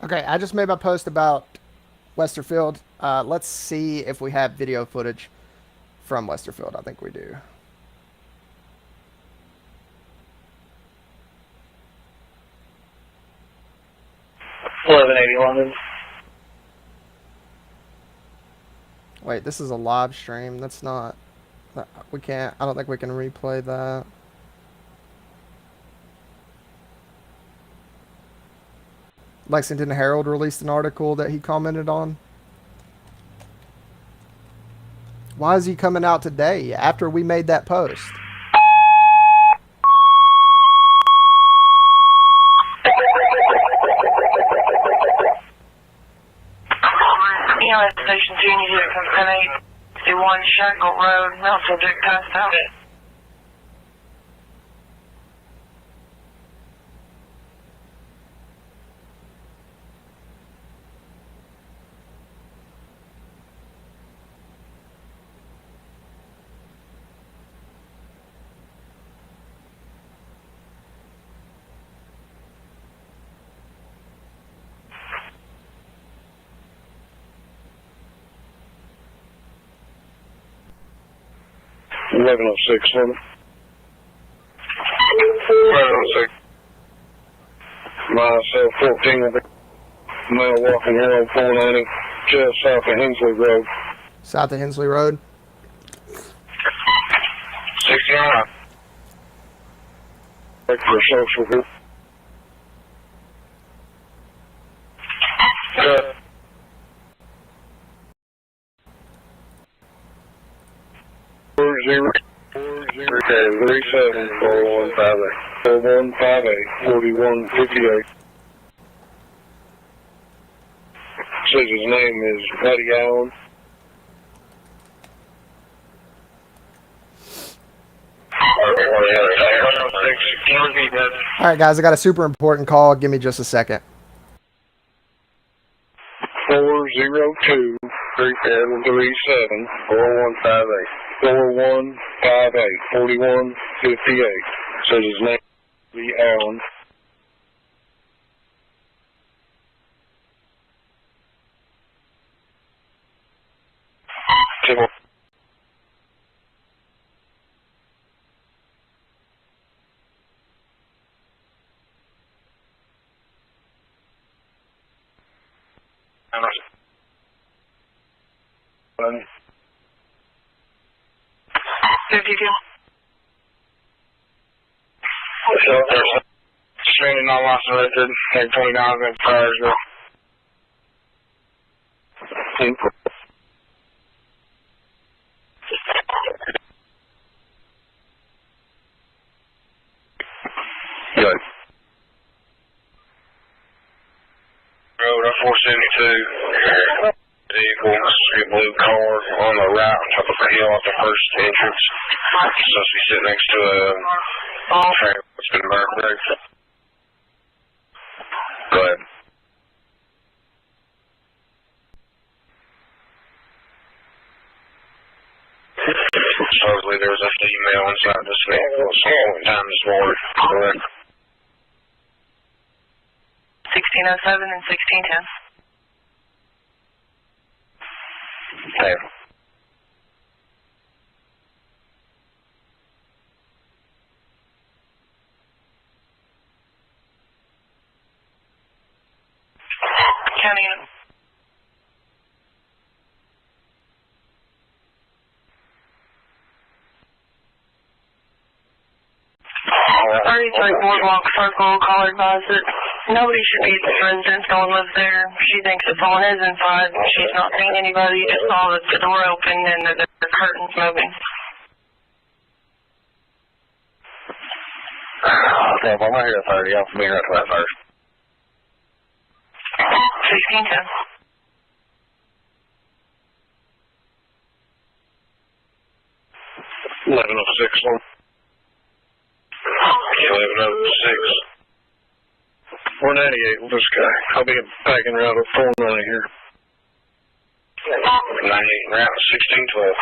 okay. I just made my post about Westerfield. Let's see if we have video footage from Westerfield. I think we do. 1180 London. Wait, this is a live stream. That's not. We can't. I don't think we can replay that. Lexington Herald released an article that he commented on. Why is he coming out today after we made that post? EMS Station 2, you get from 10-851 Shackle Road, male subject passed out. $11.06, woman. 11.06. Myself, 14 of the male walking here on 490, just south of Hensley Road. South of Hensley Road. 69. Look for social here. Good. 37 4158 4158. Says his name is Buddy Allen. All right, guys, I got a super important call. Give me just a second. 402 3737 4158 4158 4158. Says his name is Allen. Suspended, not licensed, record, 29 in Priorsville. Good. Road 472. Vehicles, a blue car on the right on top of the hill at the first entrance. Supposed to be sitting next to a trailer that's been burned. Go ahead. Supposedly there was a female inside this vehicle at some point in time this morning. Correct. 1607 and 1610. There. County. Like Boardwalk Circle, caller advised that nobody should be at this residence. No one lives there. She thinks that someone is inside. She's not seeing anybody. Just saw the door open and the curtains moving. Okay, well, I'm not here at 30. I'll be here at that first. 1610. 1106 one. 1106. 498 with this guy. I'll be backing around at 490 here. 98 route 1612.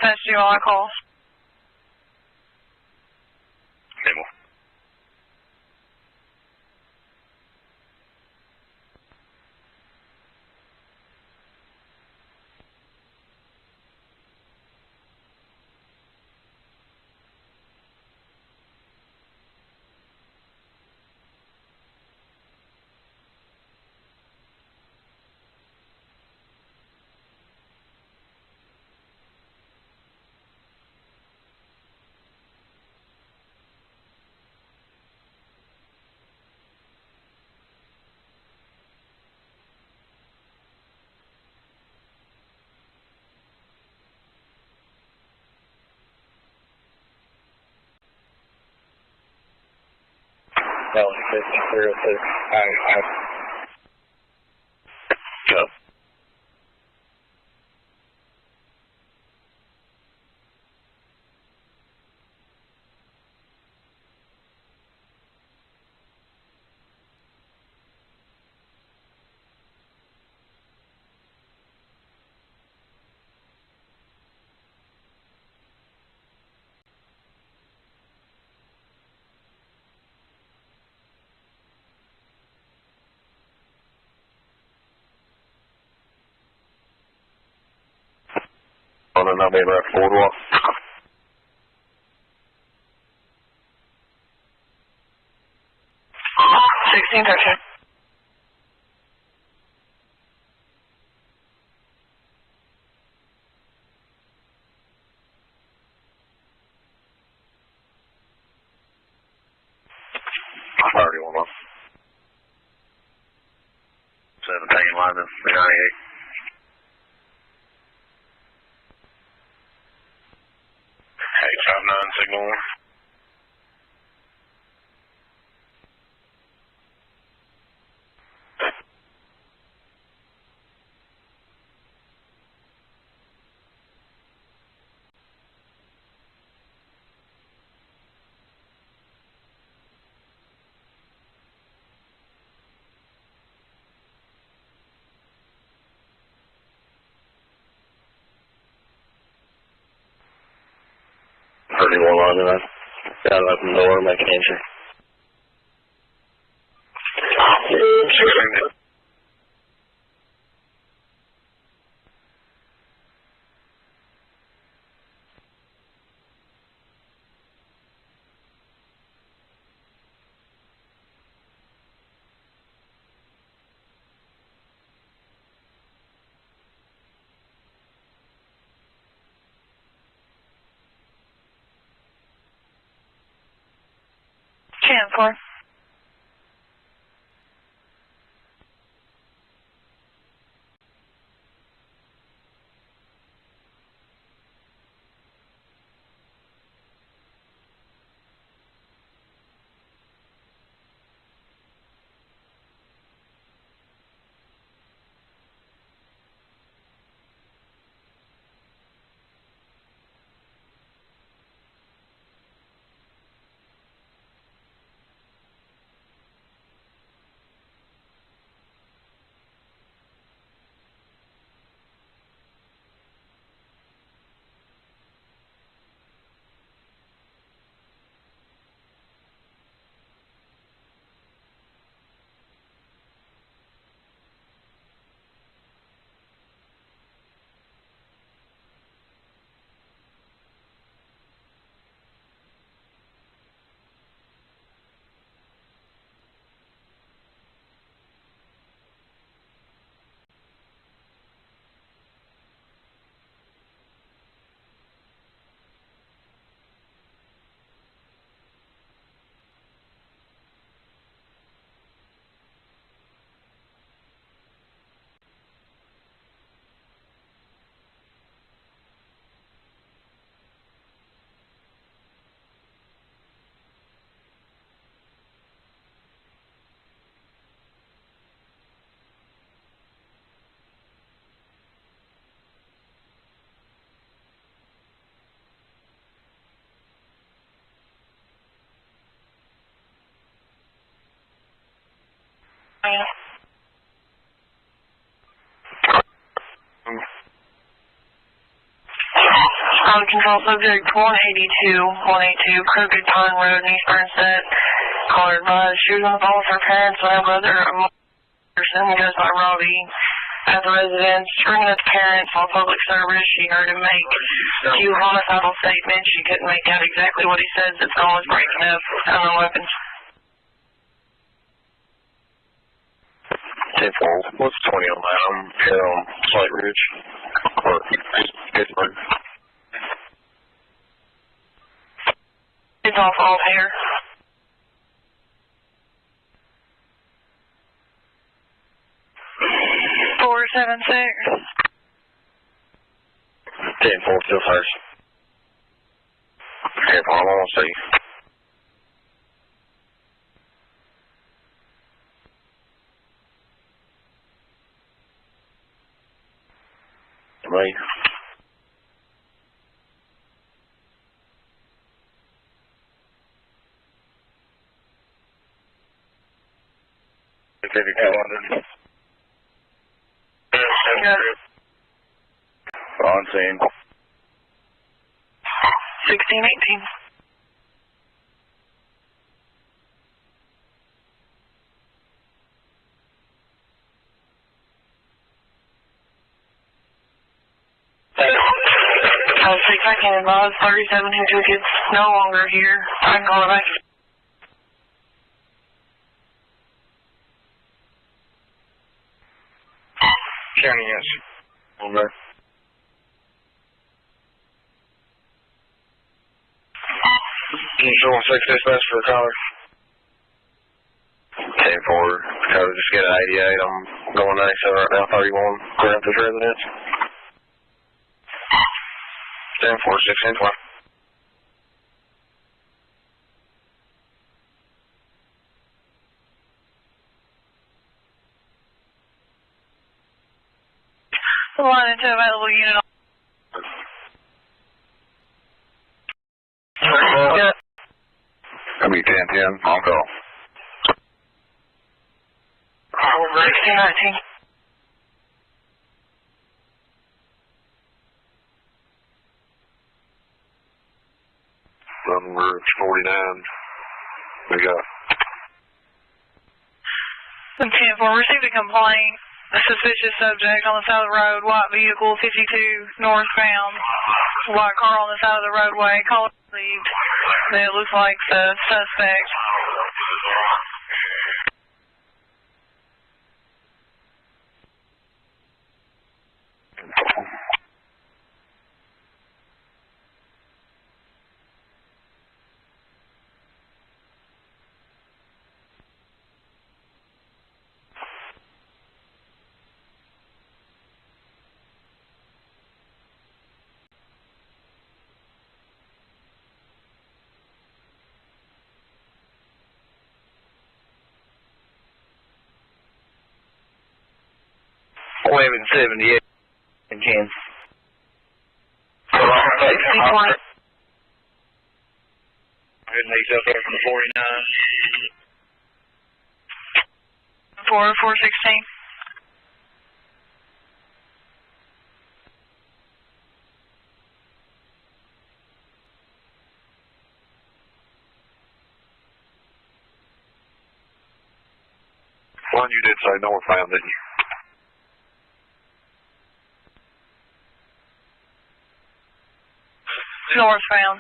Dispatch, do you want to call? Table. No, 306. Go. On a number at Boardwalk. 1613. Priority 1 off. 17 line to 98. Hey, 59 signal 1. Pretty well on to that. Got it up in the door, making entry. Chancellor. On control subject 182, Crooked Pine Road in East Bernstead. Caller advised she was on the phone with her parents and her mother, a person who goes by Robbie. At the residence, ringing at the parents on public service, she heard him make a few homicidal statements. She couldn't make out exactly what he said. The phone was breaking up. Unknown weapons. 10-4. What's 20 on that? I'm here on Slate Ridge. Or Pittsburgh. It's off all here. Four 7-6. 10-4 still first. 10-4, I want to see. Right. On scene. 16-18. I can advise 37 who took it's no longer here. I can call it back. County, yes. Over. Can you show 6 dispatch for the caller? 10-4. Cover, just get an 88. I'm going 97 right now, 31. Clear up this residence. 10-4, 16-20. Line into available unit. That'll be 10-10. On call. 16-19. Number 49. We got. 10-4, received a complaint. A suspicious subject on the side of the road, white vehicle 52 northbound, white car on the side of the roadway, call received. It looks like the suspect. .78 in Kansas. Good news up there from the 49. 4-4-16. One, you did say northbound, didn't you? Northbound.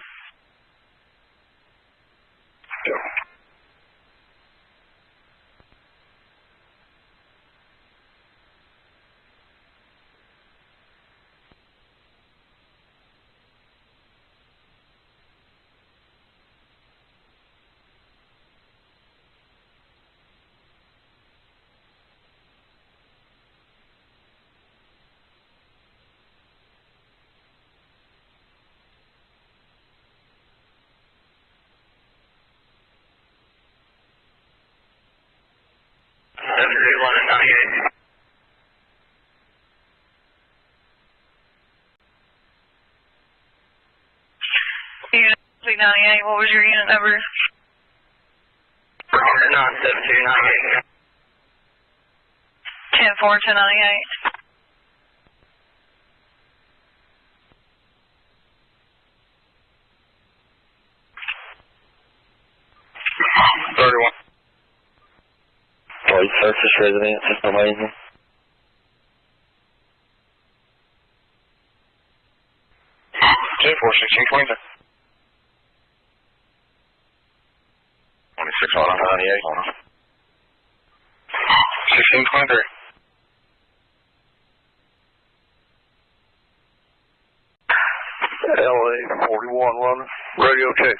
Unit 98, what was your unit number? 97298. 10-4-1098. surface residence information. Two 416 Queensland. 26 on 98. 1623. LA 41 London. Radio check.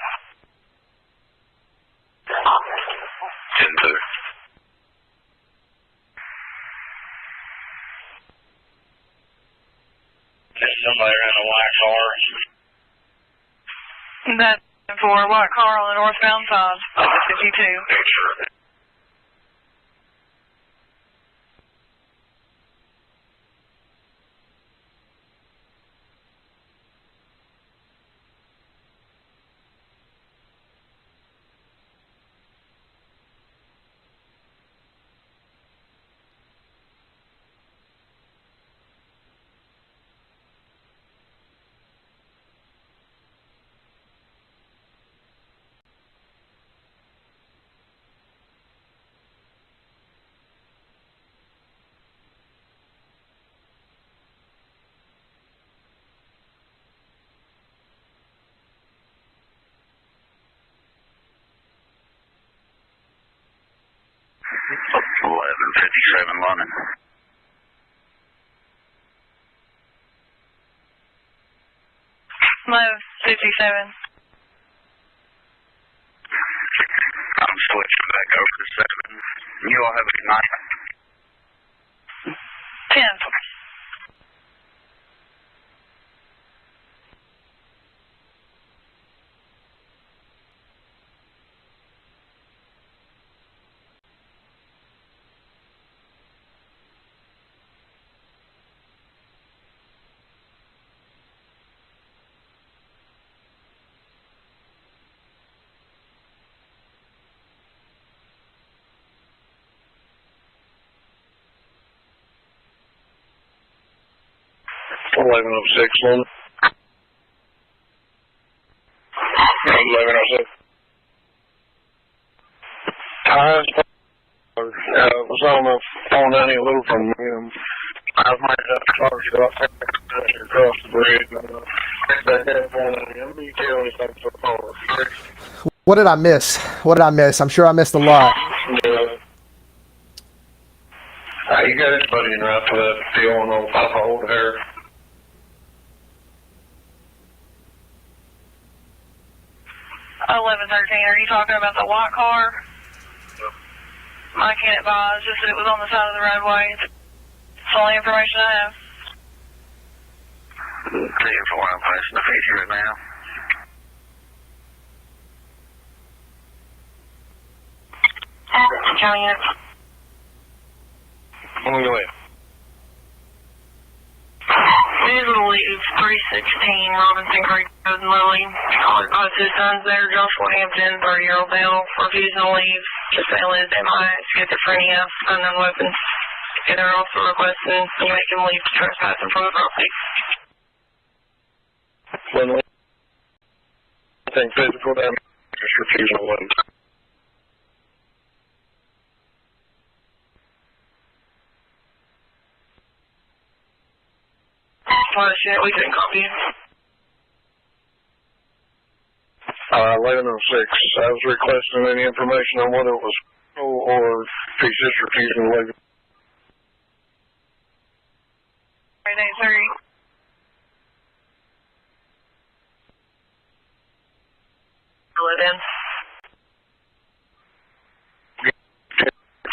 10-2. There's somebody around a white car. That's for a white car on the northbound side of the 52. Picture. London. Low 57. I'm switching back over to 7. You all have a good night. 10. Eleven 06 London. 1106. Ties. Was on the phone down here a little from him. I was made up to talk to you across the bridge. You tell me something for the phone. What did I miss? What did I miss? I'm sure I missed a lot. Yeah. You got anybody in right for that deal on old Papa Old Hair? Are you talking about the white car? I can't advise, just that it was on the side of the roadway. It's the only information I have. 10-4, I'm placing the feature right now. County unit. On your way. Visually, it's 316 Robinson Creek Road in Lily. Caller two sons there, Joshua Hampton, 30-year-old male, refusing to leave. Just failing his MI, schizophrenia, unknown weapons. And they're also requesting you make him leave to trespass in front of the property. I think physical damage, just refusing to leave. Shit, we couldn't copy you. 1106. I was requesting any information on whether it was or if he's just refusing to leave. 883. Let in.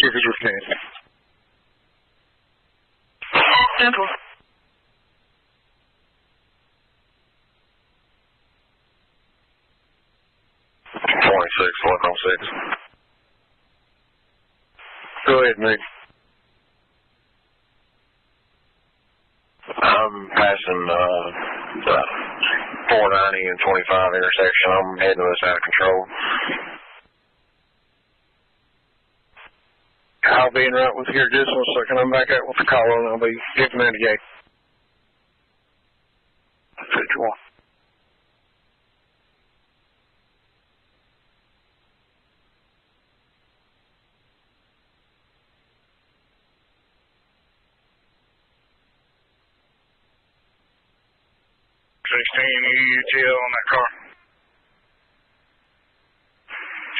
Keep his retained. Simple. 1106. Go ahead, Nick. I'm passing the 490 and 25 intersection. I'm heading to this out of control. I'll be in right with you here just one second. I'm back out with the caller and I'll be getting out of the gate. 51. UTL on that car.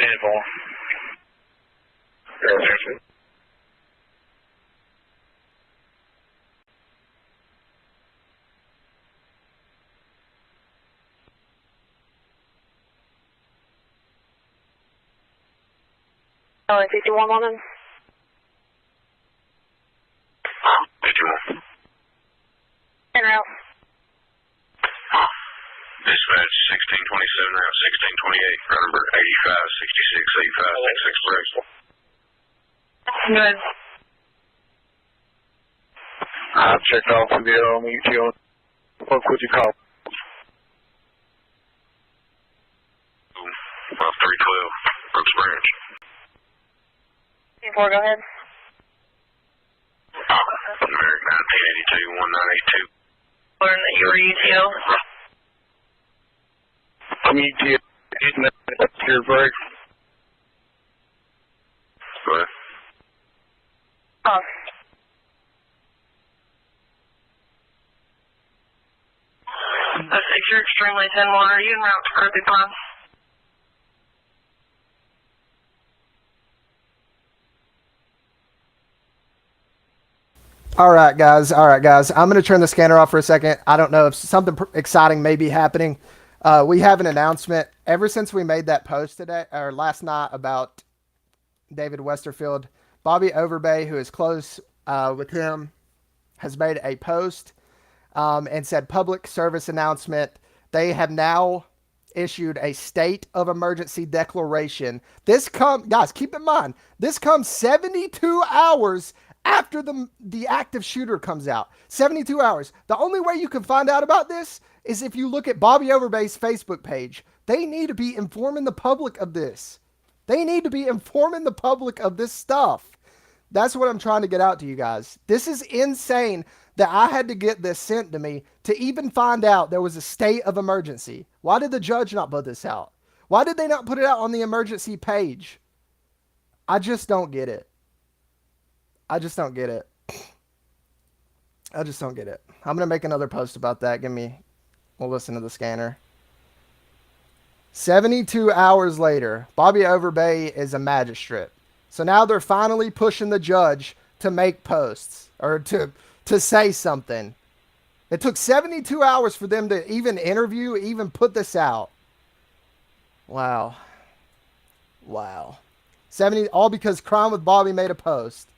10-4. Oh, 51 on them? 51. En route. Dispatch 1627, route 1628, route number 8566, 8566, Good. I checked off with the on the UTL. What would you call? 312, Brooks Branch. 4, go ahead. American 1982, 1982. Learn that you were UTL. I'm UTL. Getting that your break. Go ahead. Oh. That's 6, you're extremely 10-1. Are you en route to Crooked Pond? All right, guys. I'm going to turn the scanner off for a second. I don't know if something exciting may be happening. We have an announcement. Ever since we made that post today or last night about David Westerfield, Bobby Overbay, who is close with him, has made a post and said public service announcement. They have now issued a state of emergency declaration. Guys, keep in mind, this comes 72 hours after the active shooter comes out. 72 hours. The only way you can find out about this is if you look at Bobby Overbay's Facebook page. They need to be informing the public of this. They need to be informing the public of this stuff. That's what I'm trying to get out to you guys. This is insane that I had to get this sent to me to even find out there was a state of emergency. Why did the judge not put this out? Why did they not put it out on the emergency page? I just don't get it. I just don't get it. I'm going to make another post about that. We'll listen to the scanner. 72 hours later, Bobby Overbay is a magistrate. So now they're finally pushing the judge to make posts or to say something. It took 72 hours for them to even interview, even put this out. Wow. 70, all because Crime with Bobby made a post.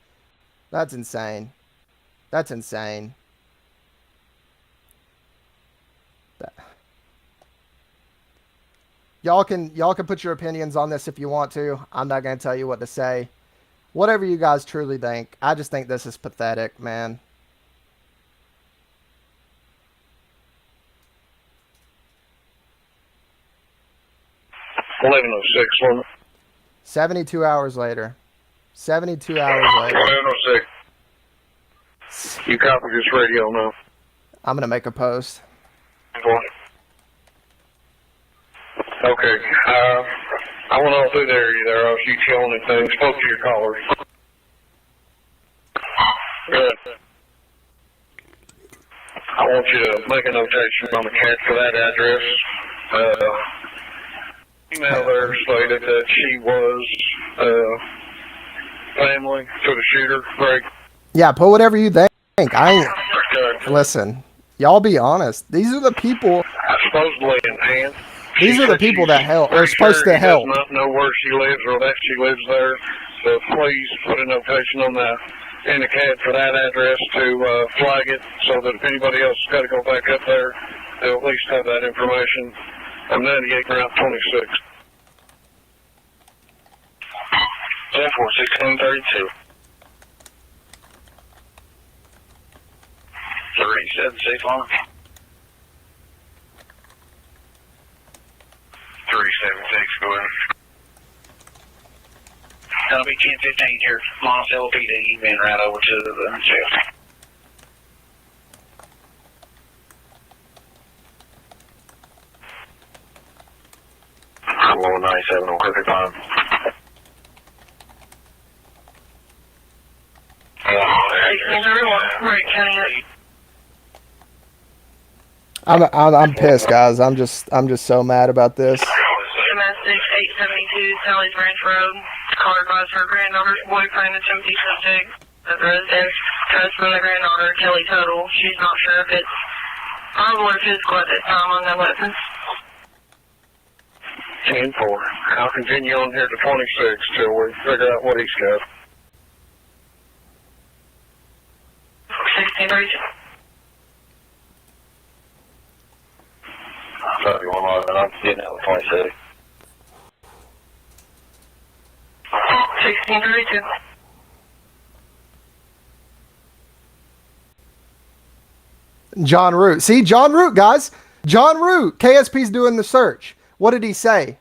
That's insane. Y'all can put your opinions on this if you want to. I'm not going to tell you what to say. Whatever you guys truly think. I just think this is pathetic, man. $11:06. 72 hours later. 72 hours later. 11:06. You copy this radio now. I'm going to make a post. Okay. I went all through the area there. I was UTL and things. Spoke to your callers. Good. I want you to make a notation on the cat for that address. Email there stated that she was family to the shooter. Greg. Yeah, put whatever you think. Listen, y'all be honest. These are the people. Supposedly in hand. These are the people that help. Are supposed to help. He does not know where she lives or that she lives there. So please put a notation on that in the CAD for that address to flag it so that if anybody else has got to go back up there, they'll at least have that information. I'm 98 route 26. 10-4, 1632. 376 long. 376, go ahead. That'll be 1015 here, Moss LPD. You've been right over to the jail. I'm going 97 on Crooked Pond. I'm pissed, guys. I'm just so mad about this. Domestic 872 Sally's Ranch Road. Call advised her granddaughter's boyfriend, a Timothy subject at the residence. Husband, the granddaughter, Kelly Tuttle. She's not sure if it's verbal or physical at this time on the weapons. 10-4. I'll continue on here to 26 till we figure out what he's got. 16-3. Sorry, one more, and I'm getting out of 26. 16-32. John Root. See, John Root, guys. John Root. KSP's doing the search. What did he say?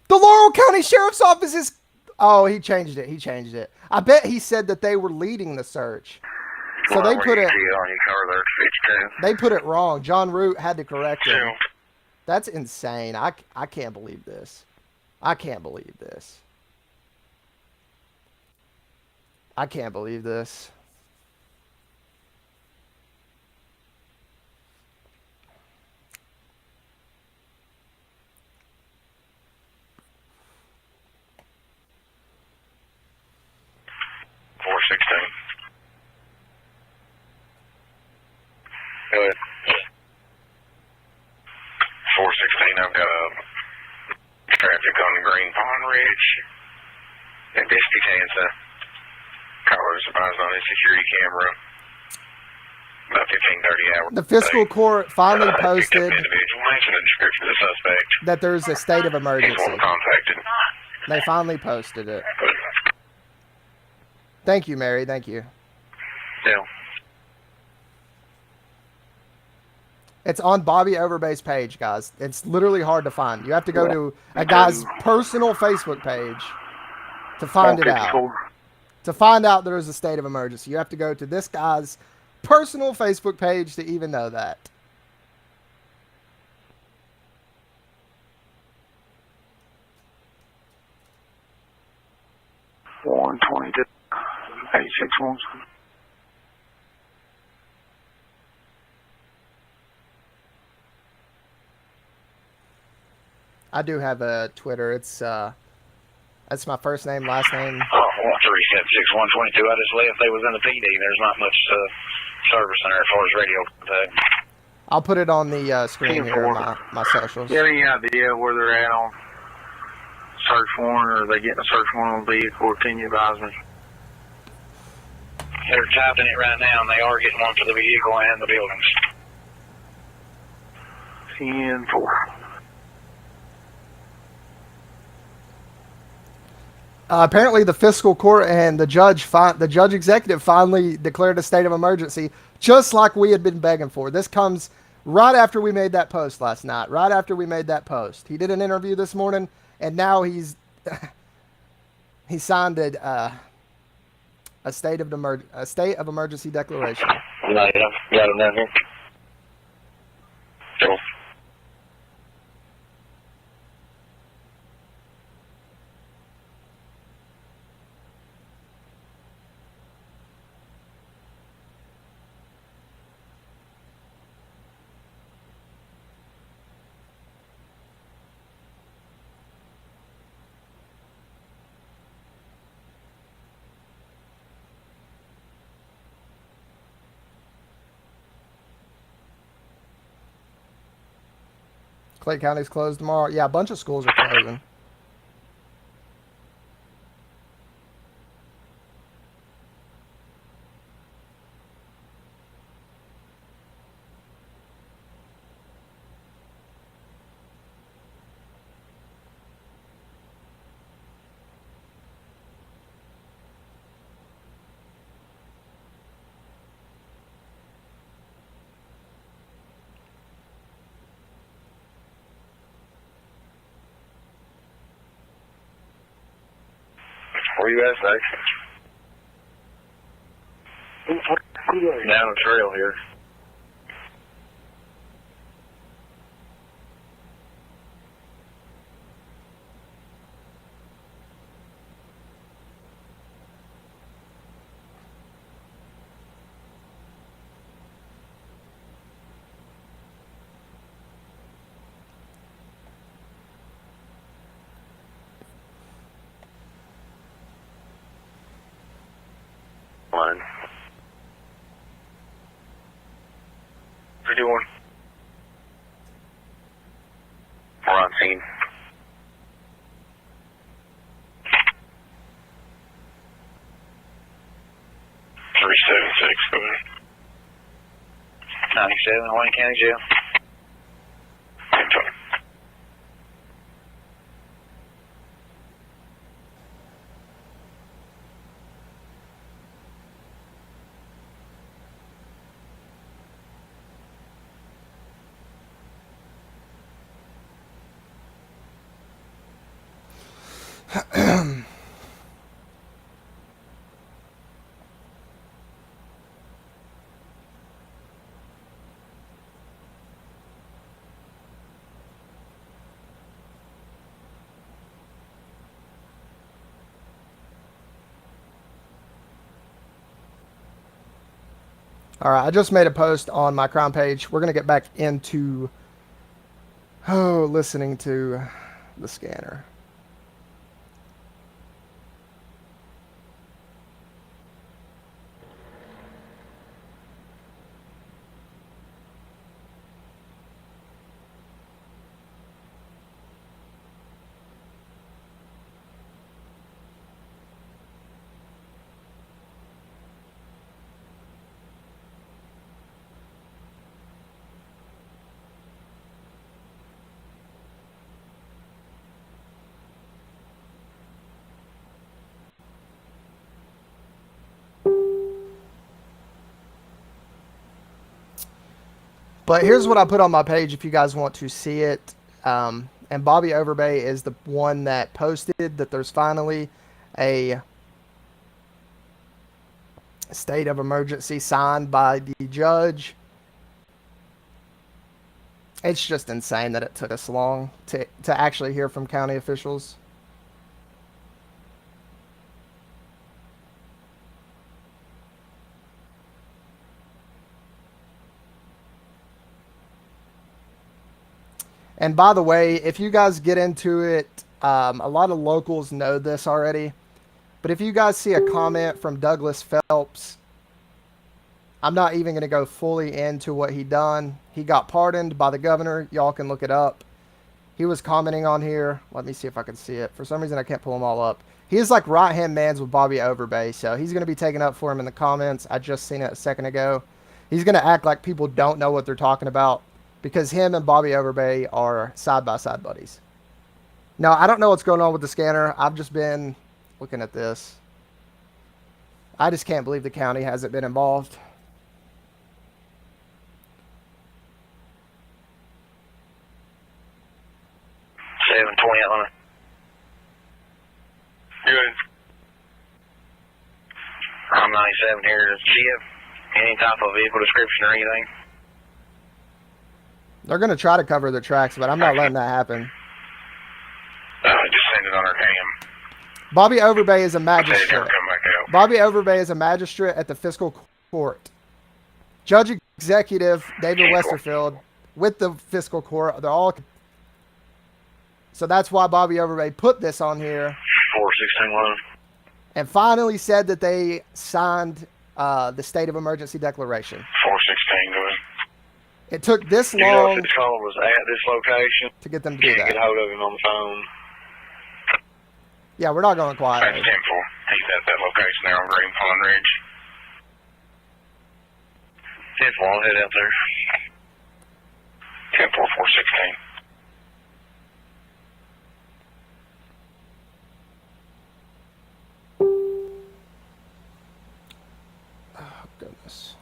The Laurel County Sheriff's Office is... Oh, he changed it. He changed it. I bet he said that they were leading the search. So they put it... They put it wrong. John Root had to correct him. That's insane. I can't believe this. I can't believe this. I can't believe this. Go ahead. 416, I've got a traffic on Green Pond Ridge at Despetanza. Caller is advised on his security camera. About 15:30 hours. The fiscal court finally posted Individual mentioned a description of the suspect. that there's a state of emergency. He's one contacted. They finally posted it. Thank you, Mary. Thank you. Yeah. It's on Bobby Overbay's page, guys. It's literally hard to find. You have to go to a guy's personal Facebook page to find it out. To find out there is a state of emergency, you have to go to this guy's personal Facebook page to even know that. $122, 861. I do have a Twitter. It's that's my first name, last name. 376-122. I just left. They was in the PD. There's not much service in there as far as radio contact. I'll put it on the screen here, my socials. You have any idea where they're at on search warrant, or are they getting a search warrant on the vehicle, or can you advise me? They're typing it right now, and they are getting one for the vehicle and the buildings. 10-4. Apparently, the fiscal court and the judge executive finally declared a state of emergency, just like we had been begging for. This comes right after we made that post last night. Right after we made that post, he did an interview this morning, and now he signed a state of emergency declaration. No, yeah, got him down here. Cool. Clay County's closed tomorrow. Yeah, a bunch of schools are closing. Where you at, Zach? Down the trail here. 911. What are you doing? We're on scene. 376, go ahead. 97, Wayne County Jail. All right, I just made a post on my crime page. We're going to get back into listening to the scanner. But here's what I put on my page if you guys want to see it. And Bobby Overbay is the one that posted that there's finally a state of emergency signed by the judge. It's just insane that it took us long to actually hear from county officials. And by the way, if you guys get into it, a lot of locals know this already. But if you guys see a comment from Douglas Phelps, I'm not even going to go fully into what he done. He got pardoned by the governor. Y'all can look it up. He was commenting on here. Let me see if I can see it. For some reason, I can't pull them all up. He is like right-hand mans with Bobby Overbay, so he's going to be taken up for him in the comments. I just seen it a second ago. He's going to act like people don't know what they're talking about because him and Bobby Overbay are side-by-side buddies. Now, I don't know what's going on with the scanner. I've just been looking at this. I just can't believe the county hasn't been involved. Atlanta. Good. I'm 97 here. Does she have any type of vehicle description or anything? They're going to try to cover their tracks, but I'm not letting that happen. Just send it on her cam. Bobby Overbay is a magistrate. Bobby Overbay is a magistrate at the fiscal court. Judge Executive David Westerfield with the fiscal court. They're all... So that's why Bobby Overbay put this on here. 416 and finally said that they signed the state of emergency declaration. 416, go ahead. It took this long. You know if this call was at this location to get them to do that. Can't get hold of him on the phone. Yeah, we're not going quiet. That's 10-4. He's at that location there on Green Pond Ridge. 10-4, I'll head out there. 10-4, 416. Oh, goodness.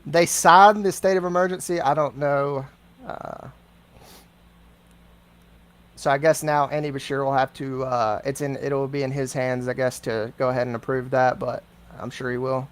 They signed the state of emergency. I don't know. So I guess now Andy Bashir will have to. It'll be in his hands, I guess, to go ahead and approve that. But I'm sure he will.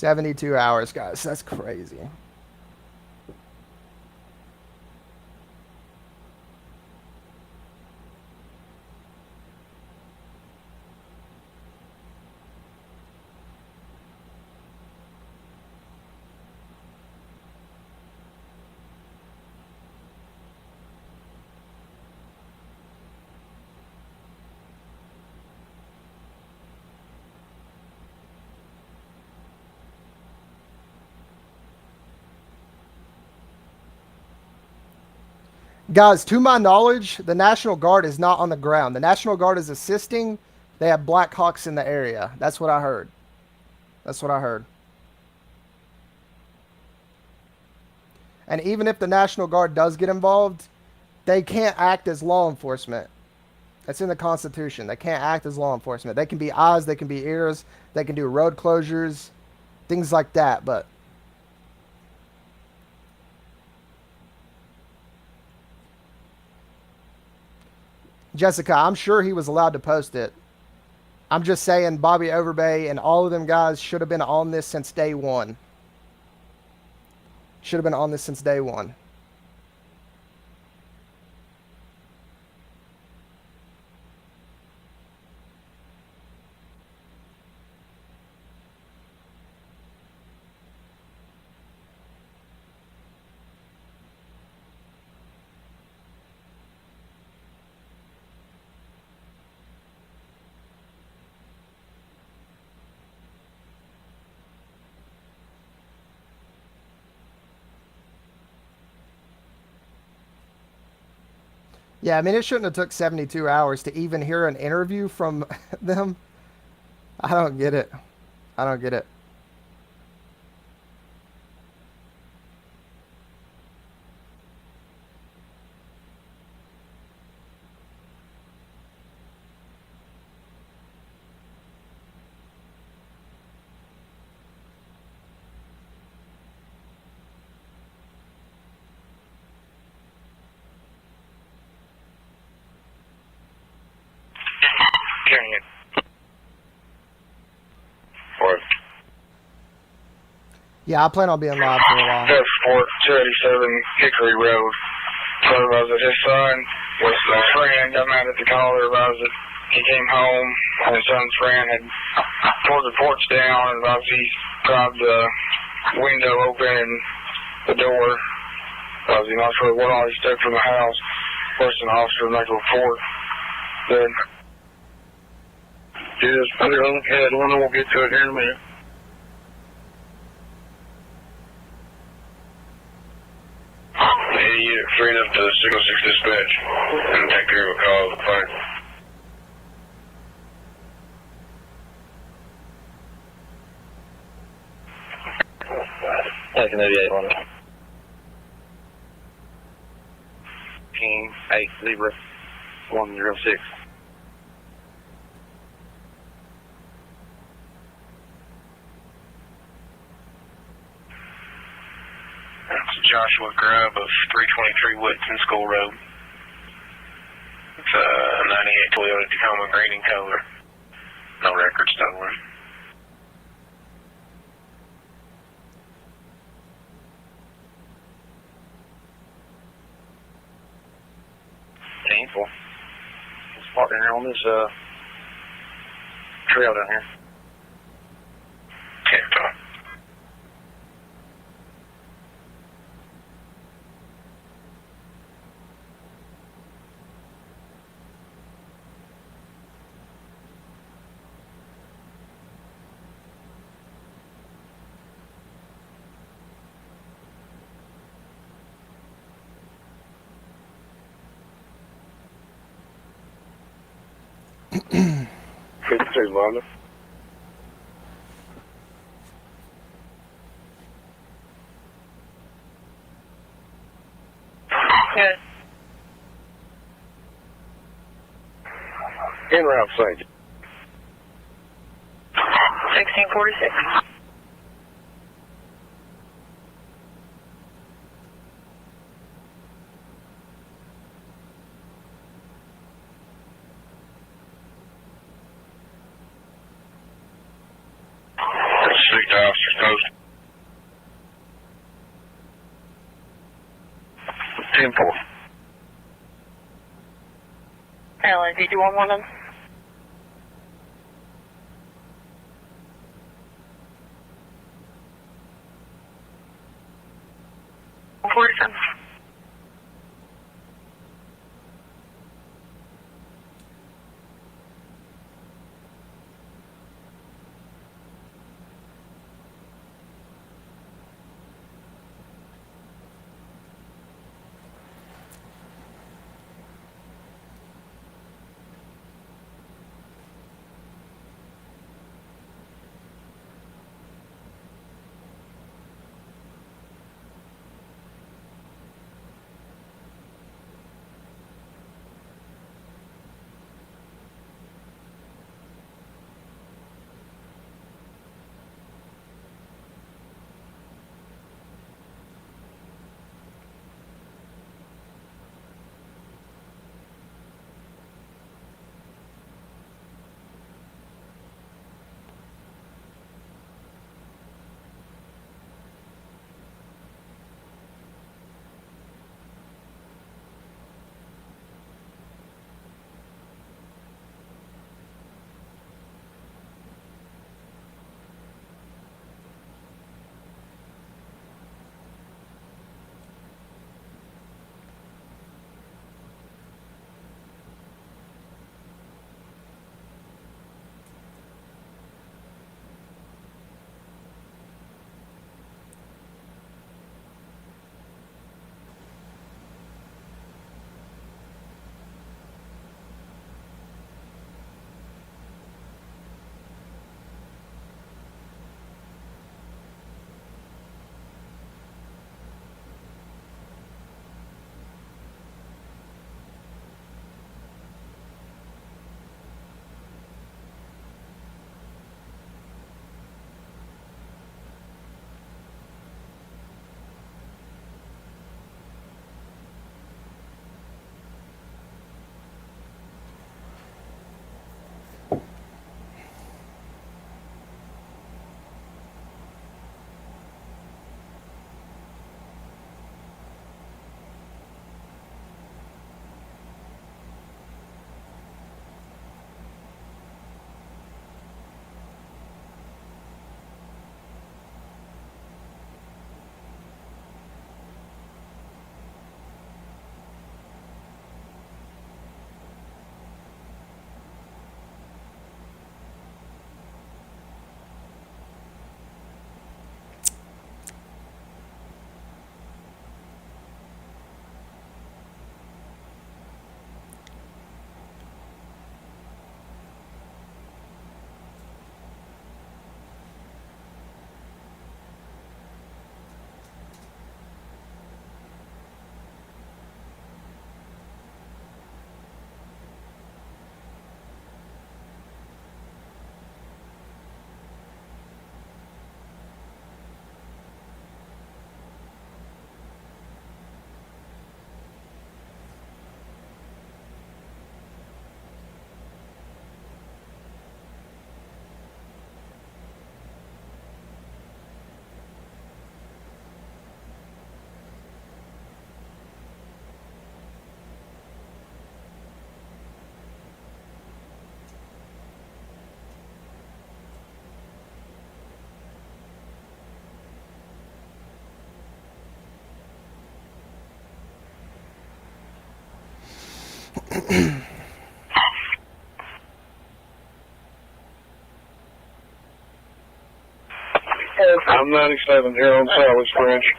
72 hours, guys. That's crazy. Guys, to my knowledge, the National Guard is not on the ground. The National Guard is assisting. They have Black Hawks in the area. That's what I heard. That's what I heard. And even if the National Guard does get involved, they can't act as law enforcement. That's in the Constitution. They can't act as law enforcement. They can be eyes, they can be ears, they can do road closures, things like that, but Jessica, I'm sure he was allowed to post it. I'm just saying Bobby Overbay and all of them guys should have been on this since day one. Should have been on this since day one. Yeah, I mean, it shouldn't have took 72 hours to even hear an interview from them. I don't get it. I don't get it. Carrying it. Or Yeah, I plan on being live for a while. Westerfield, 287 Hickory Road. So I was his son was a friend. Got mad at the caller. He came home and his son's friend had tore the porch down and he tried the window open and the door. He not sure what all he took from the house. First an officer to make a report. Then just put it on the head one and we'll get to it here in a minute. Any unit freed up to 606 dispatch and take care of a call of the fire. Taking 88 on it. King 80-106. That's Joshua Grubb of 323 Woodson School Road. It's a 98 Toyota Tacoma green in color. No record stolen. Painful. It's parked down here on this trail down here. Okay, Tom. London. Good. In route, thank you. 1646. Speak to officers posted 10-4. Alan, did you want one of them? Forty-seven. I'm 97 here on Sally's Bridge.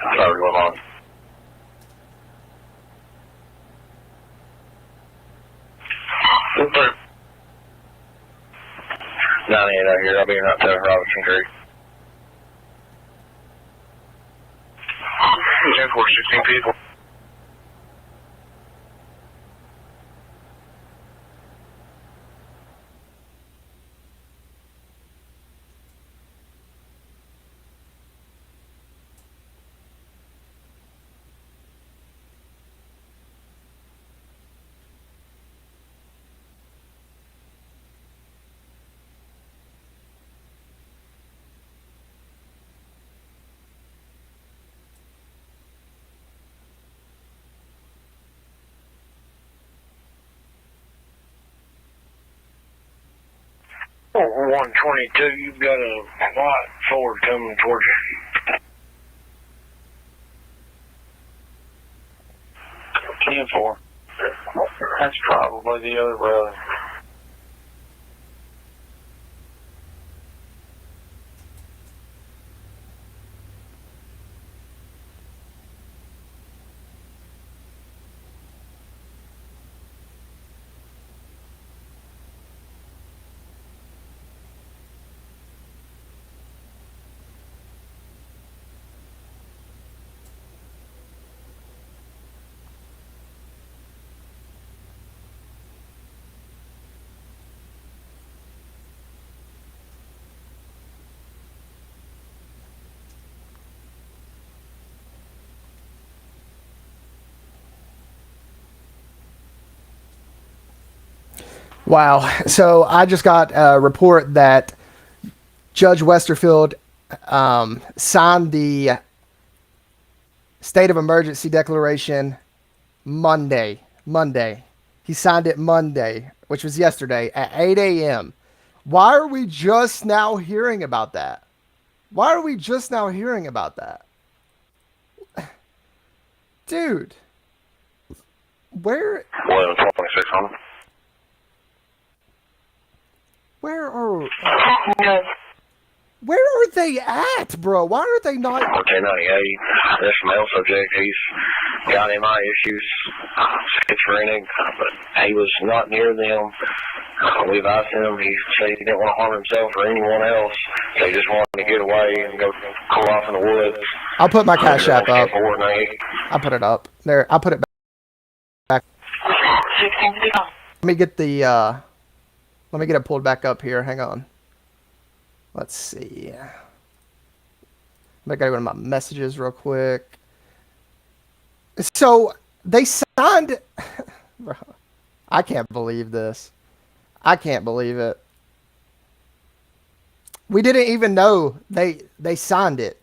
Sorry, going on. Super. 98 out here. I'll be right to Robinson Creek. 10-4, 16 people. Oh, 122, you've got a white Ford coming towards you. 10-4. That's probably the other brother. Wow. So I just got a report that Judge Westerfield signed the state of emergency declaration Monday. He signed it Monday, which was yesterday at 8 a.m. Why are we just now hearing about that? Why are we just now hearing about that? Dude. Where... 11-2600. Where are they at, bro? Why are they not? 1098. There's some male subject. He's got MI issues, schizophrenic, but he was not near them. We've asked him. He said he didn't want to harm himself or anyone else. So he just wanted to get away and go cool off in the woods. I'll put my Cash App up. I'll put it up. There, I'll put it back. Let me get the... Let me get it pulled back up here. Hang on. Let's see. I gotta go to my messages real quick. So they signed. Bro, I can't believe this. I can't believe it. We didn't even know they signed it.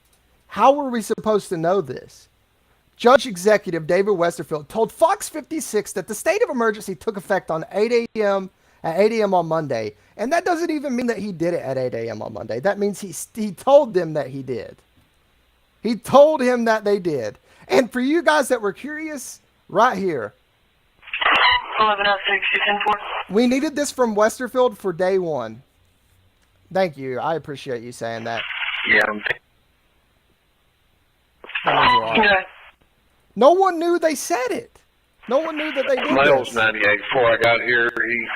How were we supposed to know this? Judge Executive David Westerfield told Fox 56 that the state of emergency took effect on 8 a.m. at 8 a.m. on Monday. And that doesn't even mean that he did it at 8 a.m. on Monday. That means he told them that he did. He told him that they did. And for you guys that were curious, right here. 11-06, we needed this from Westerfield for day one. Thank you. I appreciate you saying that. Yeah. That means a lot. Yeah. No one knew they said it. No one knew that they did Male's this. 98. Before I got here, he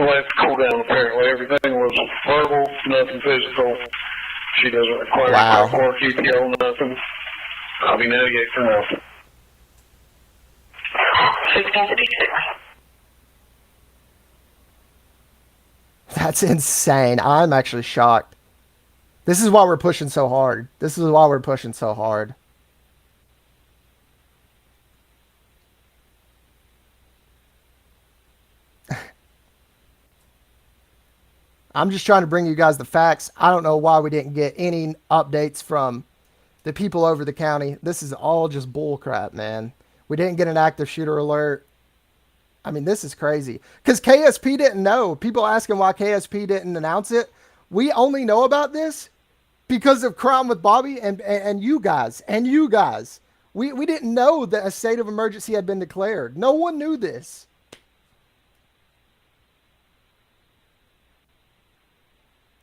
left cool down apparently. Everything was verbal, nothing physical. She doesn't require or QPO, nothing. I'll be 98 for now. 1656. That's insane. I'm actually shocked. This is why we're pushing so hard. This is why we're pushing so hard. I'm just trying to bring you guys the facts. I don't know why we didn't get any updates from the people over the county. This is all just bull crap, man. We didn't get an active shooter alert. I mean, this is crazy. Because KSP didn't know. People asking why KSP didn't announce it. We only know about this because of Crime with Bobby and you guys. And you guys. We didn't know that a state of emergency had been declared. No one knew this.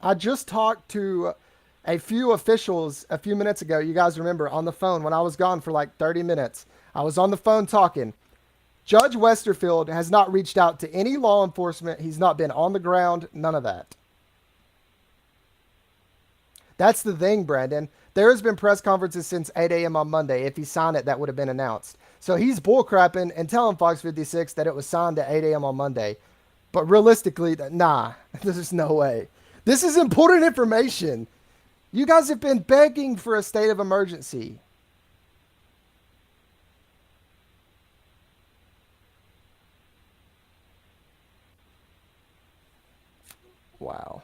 I just talked to A few officials a few minutes ago, you guys remember, on the phone when I was gone for like 30 minutes, I was on the phone talking. Judge Westerfield has not reached out to any law enforcement. He's not been on the ground, none of that. That's the thing, Brandon. There has been press conferences since 8 a.m. on Monday. If he signed it, that would have been announced. So he's bullcrapping and telling Fox 56 that it was signed at 8 a.m. on Monday. But realistically, nah, there's no way. This is important information. You guys have been begging for a state of emergency. Wow.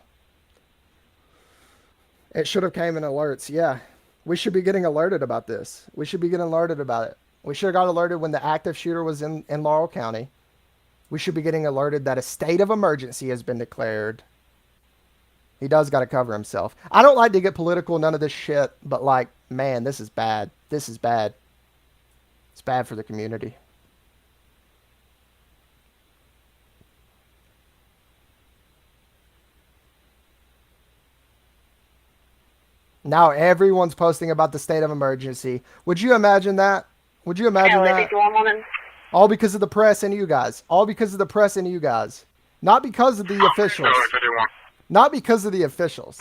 It should have came in alerts. Yeah. We should be getting alerted about this. We should be getting alerted about it. We should have got alerted when the active shooter was in Laurel County. We should be getting alerted that a state of emergency has been declared. He does got to cover himself. I don't like to get political, none of this shit, but like, man, this is bad. This is bad. It's bad for the community. Now everyone's posting about the state of emergency. Would you imagine that? Would you imagine that? All because of the press and you guys. All because of the press and you guys. Not because of the officials. Not because of the officials.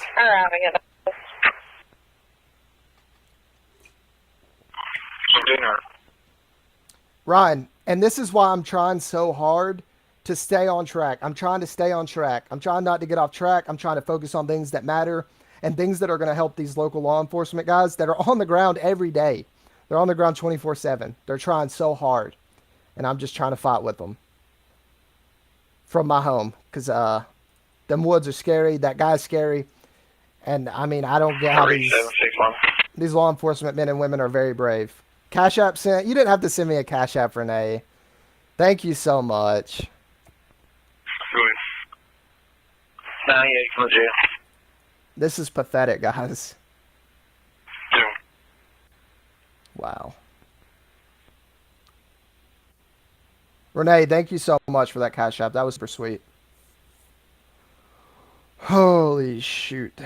Ryan, and this is why I'm trying so hard to stay on track. I'm trying to stay on track. I'm trying not to get off track. I'm trying to focus on things that matter and things that are going to help these local law enforcement guys that are on the ground every day. They're on the ground 24/7. They're trying so hard. And I'm just trying to fight with them from my home because them woods are scary. That guy's scary. And, I mean, I don't get how these law enforcement men and women are very brave. Cash App sent. You didn't have to send me a Cash App, Renee. Thank you so much. This is pathetic, guys. Wow. Renee, thank you so much for that Cash App. That was super sweet. Holy shoot.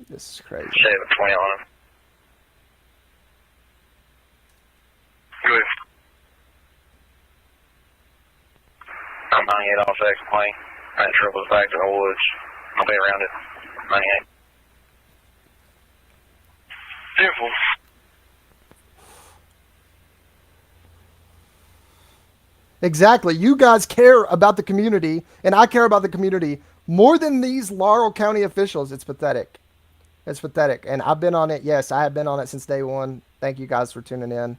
This is crazy. Shave a 20 on him. Good. I'm 98 off the exit plane. I had troubles back to the woods. I'll be around it. 98. Beautiful. Exactly. You guys care about the community, and I care about the community more than these Laurel County officials. It's pathetic. It's pathetic. And I've been on it. Yes, I have been on it since day one. Thank you guys for tuning in.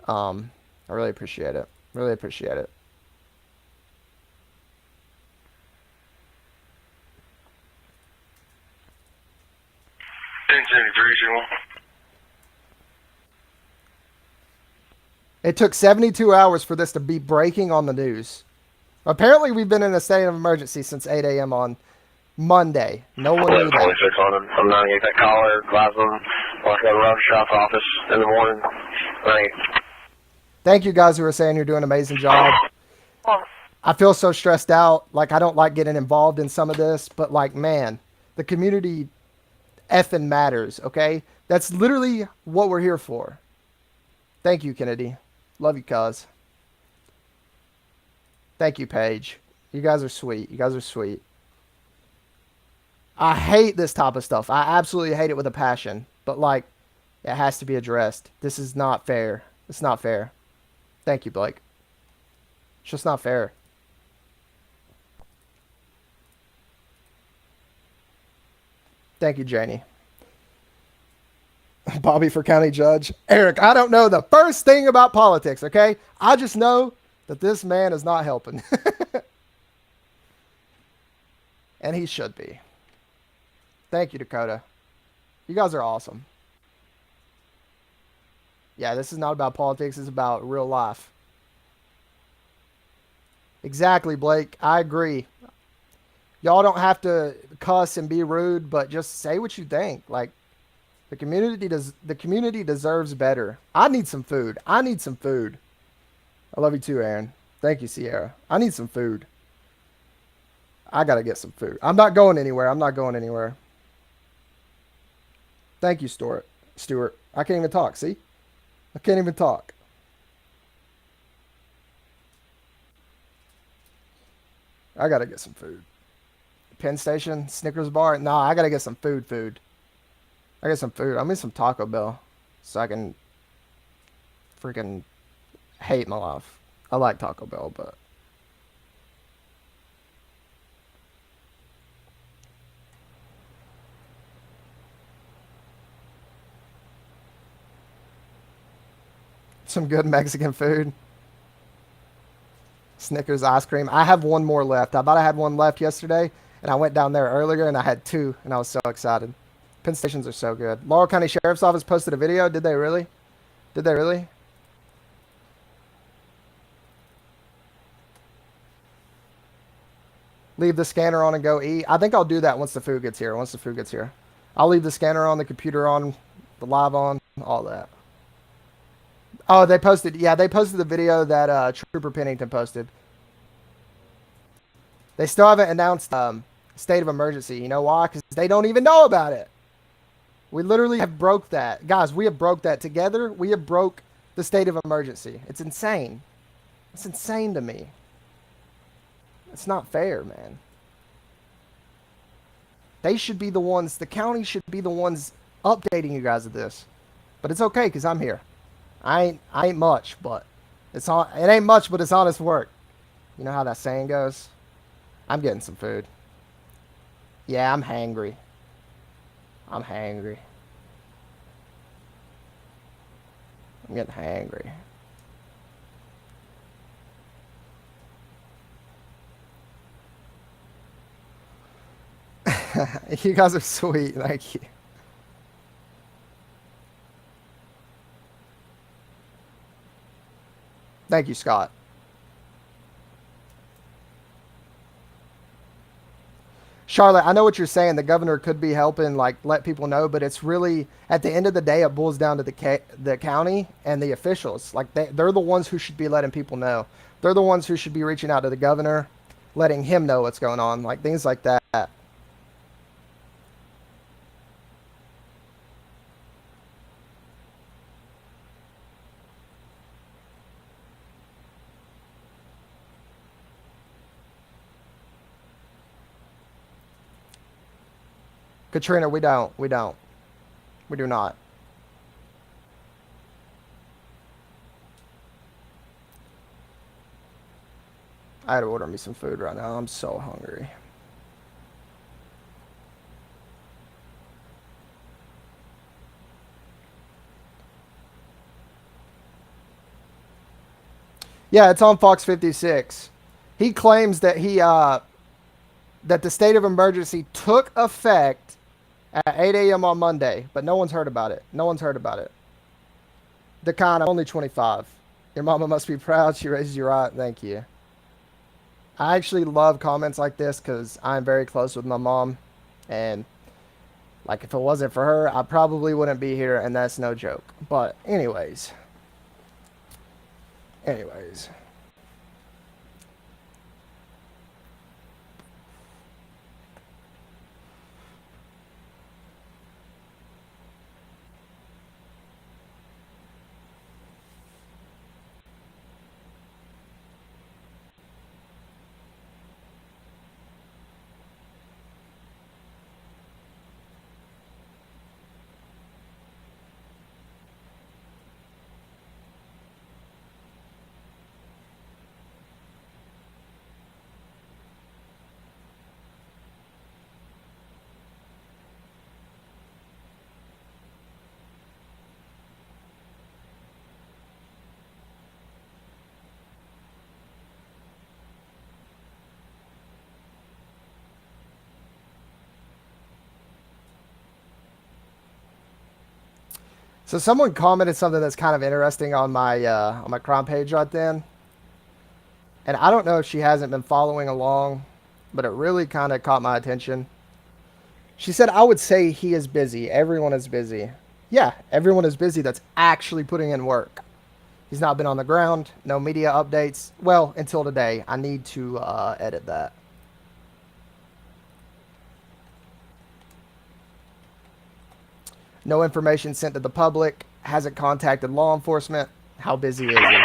I really appreciate it. Really appreciate it. It took 72 hours for this to be breaking on the news. Apparently, we've been in a state of emergency since 8 a.m. on Monday. No one knew that. 26 on him. I'm not get that caller, advise them, like go to the shop's office in the morning. Right. Thank you guys who are saying you're doing an amazing job. I feel so stressed out. Like, I don't like getting involved in some of this, but like, man, the community effing matters, okay? That's literally what we're here for. Thank you, Kennedy. Love you, cuz. Thank you, Paige. You guys are sweet. You guys are sweet. I hate this type of stuff. I absolutely hate it with a passion. But, like, it has to be addressed. This is not fair. It's not fair. Thank you, Blake. It's just not fair. Thank you, Janie. Bobby for county judge. Eric, I don't know the first thing about politics, okay? I just know that this man is not helping. And he should be. Thank you, Dakota. You guys are awesome. Yeah, this is not about politics. It's about real life. Exactly, Blake. I agree. Y'all don't have to cuss and be rude, but just say what you think. Like, the community deserves better. I need some food. I need some food. I love you too, Aaron. Thank you, Sierra. I need some food. I got to get some food. I'm not going anywhere. I'm not going anywhere. Thank you, Stuart. I can't even talk, see? I can't even talk. I gotta get some food. Penn Station, Snickers bar. Nah, I gotta get some food. I get some food. I need some Taco Bell so I can freaking hate my life. I like Taco Bell, but some good Mexican food. Snickers ice cream. I have one more left. I thought I had one left yesterday, and I went down there earlier, and I had two, and I was so excited. Penn stations are so good. Laurel County Sheriff's Office posted a video. Did they really? Did they really? Leave the scanner on and go eat. I think I'll do that once the food gets here. I'll leave the scanner on, the computer on, the live on, all that. Oh, they posted. Yeah, they posted the video that Trooper Pennington posted. They still haven't announced state of emergency. You know why? Because they don't even know about it. We literally have broke that. Guys, we have broke that together. We have broke the state of emergency. It's insane. It's insane to me. It's not fair, man. They should be the ones, the county should be the ones updating you guys of this. But it's okay, because I'm here. I ain't much, but it ain't much, but it's honest work. You know how that saying goes? I'm getting some food. Yeah, I'm hangry. I'm getting hangry. You guys are sweet. Thank you. Thank you, Scott. Charlotte, I know what you're saying. The governor could be helping, like, let people know, but it's really, at the end of the day, it boils down to the county and the officials. Like, they're the ones who should be letting people know. They're the ones who should be reaching out to the governor, letting him know what's going on, like, things like that. Katrina, we do not. I had to order me some food right now. I'm so hungry. Yeah, it's on Fox 56. He claims that that the state of emergency took effect at 8 a.m. on Monday, but no one's heard about it. The kind of only 25. Your mama must be proud. She raised you right. Thank you. I actually love comments like this because I'm very close with my mom. And, like, if it wasn't for her, I probably wouldn't be here, and that's no joke. But, anyways. So someone commented something that's kind of interesting on my crime page right then. And I don't know if she hasn't been following along, but it really kind of caught my attention. She said, I would say he is busy. Everyone is busy. Yeah, everyone is busy that's actually putting in work. He's not been on the ground. No media updates. Well, until today. I need to edit that. No information sent to the public. Hasn't contacted law enforcement. How busy is he?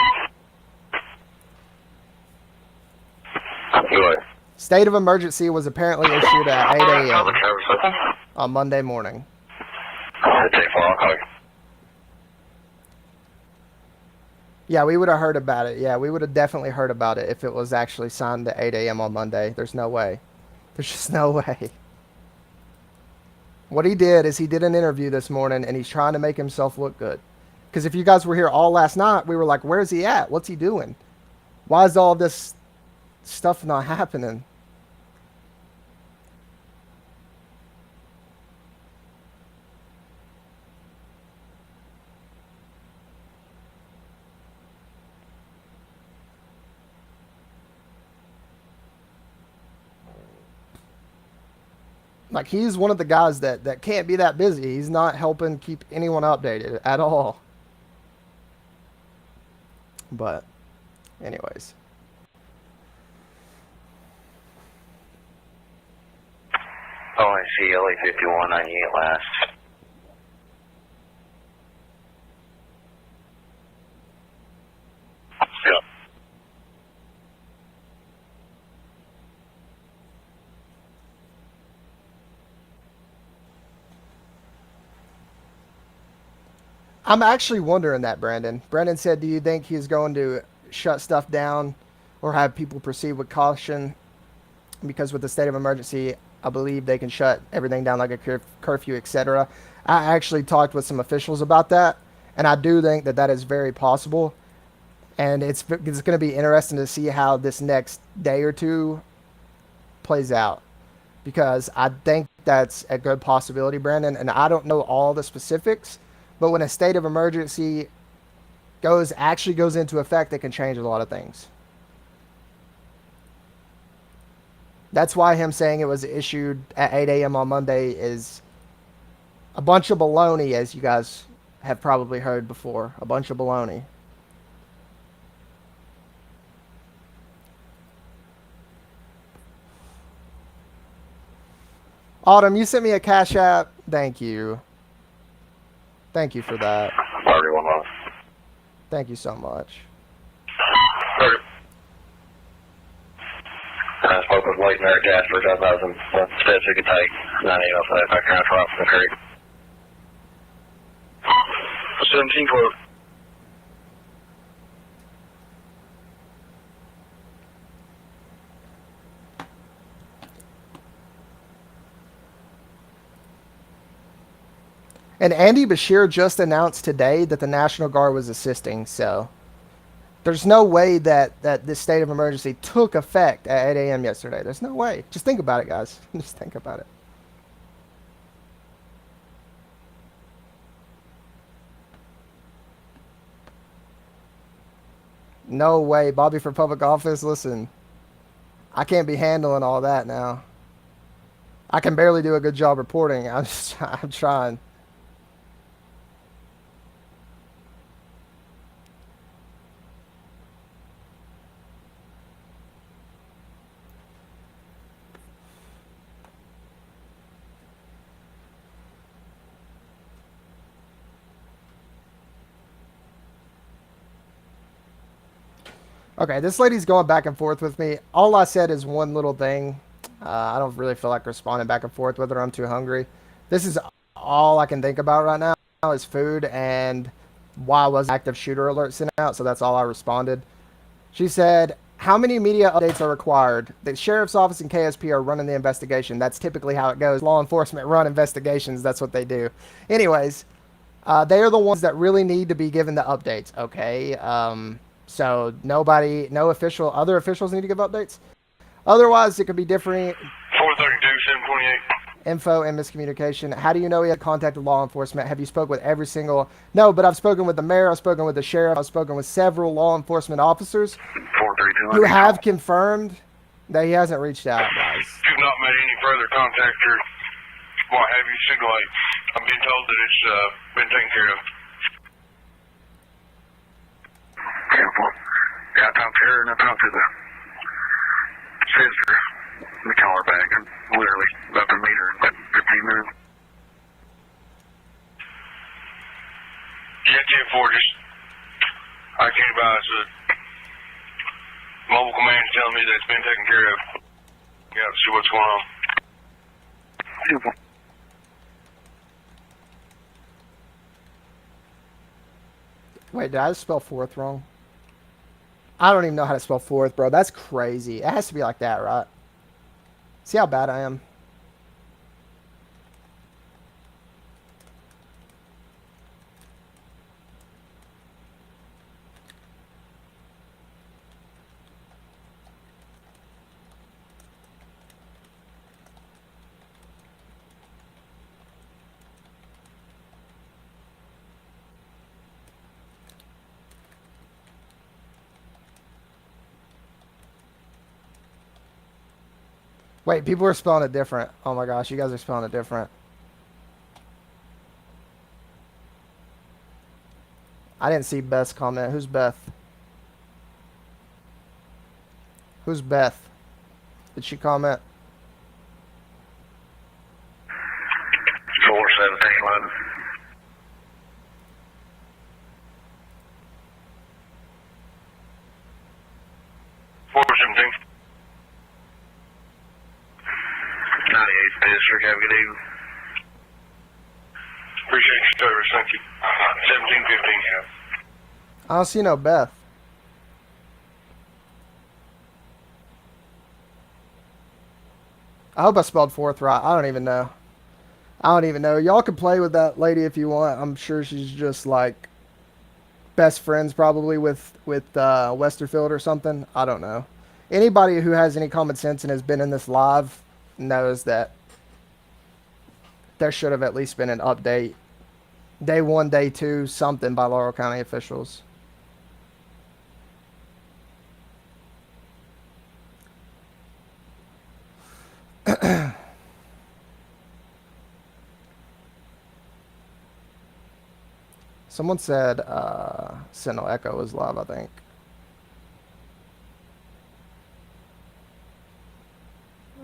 Good. State of emergency was apparently issued at 8 a.m. on Monday morning. Yeah, we would have heard about it. Yeah, we would have definitely heard about it if it was actually signed at 8 a.m. on Monday. There's no way. There's just no way. What he did is he did an interview this morning, and he's trying to make himself look good. Because if you guys were here all last night, we were like, where's he at? What's he doing? Why is all this stuff not happening? Like, he's one of the guys that can't be that busy. He's not helping keep anyone updated at all. But, anyways. Oh, I see LA 5198 last. Yeah. I'm actually wondering that, Brandon. Brandon said, do you think he's going to shut stuff down or have people proceed with caution? Because with the state of emergency, I believe they can shut everything down like a curfew, etc. I actually talked with some officials about that, and I do think that that is very possible. And it's going to be interesting to see how this next day or two plays out, because I think that's a good possibility, Brandon. And I don't know all the specifics, but when a state of emergency actually goes into effect, it can change a lot of things. That's why him saying it was issued at 8 a.m. on Monday is a bunch of baloney, as you guys have probably heard before. A bunch of baloney. Autumn, you sent me a Cash App. Thank you. Thank you for that. Thank you so much. I spoke with Lake Merritt Jasper, 10,000 steps you could take, 9805 back around across the creek. 1712. And Andy Bashir just announced today that the National Guard was assisting, so there's no way that this state of emergency took effect at 8 a.m. yesterday. There's no way. Just think about it, guys. Just think about it. No way. Bobby for public office, listen, I can't be handling all that now. I can barely do a good job reporting. I'm trying. Okay, this lady's going back and forth with me. All I said is one little thing. I don't really feel like responding back and forth with her. I'm too hungry. This is all I can think about right now is food and why was active shooter alert sent out, so that's all I responded. She said, how many media updates are required? The sheriff's office and KSP are running the investigation. That's typically how it goes. Law enforcement run investigations. That's what they do. Anyways, they are the ones that really need to be given the updates, okay? So other officials need to give updates. Otherwise, it could be different. 432, 728. Info and miscommunication. How do you know he had contacted law enforcement? Have you spoke with every single? No, but I've spoken with the mayor. I've spoken with the sheriff. I've spoken with several law enforcement officers who have confirmed that he hasn't reached out, guys. You've not made any further contact or what have you, signal light. I'm being told that it's been taken care of. Yeah, I talked to her and I talked to the sister. Let me call her back. I'm literally about to meet her in about 15 minutes. 10-4, just, I came by, so mobile command's telling me that it's been taken care of. Yeah, to see what's going on. Wait, did I just spell fourth wrong? I don't even know how to spell fourth, bro. That's crazy. It has to be like that, right? See how bad I am? Wait, people are spelling it different. Oh my gosh, you guys are spelling it different. I didn't see Beth's comment. Who's Beth? Who's Beth? Did she comment? 417, London. District, have a good evening. Appreciate your service, thank you. 1715, yeah. I don't see no Beth. I hope I spelled fourth right. I don't even know. I don't even know. Y'all can play with that lady if you want. I'm sure she's just like best friends probably with Westerfield or something. I don't know. Anybody who has any common sense and has been in this live knows that there should have at least been an update. Day 1, day 2, something by Laurel County officials. Someone said Sentinel Echo was live, I think.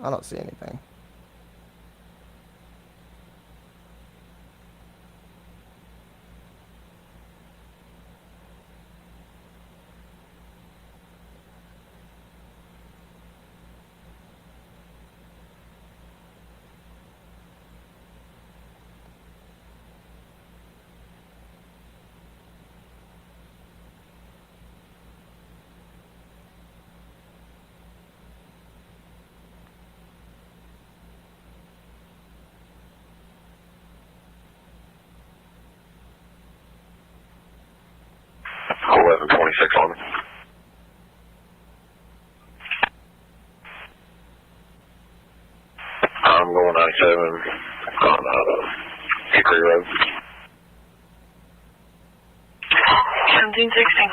I don't see anything. On it. I'm going 97 on Hickory Road. 1716.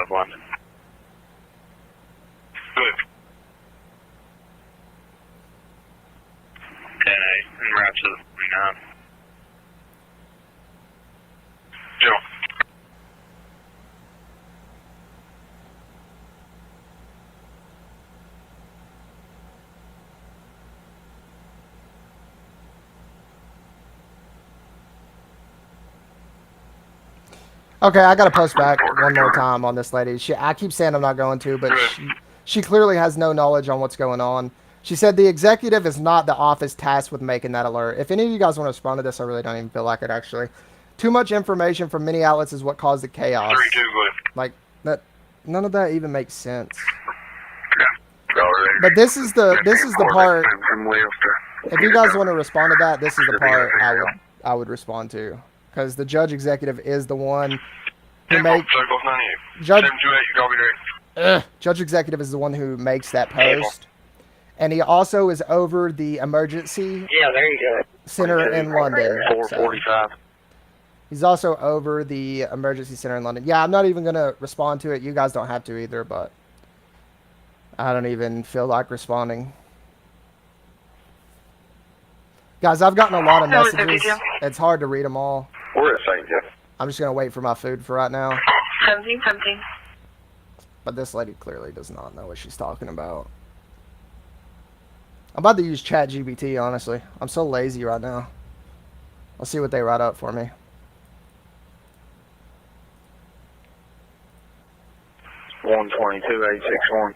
One. Good. 10-8, and route to the 49. Joe. Okay, I gotta post back one more time on this lady. I keep saying I'm not going to, but she clearly has no knowledge on what's going on. She said the executive is not the office tasked with making that alert. If any of you guys want to respond to this, I really don't even feel like it, actually. Too much information from many outlets is what caused the chaos. 3-2, like, that, none of that even makes sense. But this is the part. If you guys want to respond to that, this is the part I would respond to. Because the judge executive is the one who makes... Judge executive is the one who makes that post. And he also is over the emergency center in London. 445. He's also over the emergency center in London. Yeah, I'm not even going to respond to it. You guys don't have to either, but I don't even feel like responding. Guys, I've gotten a lot of messages. It's hard to read them all. We're at St. Jeff. I'm just going to wait for my food for right now. 1717. But this lady clearly does not know what she's talking about. I'm about to use ChatGPT, honestly. I'm so lazy right now. Let's see what they write up for me. One 22-861.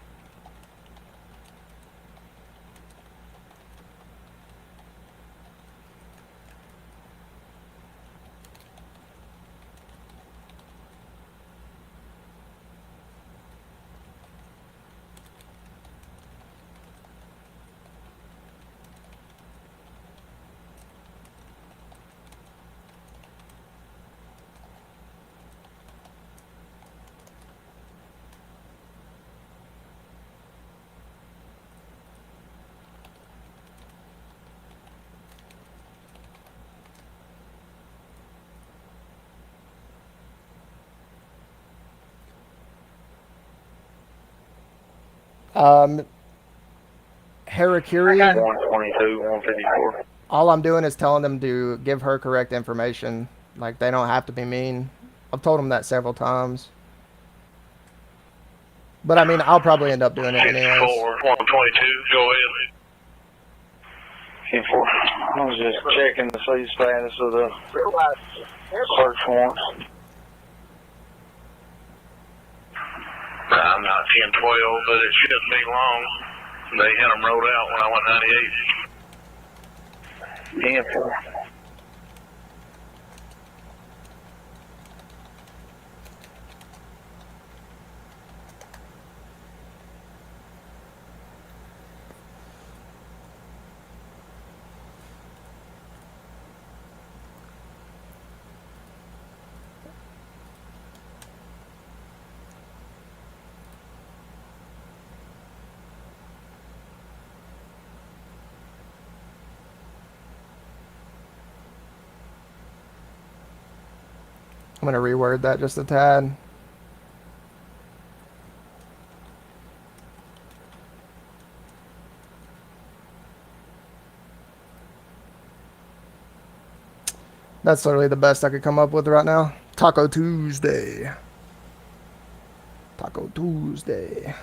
Harakiri. 122, 154. All I'm doing is telling them to give her correct information. Like, they don't have to be mean. I've told them that several times. But, I mean, I'll probably end up doing it anyways. 122, go ahead. 10-4. I was just checking to see the status of the search warrants. I'm not 1012, but it shouldn't be long. They had them rolled out when I went 98. 10-4. I'm going to reword that just a tad. That's literally the best I could come up with right now. Taco Tuesday. Taco Tuesday.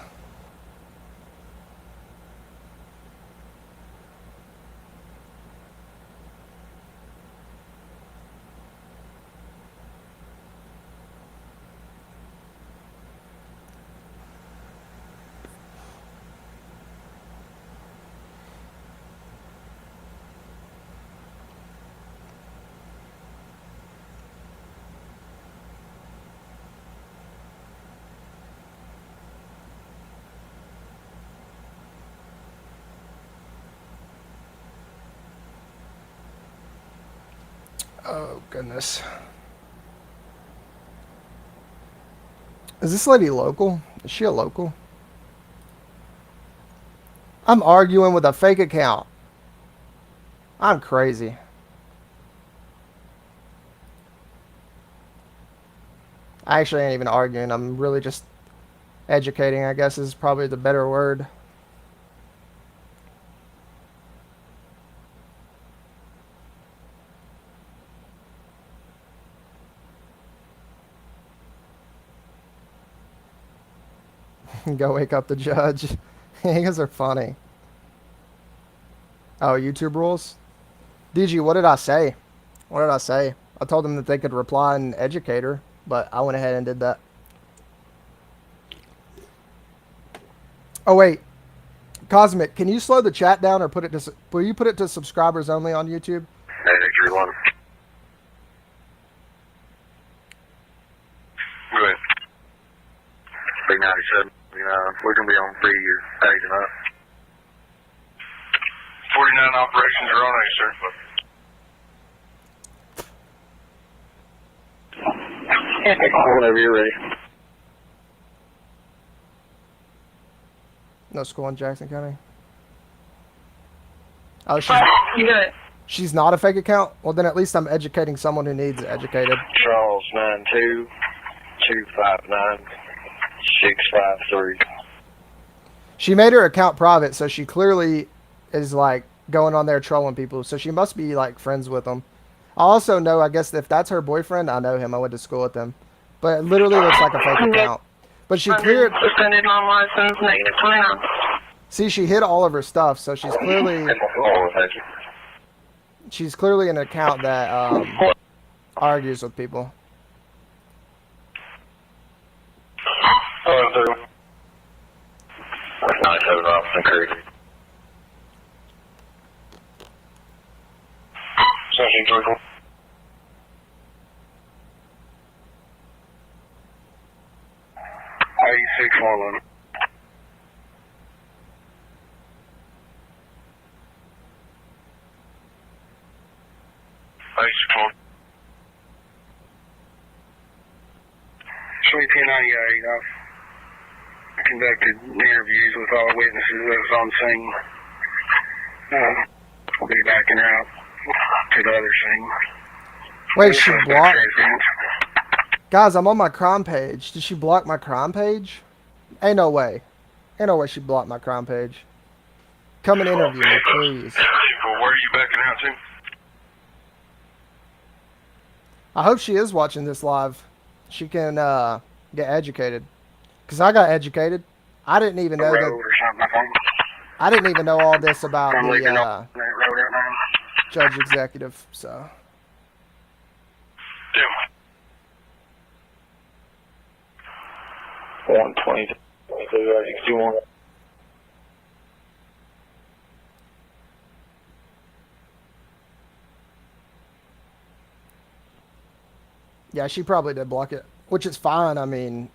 Oh, goodness. Is this lady local? Is she a local? I'm arguing with a fake account. I'm crazy. I actually ain't even arguing. I'm really just educating, I guess is probably the better word. Go wake up the judge. You guys are funny. Oh, YouTube rules? DG, what did I say? What did I say? I told them that they could reply and educate her, but I went ahead and did that. Oh, wait. Cosmic, can you slow the chat down or put it to... Will you put it to subscribers only on YouTube? 831. Go ahead. Big 97. We're going to be on 3 years. Agent up. 49 operations are on A, sir. Whenever you're ready. No school in Jackson County? Oh, she's not a fake account? Well, then at least I'm educating someone who needs educated. Charles 92-259-653. She made her account private, so she clearly is, like, going on there trolling people. So she must be, like, friends with them. I also know, I guess, if that's her boyfriend, I know him. I went to school with him. But it literally looks like a fake account. But she cleared. Suspended non-license, negative 29. See, she hid all of her stuff, so she's clearly an account that argues with people. Hello, 97 Robinson Creek. Session 24. 8611. Sweet 1098. I've conducted interviews with all witnesses that was on scene. I'll be backing her out to the other scene. Wait, she blocked. Guys, I'm on my crime page. Did she block my crime page? Ain't no way. Ain't no way she blocked my crime page. Come and interview me, please. Where are you backing out to? I hope she is watching this live. She can get educated. Because I got educated. I didn't even know that. I didn't even know all this about the judge executive. So. 120. 61. Yeah, she probably did block it, which is fine. I mean,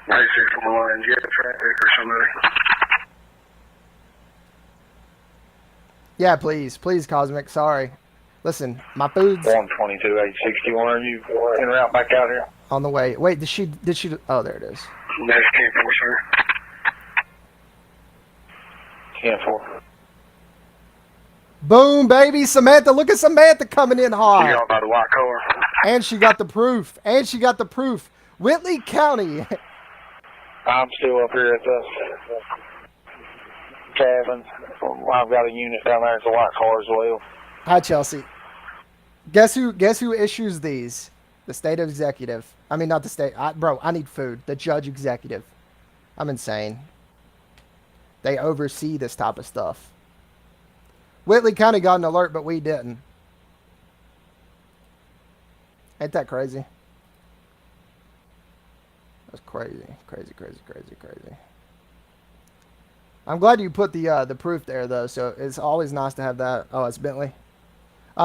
9611, jet traffic or something. yeah, please, Cosmic. Sorry. Listen, my food's 122, 861. Are you en route back out here? on the way. Wait, did she? Oh, there it is. That's 10-4, sir. 10-4. Boom, baby, Samantha. Look at Samantha coming in hard. You all by the white car. And she got the proof. Whitley County. I'm still up here at the cabin. I've got a unit down there. It's a white car as well. Hi, Chelsea. Guess who issues these? The state executive. I mean, not the state. Bro, I need food. The judge executive. I'm insane. They oversee this type of stuff. Whitley County got an alert, but we didn't. Ain't that crazy? That's crazy. Crazy. I'm glad you put the proof there, though, so it's always nice to have that. Oh, it's Bentley.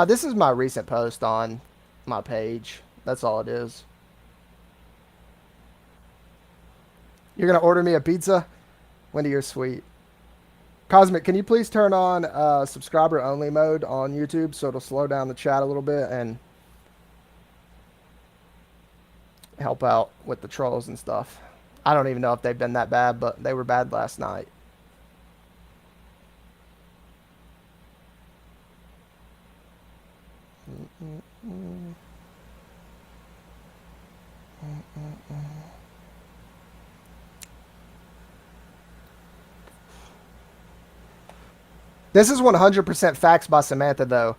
This is my recent post on my page. That's all it is. You're going to order me a pizza? Wendy, you're sweet. Cosmic, can you please turn on subscriber only mode on YouTube so it'll slow down the chat a little bit and help out with the trolls and stuff. I don't even know if they've been that bad, but they were bad last night. This is 100% facts by Samantha, though.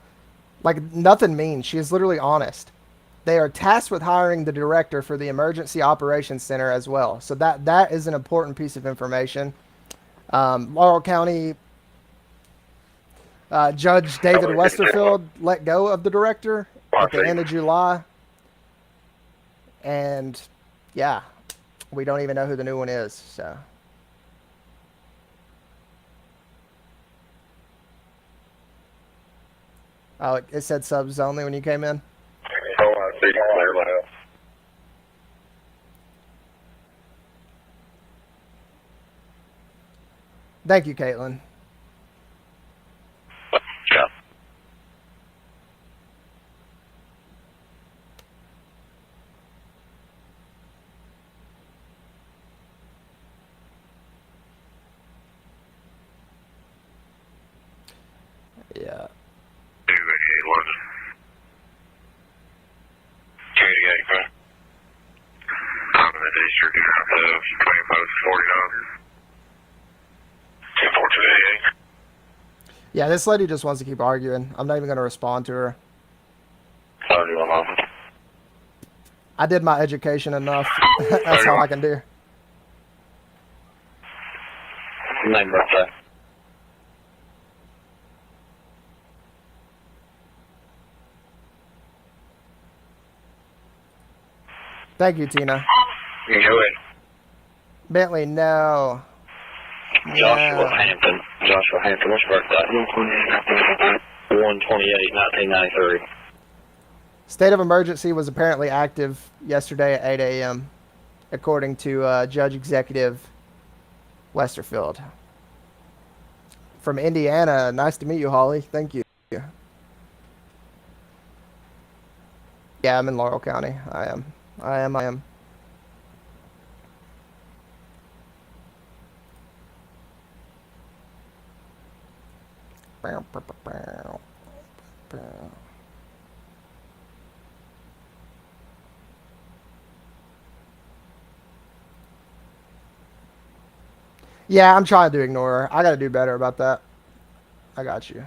Like, nothing mean. She is literally honest. They are tasked with hiring the director for the Emergency Operations Center as well. So that is an important piece of information. Laurel County Judge David Westerfield let go of the director at the end of July. And, yeah, we don't even know who the new one is, so... Oh, it said subs only when you came in? Oh, I see. Thank you, Caitlin. Yeah. Yeah. I'm in the district of 25-49. 10-4-2-88. Yeah, this lady just wants to keep arguing. I'm not even going to respond to her. 100-4. 31 miles. I did my education enough. That's all I can do. Name birthday. Thank you, Tina. You can go ahead. Bentley, no. Joshua Hampton. Joshua Hampton, what's your birthday? 1/28/1993. State of emergency was apparently active yesterday at 8 a.m., according to Judge Executive Westerfield. From Indiana, nice to meet you, Holly. Thank you. Yeah, I'm in Laurel County. I am. Yeah, I'm trying to ignore her. I got to do better about that. I got you.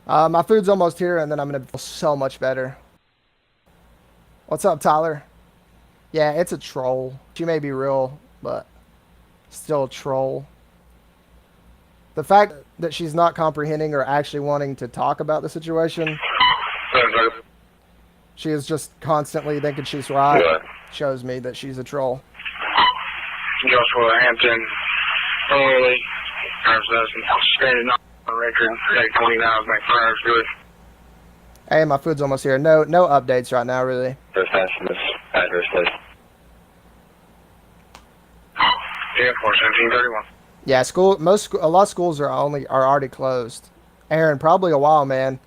My food's almost here, and then I'm going to feel so much better. What's up, Tyler? Yeah, it's a troll. She may be real, but still a troll. The fact that she's not comprehending or actually wanting to talk about the situation, she is just constantly thinking she's right, shows me that she's a troll. Joshua Hampton, early, standing on record, 829, make fires good. Hey, my food's almost here. No updates right now, really. Just asking this address, please. Yeah, 41731. Yeah, a lot of schools are already closed. Aaron, probably a while, man.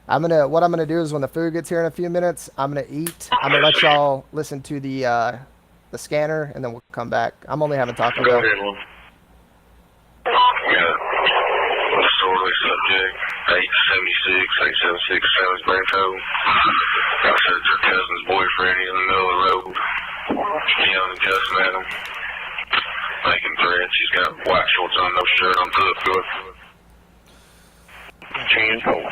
What I'm gonna do is when the food gets here in a few minutes, I'm gonna eat. I'm gonna let y'all listen to the scanner, and then we'll come back. I'm only having Taco Bell. Disorderly subject, 876 Sally's Branto. I said it's her cousin's boyfriend. He's in the middle of the road. Yelling and cussing at him. Making threats. She's got white shorts on, no shirt on, to the foot. Change hole.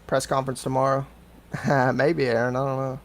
Press conference tomorrow. Maybe, Aaron. I don't know.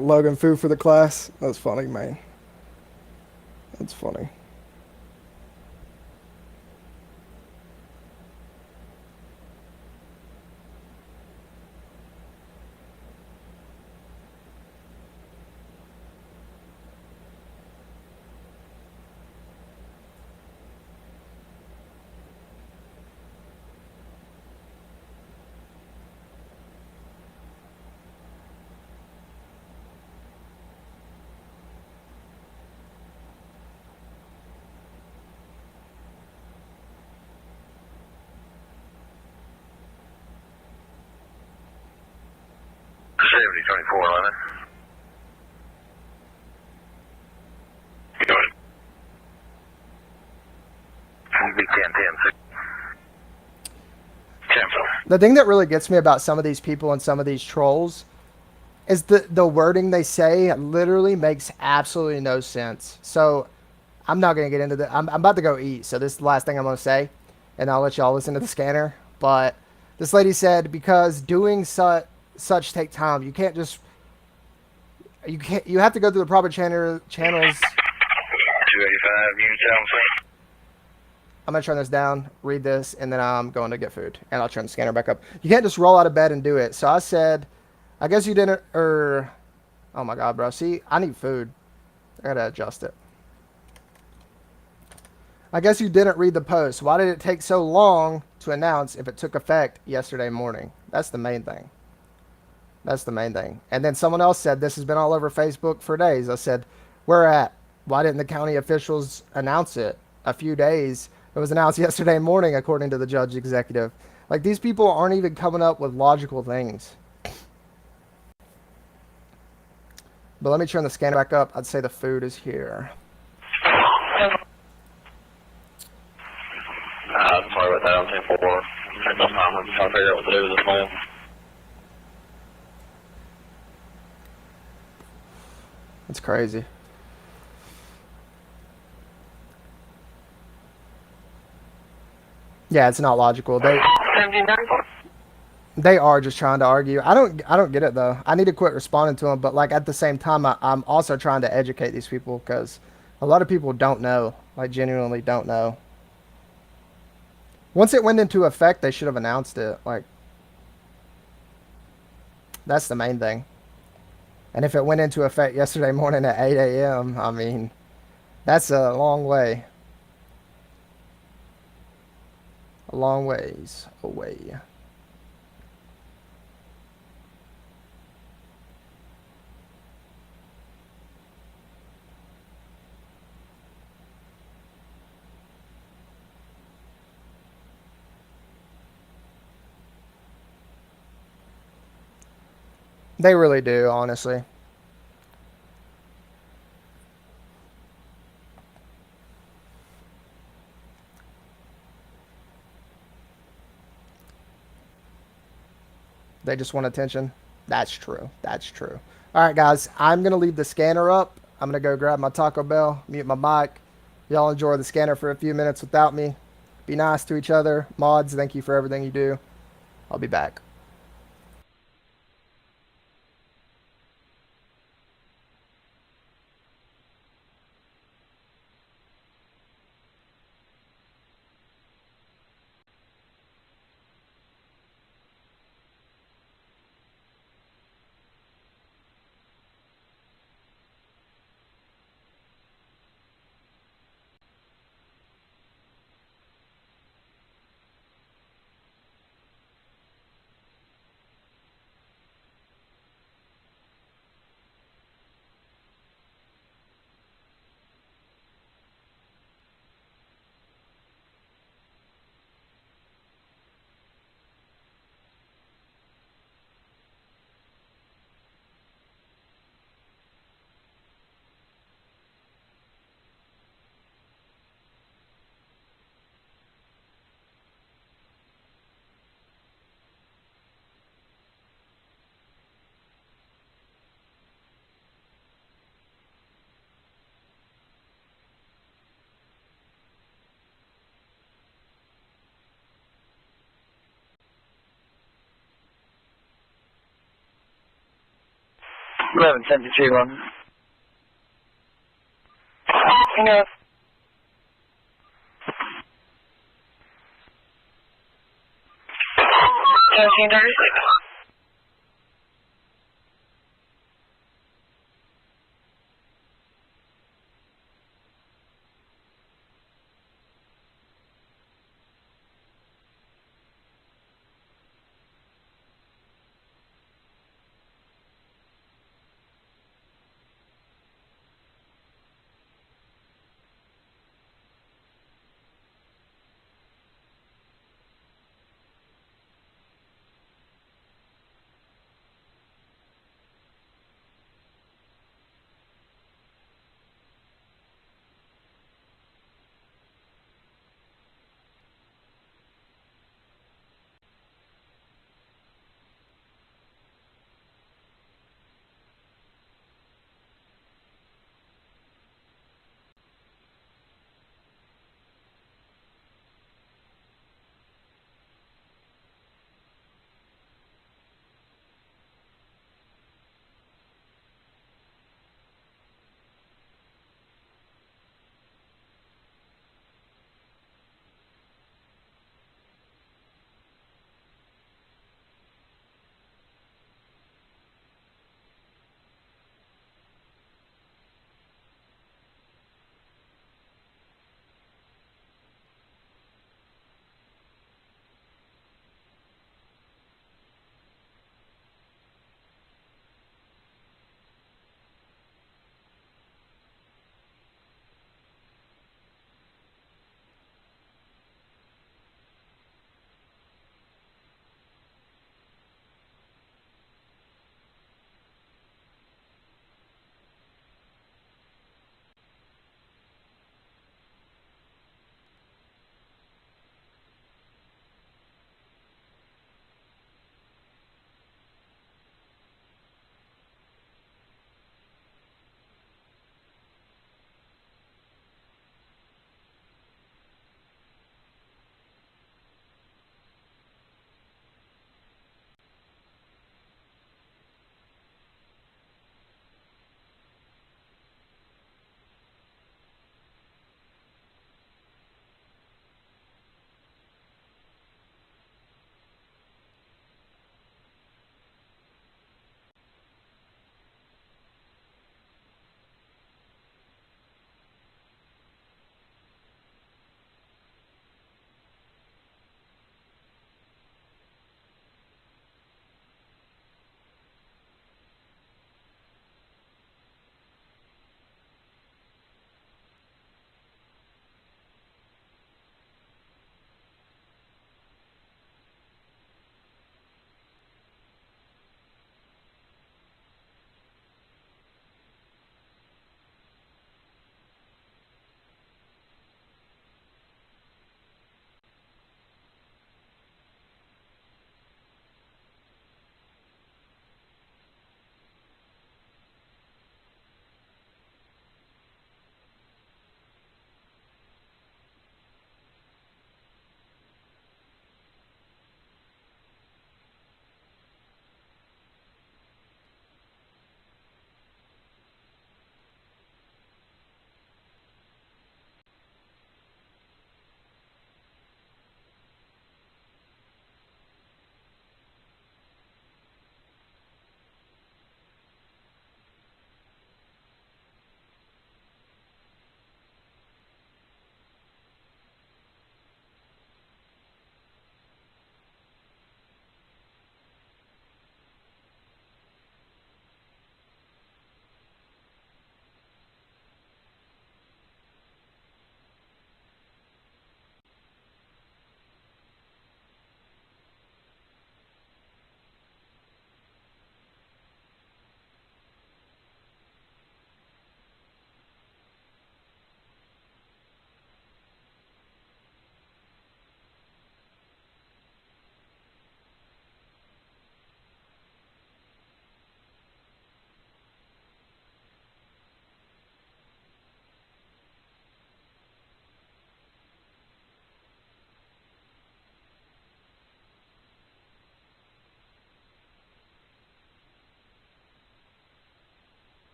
Logan, food for the class. That's funny, man. That's funny. on it. Good. Be 10-10. The thing that really gets me about some of these people and some of these trolls is the wording they say literally makes absolutely no sense. So I'm not going to get into the. I'm about to go eat, so this is the last thing I'm going to say, and I'll let y'all listen to the scanner. But this lady said because doing such take time, you can't just. You have to go through the proper channels. 285, you tell them. I'm going to turn this down, read this, and then I'm going to get food. And I'll turn the scanner back up. You can't just roll out of bed and do it. So I said, I guess you didn't, oh my God, bro. See, I need food. I got to adjust it. I guess you didn't read the post. Why did it take so long to announce if it took effect yesterday morning? That's the main thing. That's the main thing. And then someone else said, this has been all over Facebook for days. I said, where at? Why didn't the county officials announce it? A few days. It was announced yesterday morning, according to the judge executive. Like, these people aren't even coming up with logical things. But let me turn the scanner back up. I'd say the food is here. Sorry about that. I'm 10-4. Check my time. I'm trying to figure out what to do with this man. It's crazy. Yeah, it's not logical. They are just trying to argue. I don't get it though. I need to quit responding to them, but like at the same time, I'm also trying to educate these people because a lot of people don't know, like genuinely don't know. Once it went into effect, they should have announced it. Like, that's the main thing. And if it went into effect yesterday morning at 8 a.m., I mean, that's a long way. A long ways away. They really do, honestly. They just want attention. That's true. That's true. All right, guys. I'm going to leave the scanner up. I'm going to go grab my Taco Bell, mute my mic. Y'all enjoy the scanner for a few minutes without me. Be nice to each other. Mods, thank you for everything you do. I'll be back. Eleven 72 on. No. Seventeen 36.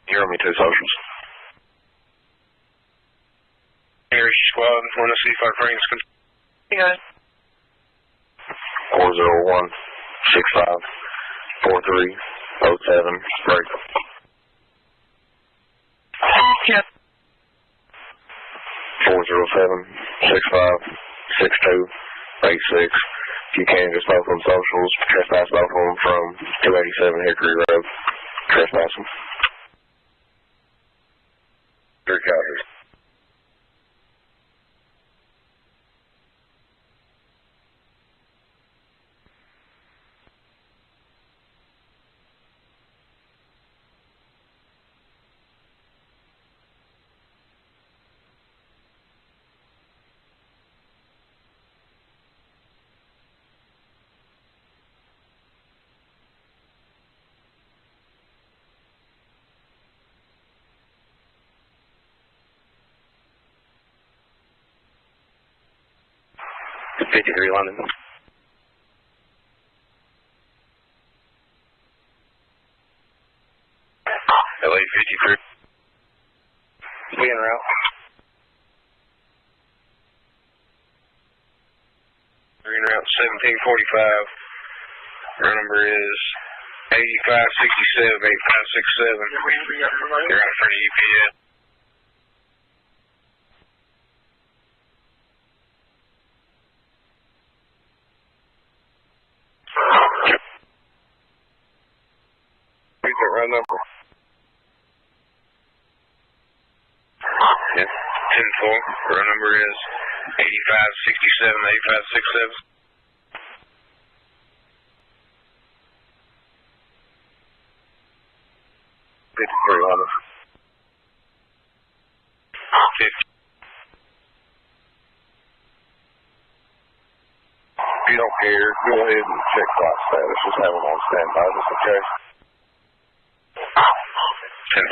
You're on me 2 socials. Here's your squad. Want to see if our friends can. You guys. 401 65 43 07 break. Yeah. 407 65 62 86. If you can, just both on socials. Trespass both of them from 287 Hickory Road. Trespass them. 3 copies. '53 London. LA 53. We en route. We're en route 1745. Our number is 8567 8567. You're out in front of UPS. Repeat that round number. Yeah, 10-4. Round number is 8567 8567. 53 London. 50. If you don't care, go ahead and check flight status. Just have them on standby, just in case. 10-4.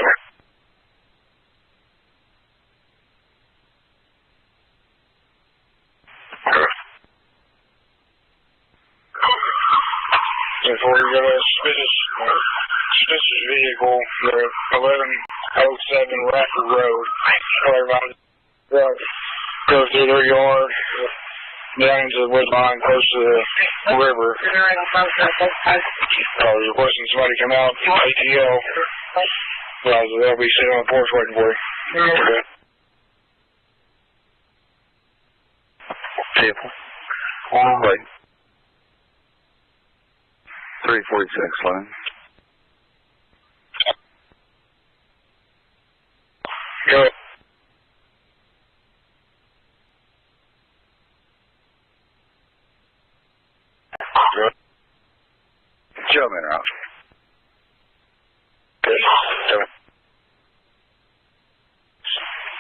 Before you go to suspicious vehicle, 1107 Rafford Road. Goes through their yard, down into the wood line, close to the river. You're requesting somebody come out, ATL. They'll be sitting on the porch waiting for you. Okay. Simple. On the way. 346 line. Go ahead. Gentlemen are out.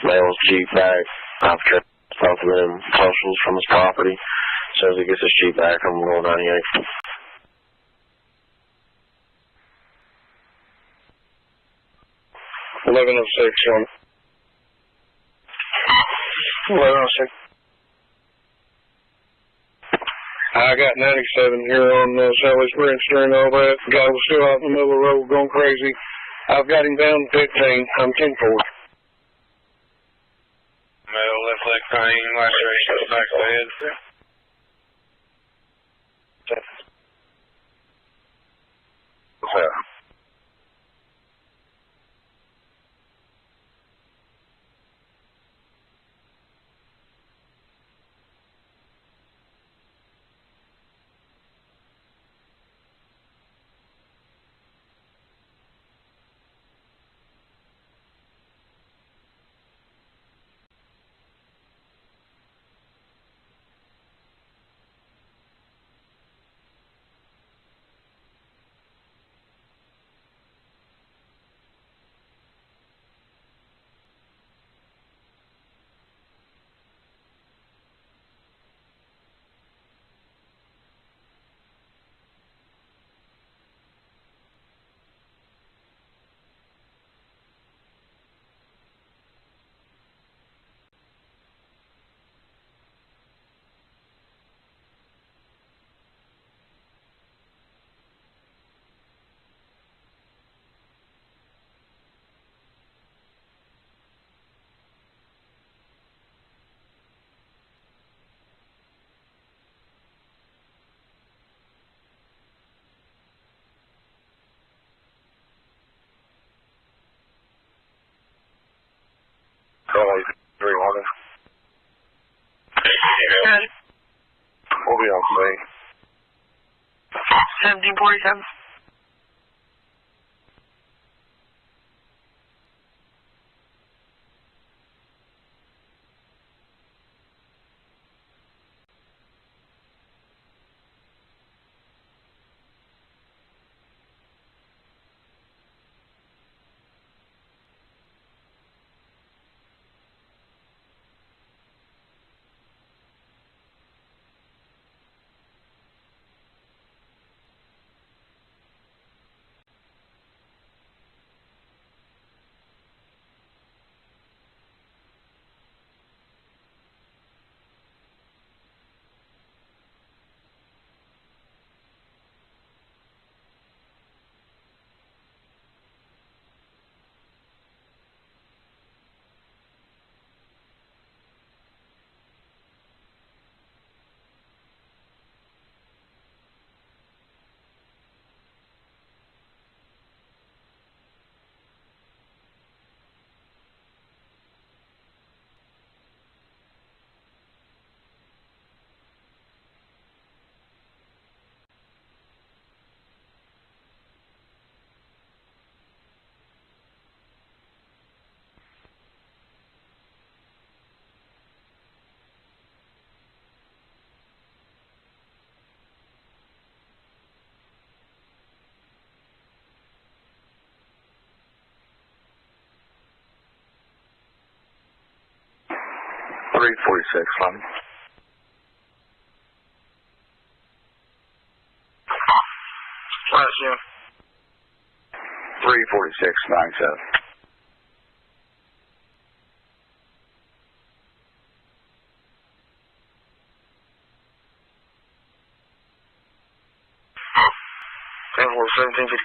Male's Jeep back. I've kept both of them socials from his property. As soon as he gets his Jeep back, I'm going 98. $11.06 $11.06. I got 97 here on Sally Springs during all that. The guy was still out in the middle of the road going crazy. I've got him down 15. I'm 10-4. Male left leg pain, laceration to the back of the head. What's that? Charlie 3-1. We'll be on scene. 1747. Fun. Last year. 34697. Envelope 1750.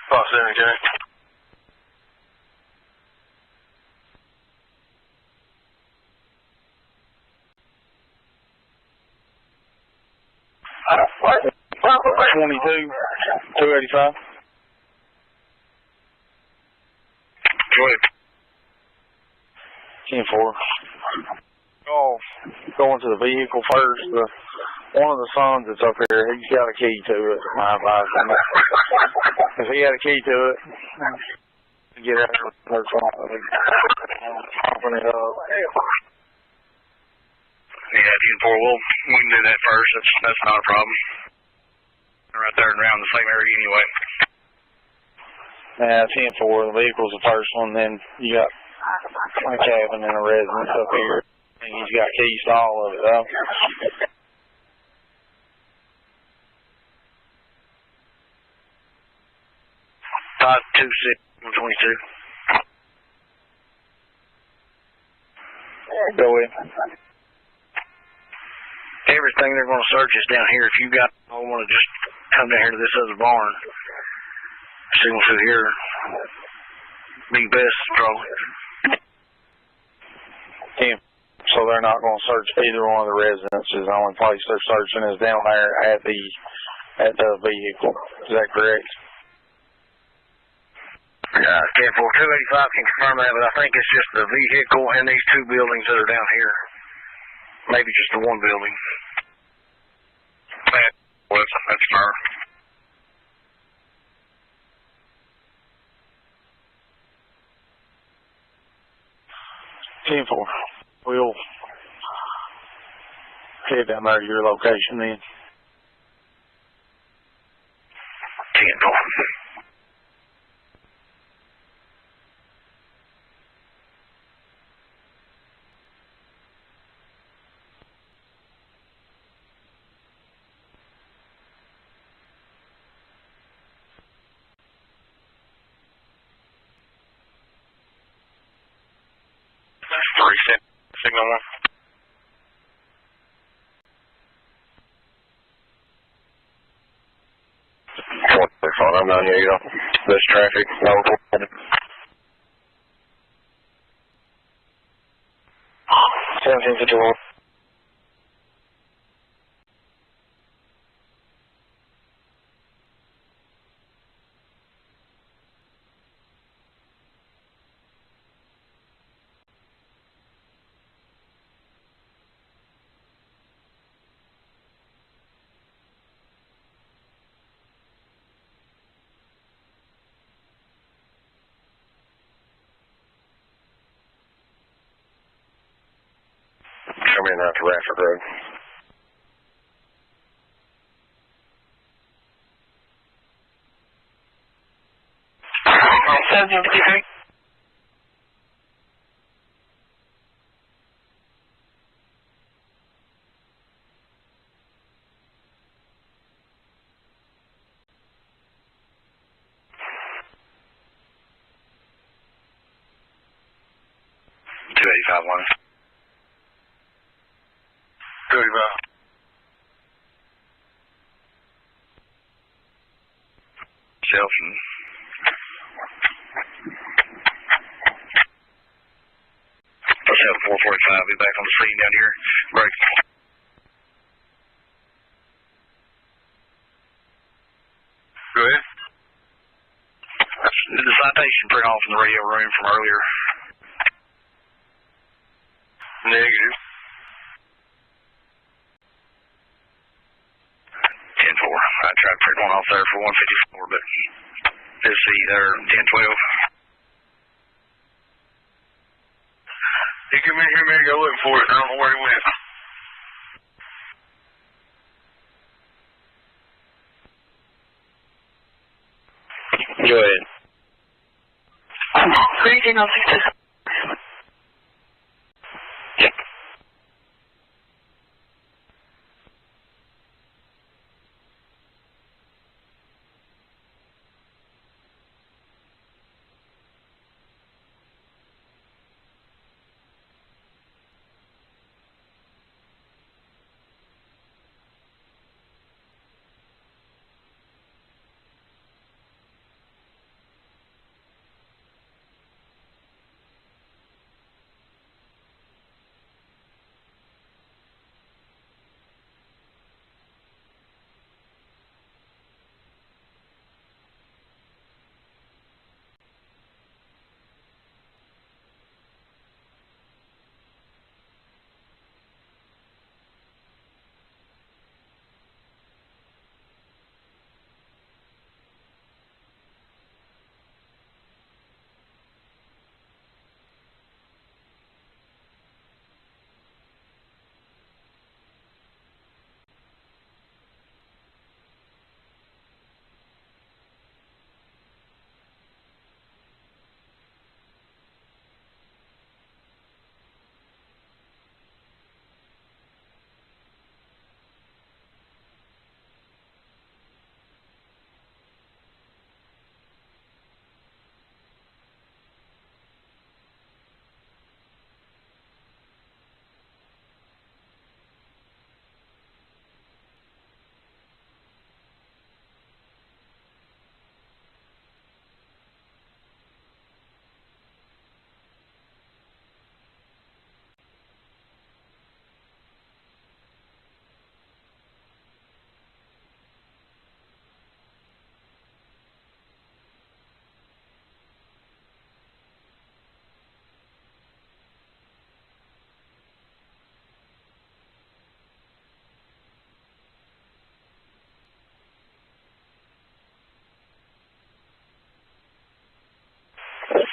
Boss there, okay? What? 22, 285. Go ahead. 10-4. Oh, going to the vehicle first. One of the sons that's up here, he's got a key to it. My advice on that. If he had a key to it, get out there, open it up. Yeah, 10-4. We can do that first. That's not a problem. Right there and around the same area anyway. Yeah, 10-4. The vehicle's the first one. Then you got a cabin and a residence up here. And he's got keys to all of it, though. Five 2-6-122. Go ahead. Everything they're going to search is down here. If you got, I want to just come down here to this other barn. Signal through here. Be best, probably. So they're not going to search either one of the residences. The only place they're searching is down there at the vehicle. Is that correct? Yeah, 10-4. 285 can confirm that, but I think it's just the vehicle and these two buildings that are down here. Maybe just the one building. Well, that's fair. 10-4. We'll head down there to your location then. 10-4. Signal 1. I'm not here, you know. There's traffic. No. 1751. Coming in out to Radford Road. $285-1. 35. Shelton. Shelton 445. Be back on the scene down here. Break. Go ahead. That's the citation print off in the radio room from earlier. Negative. 10-4. I tried to print one off there for 154, but let's see there, 10-12. He came in here, man, go looking for it. I don't know where he went. Go ahead. Regional 6.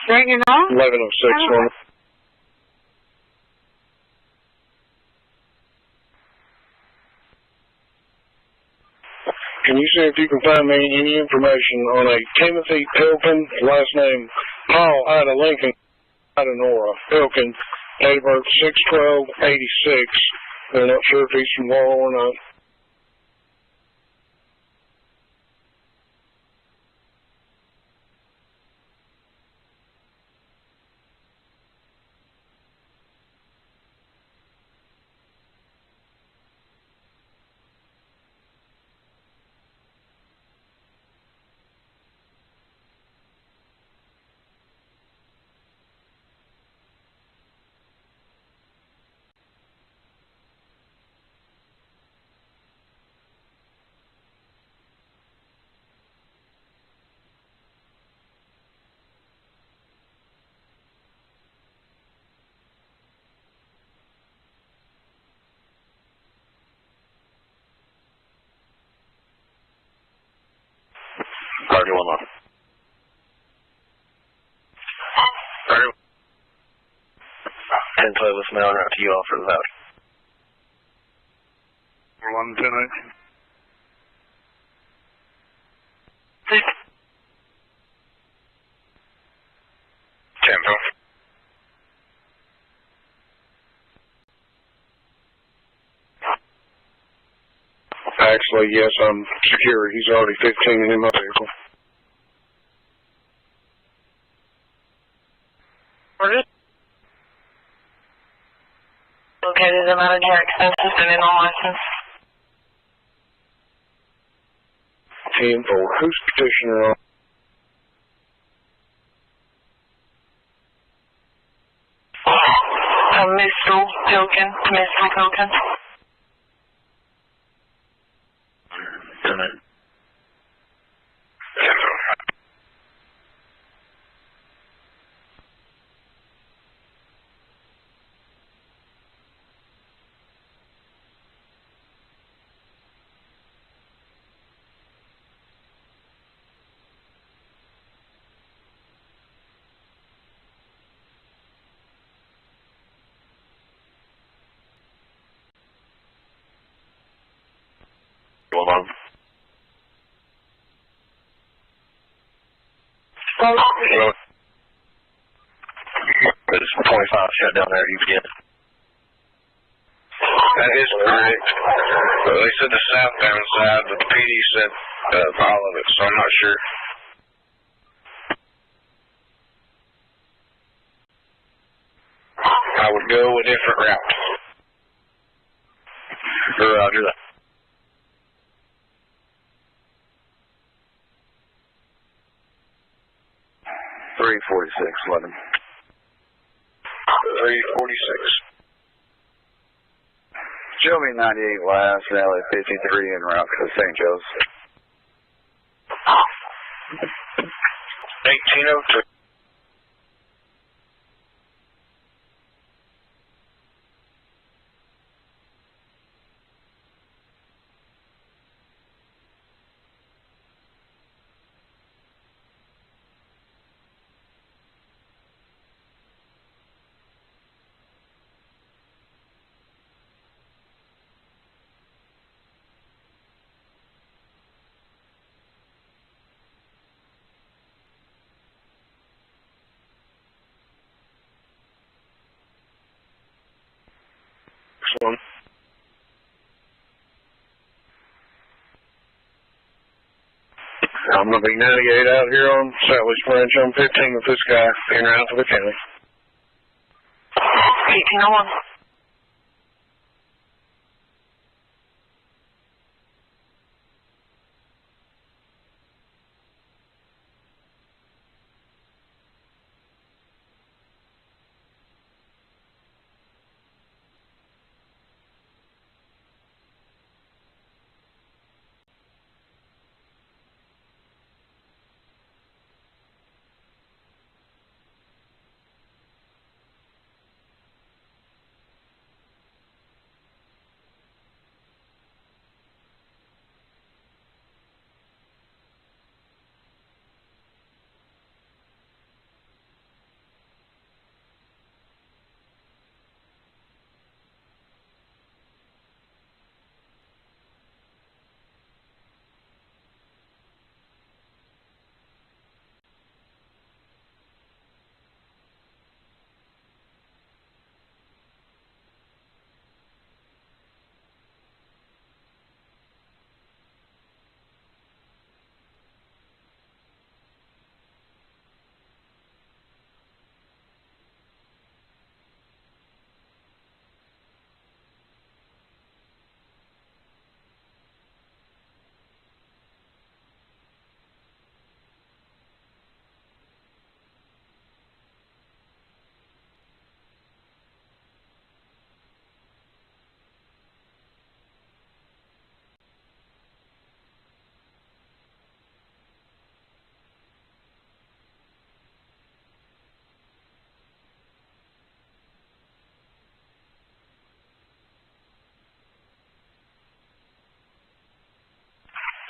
Ringing on? 1106-1. Can you see if you can find me any information on a Timothy Pilkin, last name Paul, out of Lincoln, out of Nora, Pilkin, date of birth 6/12/86. They're not sure if he's from Laurel or not. Already one more. Already. 1012 is mailing out to you all for the voucher. 4110. 1012. Actually, yes, I'm secure. He's already 15 in my vehicle. Located in out of your expenses and in on license. 10-4. Who's petitioner on? Mr. Pilkin. Mr. Pilkin. Hold on. There's 25 shut down there, you forget. That is correct. They said the southbound side, but the PD said all of it, so I'm not sure. I would go a different route. Roger that. $346.11. 346. Show me 98 last, Valley 53 en route to St. Joe's. 1802. One. I'm going to be 98 out here on Southwest Branch on 15 with this guy en route to the county. 1801.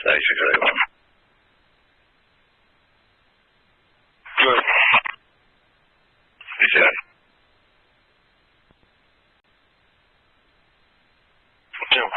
8681. Good. You said? Two.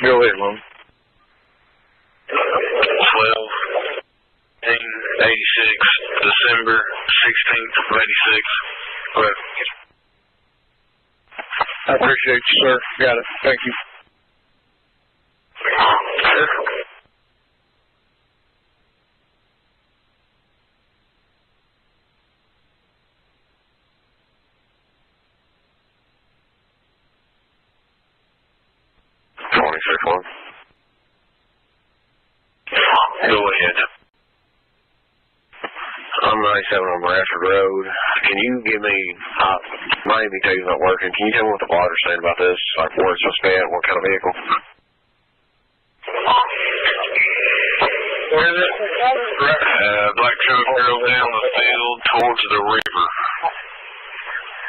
Go ahead, Mom. 12/10/86, December 16th of 86. Go ahead. I appreciate you, sir. Got it. Thank you. Go ahead. I'm right on Bradford Road. Can you give me, my MBT is not working. Can you tell me what the water's saying about this? Like where it's supposed to be at, what kind of vehicle? Where is it? Black truck drove down the field towards the river.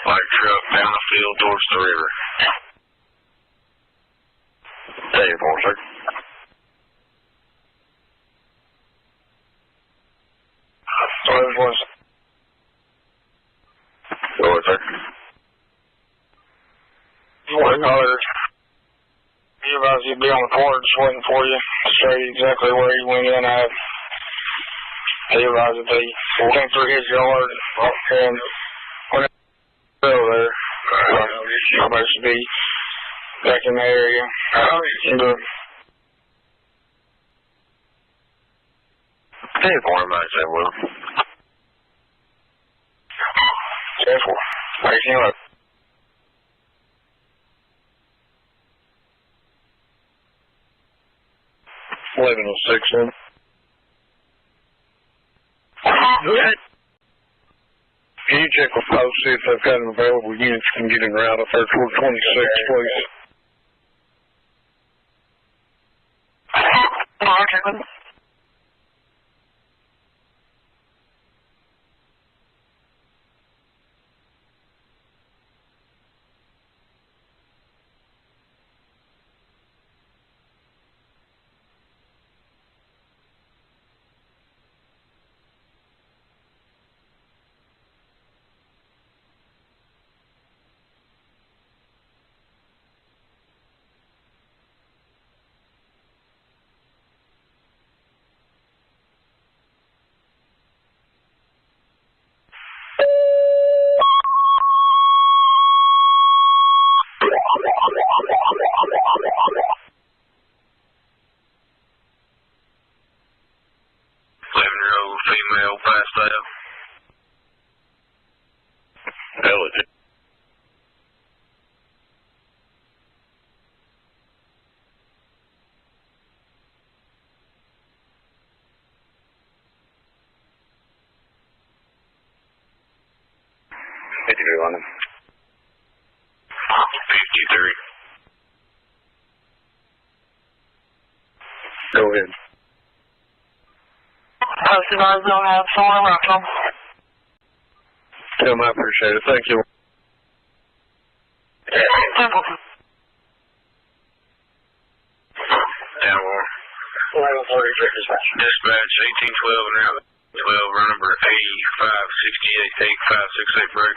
Black truck down the field towards the river. Tell you for, sir. So this was. Go ahead, sir. What color? You guys would be on the corner just waiting for you to show you exactly where he went in at. He guys would be came through his yard and went over there. Somebody should be back in the area. Tell you for him, I say, Will. Careful. Right, you know, 1106 then. Can you check with post, see if they've got an available units can get in route up there toward 26, please? Female passed out. Delicate. On him. 53. Go ahead. Post advised don't have someone around them. Tim, I appreciate it. Thank you. Down one. Dispatch 1812 and out 12, run number 8568 8568 break.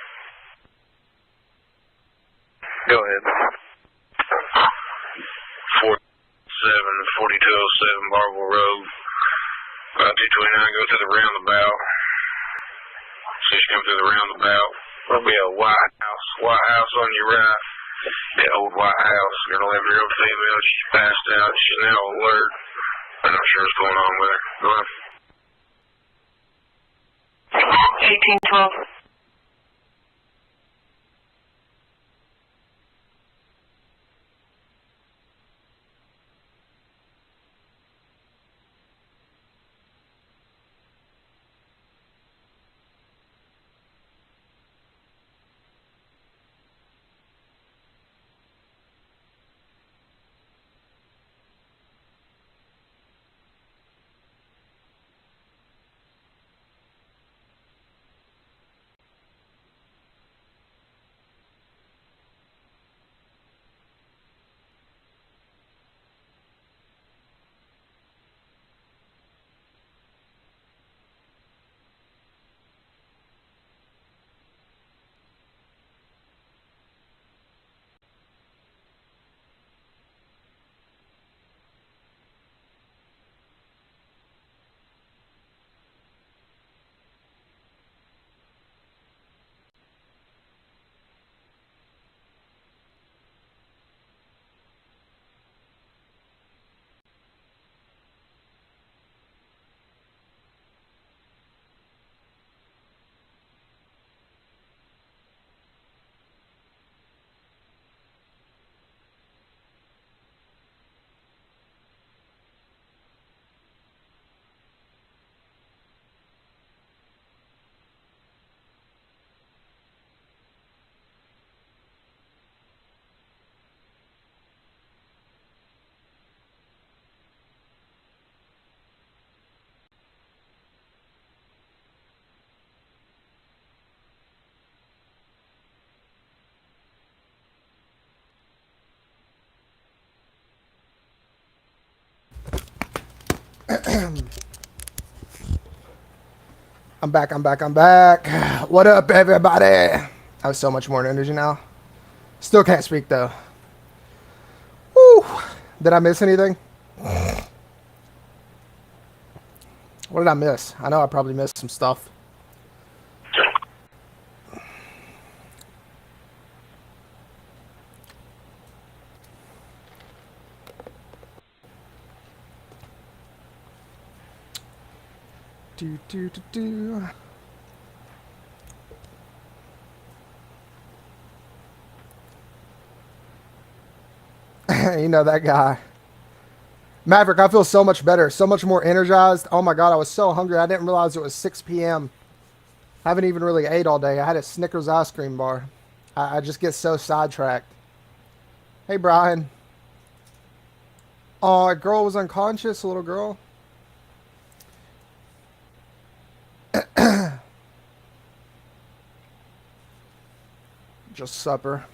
Go ahead. 4207 Barville Road. 229, go to the roundabout. So you come through the roundabout. There'll be a white house on your right. The old white house. You're an 11-year-old female. She's passed out. She's now alert. I'm not sure what's going on with her. Go ahead. 1812. I'm back. What up, everybody? I have so much more energy now. Still can't speak, though. Woo. Did I miss anything? What did I miss? I know I probably missed some stuff. Do. You know that guy. Maverick, I feel so much better. So much more energized. Oh my God, I was so hungry. I didn't realize it was 6 p.m. I haven't even really ate all day. I had a Snickers ice cream bar. I just get so sidetracked. Hey, Brian. Oh, a girl was unconscious, a little girl. Just supper.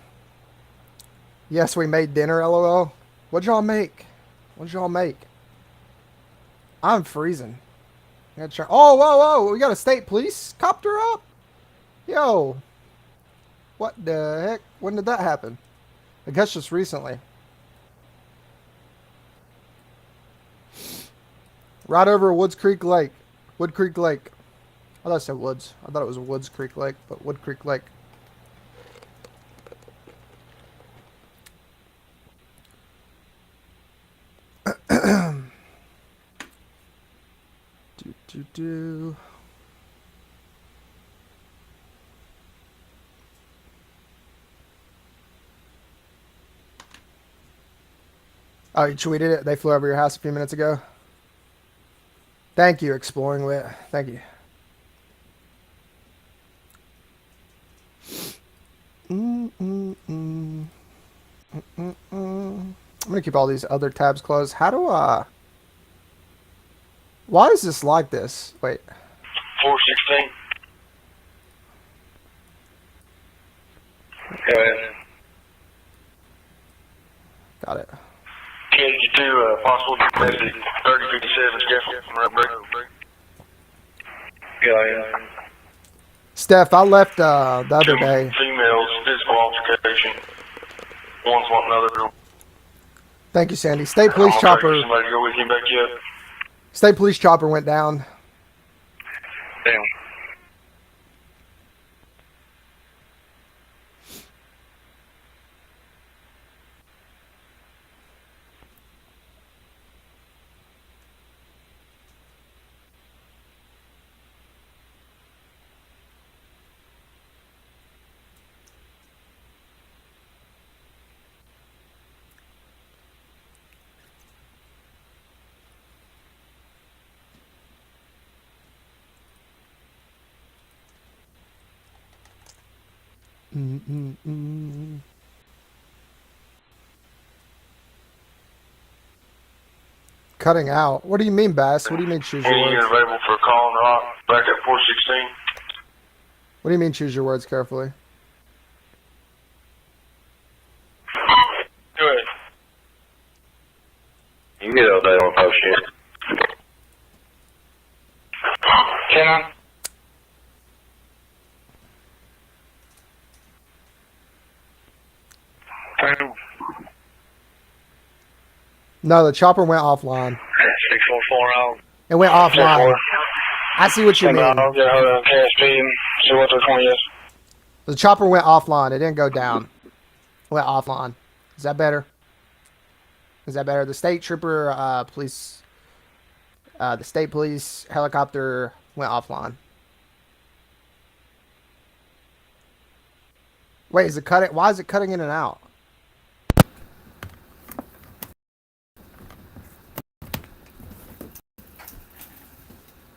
Yes, we made dinner, LOL. What'd y'all make? I'm freezing. Oh, whoa. We got a state police copter up? Yo. What the heck? When did that happen? I guess just recently. Right over Woods Creek Lake. Wood Creek Lake. I thought I said Woods. I thought it was Woods Creek Lake, but Wood Creek Lake. do. Oh, you tweeted it? They flew over your house a few minutes ago? Thank you, Exploring Wit. Thank you. I'm going to keep all these other tabs closed. How do I... Why is this like this? Wait. 416. Go ahead. Got it. Can you do possible exit 3057 Jefferson Road? Yeah. Steph, I left the other day. Females, physical altercation. One's wanting another. Thank you, Sandy. State police chopper. Somebody go with you back yet? State police chopper went down. Damn. Cutting out. What do you mean, Bass? What do you mean choose your When words? you're available for a call and rock back at 416. What do you mean choose your words carefully? Go ahead. You can get all day on post shit. Can I? No, the chopper went offline. 614 out. It went offline. I see what you mean. Yeah, KSP and see what the 20 is. The chopper went offline. It didn't go down. It went offline. Is that better? The state trooper, police, the state police helicopter went offline. Wait, is it cutting? Why is it cutting in and out?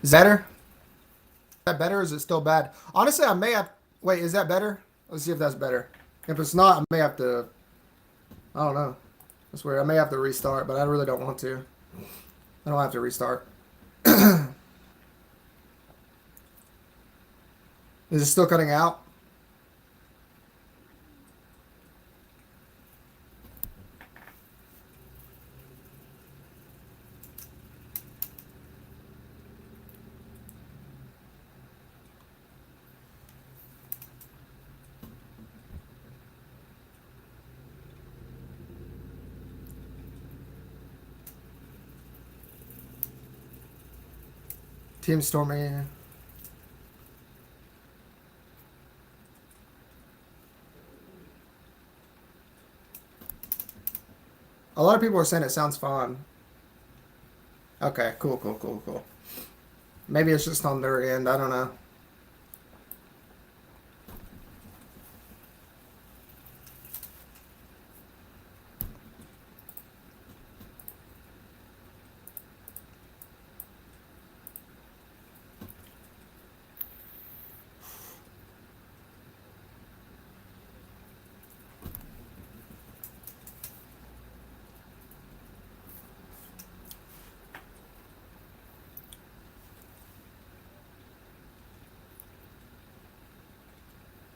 Is that better? Is that better or is it still bad? Honestly, I may have... Wait, is that better? Let's see if that's better. If it's not, I may have to... I don't know. That's weird. I may have to restart, but I really don't want to. I don't have to restart. Is it still cutting out? Team Stormy. A lot of people are saying it sounds fun. Okay, cool. Maybe it's just on their end. I don't know.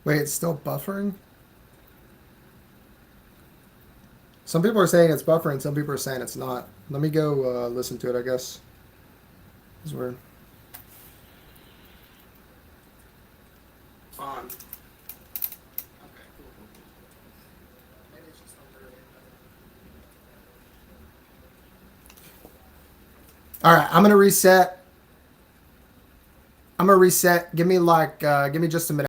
Wait, it's still buffering? Some people are saying it's buffering, some people are saying it's not. Let me go listen to it, I guess. It's weird. On. All right, I'm gonna reset. Give me just a minute.